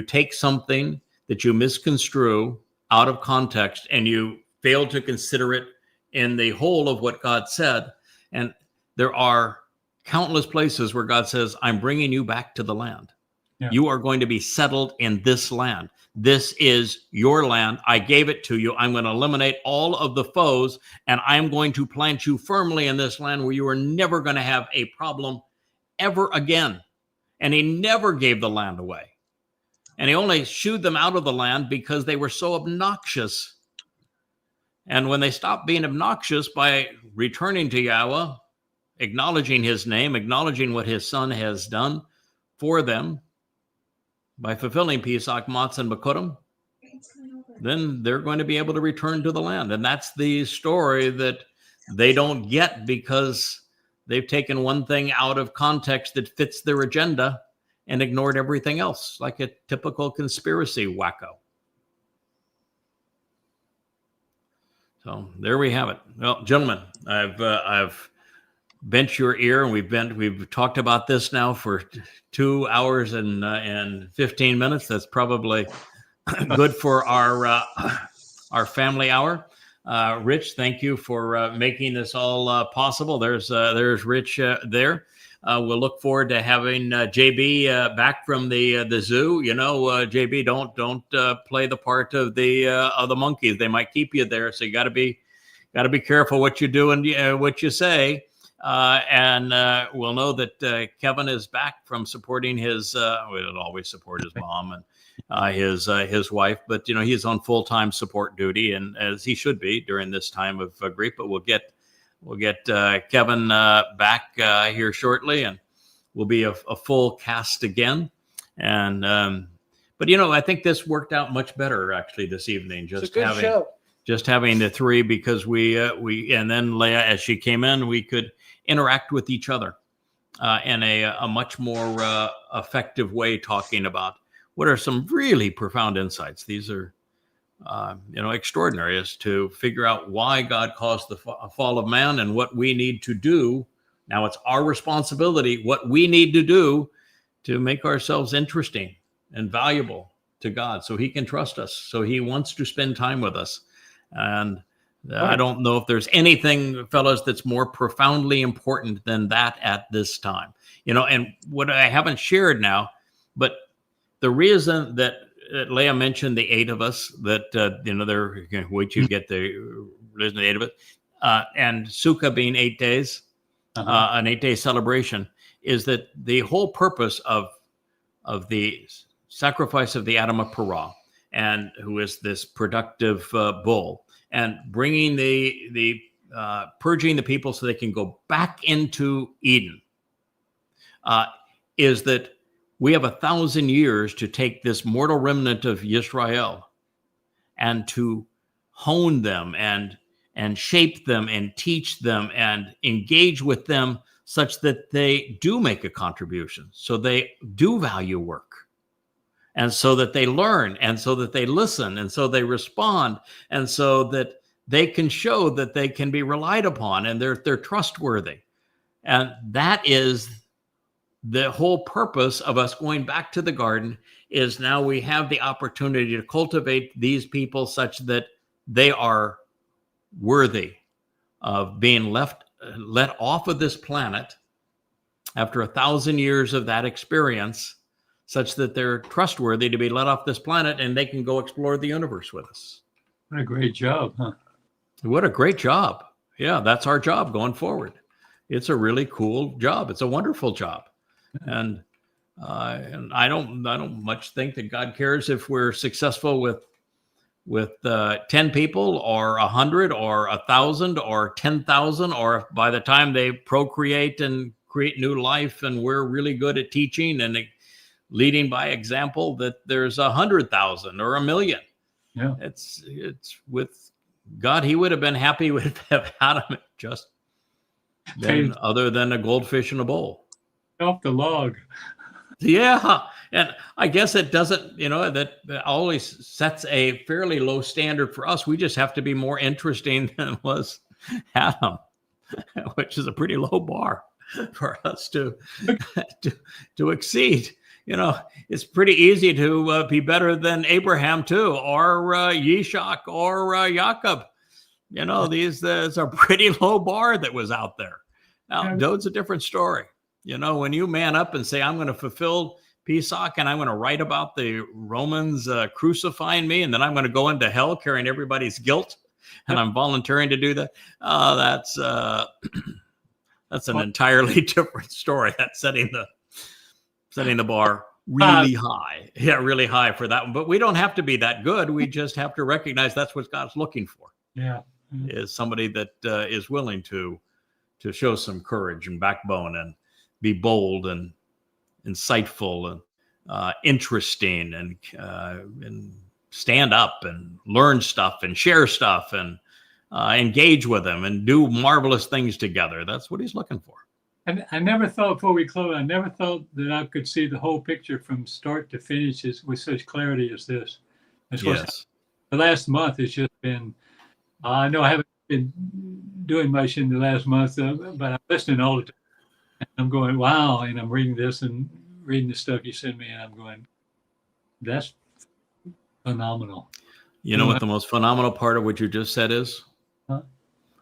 take something that you misconstrue out of context and you fail to consider it in the whole of what God said. And there are countless places where God says, I'm bringing you back to the land. Yeah. You are going to be settled in this land. This is your land. I gave it to you. I'm going to eliminate all of the foes, and I'm going to plant you firmly in this land where you are never going to have a problem ever again. And he never gave the land away. And he only shooed them out of the land because they were so obnoxious. And when they stopped being obnoxious by returning to YAHOWAH, acknowledging his name, acknowledging what his son has done for them, by fulfilling Pesach, Matsah, and Bikuwrym, then they're going to be able to return to the land. And that's the story that they don't get because they've taken one thing out of context that fits their agenda and ignored everything else, like a typical conspiracy wacko. So there we have it. Well, gentlemen, I've bent your ear, and we've talked about this now for 2 hours and 15 minutes. That's probably good for our family hour. Rich, thank you for making this all possible. There's Rich there. We'll look forward to having JB back from the zoo. You know, JB, don't play the part of the monkeys. They might keep you there, so you got to be careful what you do and what you say. And we'll know that Kevin is back from supporting his. We'll always support his mom and his wife, but he's on full-time support duty, and as he should be during this time of grief. But we'll get we'll get Kevin back here shortly, and we'll be a full cast again. And but I think this worked out much better actually this evening. It's a good show. Just having the three, because we and then Leah, as she came in, we could interact with each other in a much more effective way, talking about what are some really profound insights. These are extraordinary, as to figure out why God caused the fall of man and what we need to do. Now it's our responsibility, what we need to do to make ourselves interesting and valuable to God, so he can trust us, so he wants to spend time with us. And I don't know if there's anything, fellas, that's more profoundly important than that at this time. And what I haven't shared now, but the reason that Leah mentioned the 8 of us, that they're wait till you get the reason the 8 of it, and Sukkah being 8 days, an 8-day celebration, is that the whole purpose of the sacrifice of the Adam of Parah, and who is this productive bull, and bringing the purging the people so they can go back into Eden, is that we have 1,000 years to take this mortal remnant of Yisra'el and to hone them and shape them and teach them and engage with them such that they do make a contribution, so they do value work, and so that they learn, and so that they listen, and so they respond, and so that they can show that they can be relied upon and they're trustworthy. And that is the whole purpose of us going back to the garden, is now we have the opportunity to cultivate these people such that they are worthy of being let off of this planet after 1,000 years of that experience, such that they're trustworthy to be let off this planet and they can go explore the universe with us. What a great job, huh? What a great job. Yeah, that's our job going forward. It's a really cool job. It's a wonderful job. And I don't much think that God cares if we're successful with 10 people or 100 or 1,000 or 10,000, or if by the time they procreate and create new life and we're really good at teaching and leading by example, that there's 100,000 or 1 million. Yeah, it's with God, he would have been happy with have had him just then, other than a goldfish in a bowl. Off the log. Yeah. And I guess it doesn't, that always sets a fairly low standard for us. We just have to be more interesting than was Adam, which is a pretty low bar for us to exceed. It's pretty easy to be better than Abraham too, or Yishak, or Yaakov. These is a pretty low bar that was out there. Now, Dowd's a different story. When you man up and say, I'm going to fulfill Pesach and I'm going to write about the Romans crucifying me, and then I'm going to go into hell carrying everybody's guilt, and I'm volunteering to do that. That's an entirely different story. That's setting the bar really high. Yeah, really high for that one. But we don't have to be that good. We just have to recognize that's what God's looking for. Yeah. Is somebody that is willing to show some courage and backbone and be bold and insightful and interesting and stand up and learn stuff and share stuff and engage with them and do marvelous things together. That's what he's looking for. And I never thought, before we close, I never thought that I could see the whole picture from start to finish with such clarity as this. Yes. The last month has just been, I know I haven't been doing much in the last month, but I'm listening all the time. And I'm going, wow, and I'm reading this and reading the stuff you send me, and I'm going, that's phenomenal. You know what the most phenomenal part of what you just said is? Huh?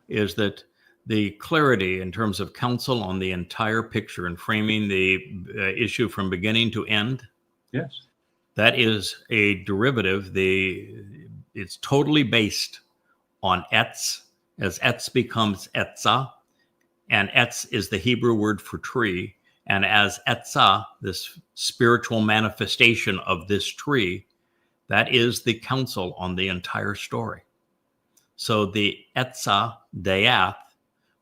Is that the clarity in terms of counsel on the entire picture and framing the issue from beginning to end. Yes. That is a derivative. It's totally based on etz, as etz becomes etzah, and etz is the Hebrew word for tree. And as etzah, this spiritual manifestation of this tree, that is the counsel on the entire story. So the etzah, dayath,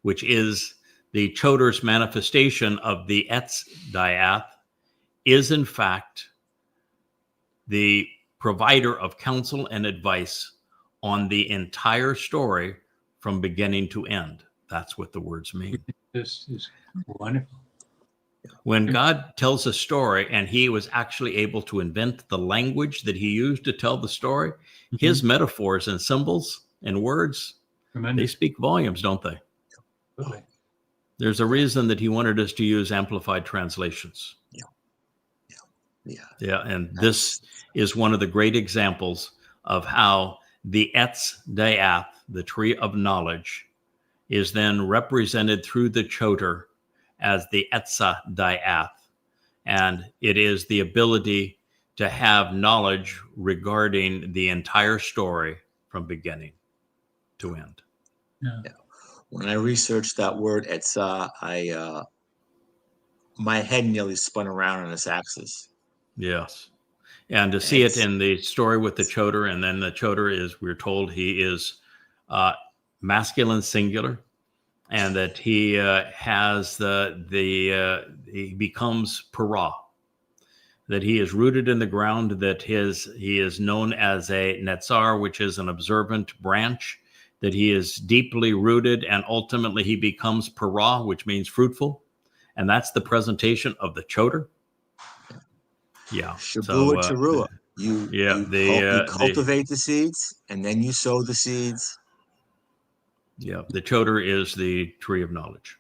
which is the Choter's manifestation of the Etz Diath, is in fact the provider of counsel and advice on the entire story from beginning to end. That's what the words mean. This is wonderful. When God tells a story and he was actually able to invent the language that he used to tell the story, his metaphors and symbols and words, they speak volumes, don't they? Really. There's a reason that he wanted us to use amplified translations. Yeah. And this is one of the great examples of how the Etz Diath, the tree of knowledge, is then represented through the Choter as the Etzah Diath. And it is the ability to have knowledge regarding the entire story from beginning to end. Yeah. When I researched that word Etzah, my head nearly spun around on its axis. Yes. And to see it in the story with the Choter, and then the Choter is, we're told he is masculine singular, and that he has he becomes para, that he is rooted in the ground, that he is known as a netzar, which is an observant branch, that he is deeply rooted, and ultimately he becomes para, which means fruitful. And that's the presentation of the Choter. Yeah. Shabbat to Ruwach. You cultivate the seeds, and then you sow the seeds. Yeah, the Choter is the tree of knowledge.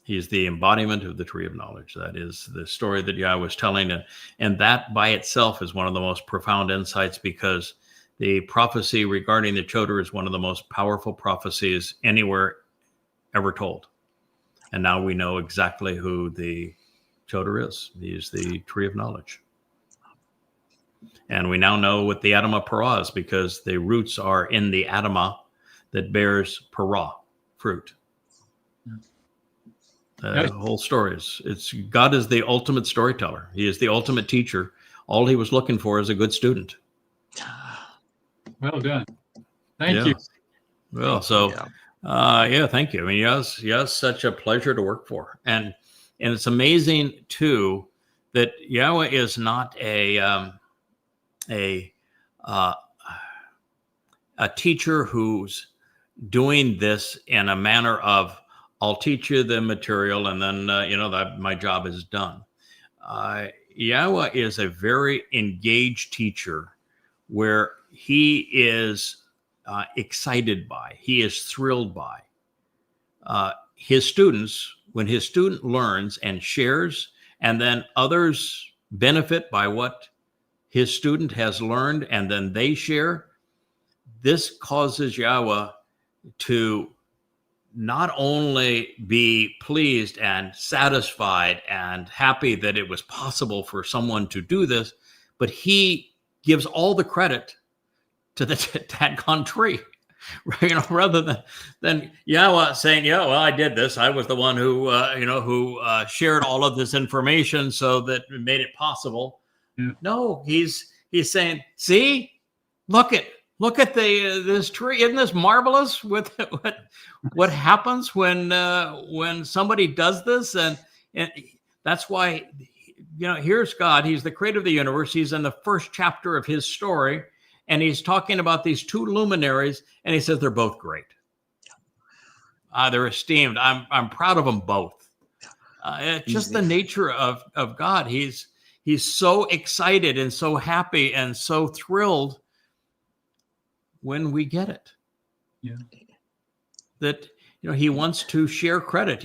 He's the embodiment of the tree of knowledge. That is the story that Yah was telling. And that by itself is one of the most profound insights, because the prophecy regarding the Choter is one of the most powerful prophecies anywhere ever told. And now we know exactly who the Choter is. He is the tree of knowledge. And we now know what the Adamah Parah is, because the roots are in the Adamah that bears Parah, fruit. The whole story is God is the ultimate storyteller. He is the ultimate teacher. All he was looking for is a good student. Well done. Thank you. Well, so thank you. I mean, yes, such a pleasure to work for. And it's amazing too that Yahweh is not a teacher who's doing this in a manner of, I'll teach you the material and then that my job is done. Yahweh is a very engaged teacher, where he is excited by, he is thrilled by his students. When his student learns and shares, and then others benefit by what his student has learned, and then they share, this causes Yahweh to not only be pleased and satisfied and happy that it was possible for someone to do this, but he gives all the credit to the dadgone tree, rather than Yahweh saying, "Yeah, well, I did this. I was the one who shared all of this information so that it made it possible." Yeah. No, he's saying, "See, look at this tree. Isn't this marvelous? With what happens when somebody does this?" And that's why, here's God. He's the creator of the universe. He's in the first chapter of his story, and he's talking about these two luminaries, and he says they're both great. They're esteemed. I'm proud of them both. It's just the nature of God. He's so excited and so happy and so thrilled when we get it. Yeah. That he wants to share credit.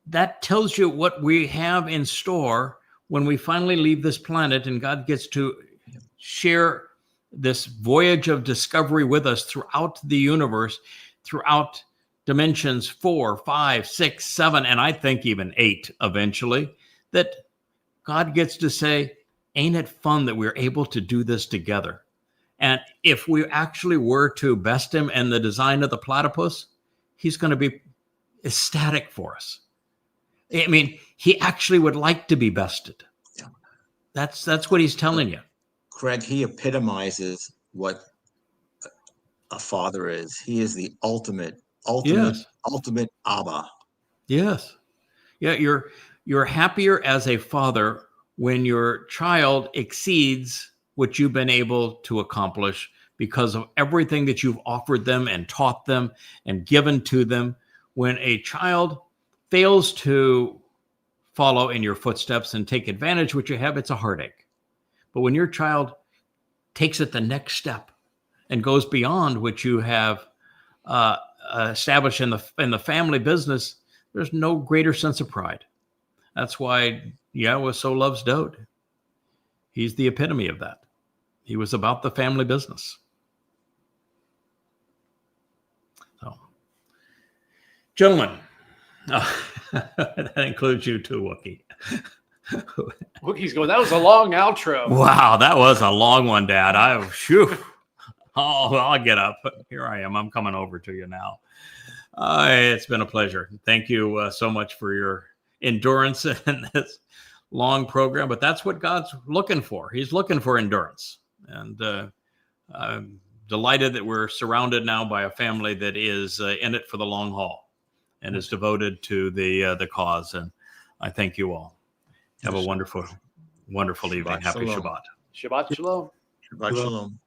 That tells you what we have in store when we finally leave this planet, and God gets to share this voyage of discovery with us throughout the universe, throughout dimensions 4, 5, 6, 7, and I think even 8 eventually, that God gets to say, ain't it fun that we're able to do this together? And if we actually were to best him in the design of the platypus, he's going to be ecstatic for us. I mean, he actually would like to be bested. That's what he's telling you. Craig, he epitomizes what a father is. He is the ultimate Yes. Abba. Yes. Yeah, you're happier as a father when your child exceeds what you've been able to accomplish because of everything that you've offered them and taught them and given to them. When a child fails to follow in your footsteps and take advantage of what you have, it's a heartache. But when your child takes it the next step and goes beyond what you have established in the family business, there's no greater sense of pride. That's why YAHOWAH so loves Dowd. He's the epitome of that. He was about the family business. So, gentlemen, that includes you too, Wookie. Wookie's going, that was a long outro. Wow, that was a long one, Dad. I'll get up. Here I am. I'm coming over to you now. It's been a pleasure. Thank you so much for your endurance in this long program. But that's what God's looking for. He's looking for endurance. And I'm delighted that we're surrounded now by a family that is in it for the long haul and is devoted to the cause. And I thank you all. Have a wonderful, wonderful evening. Happy Shalom. Shabbat. Shabbat shalom. Shabbat shalom.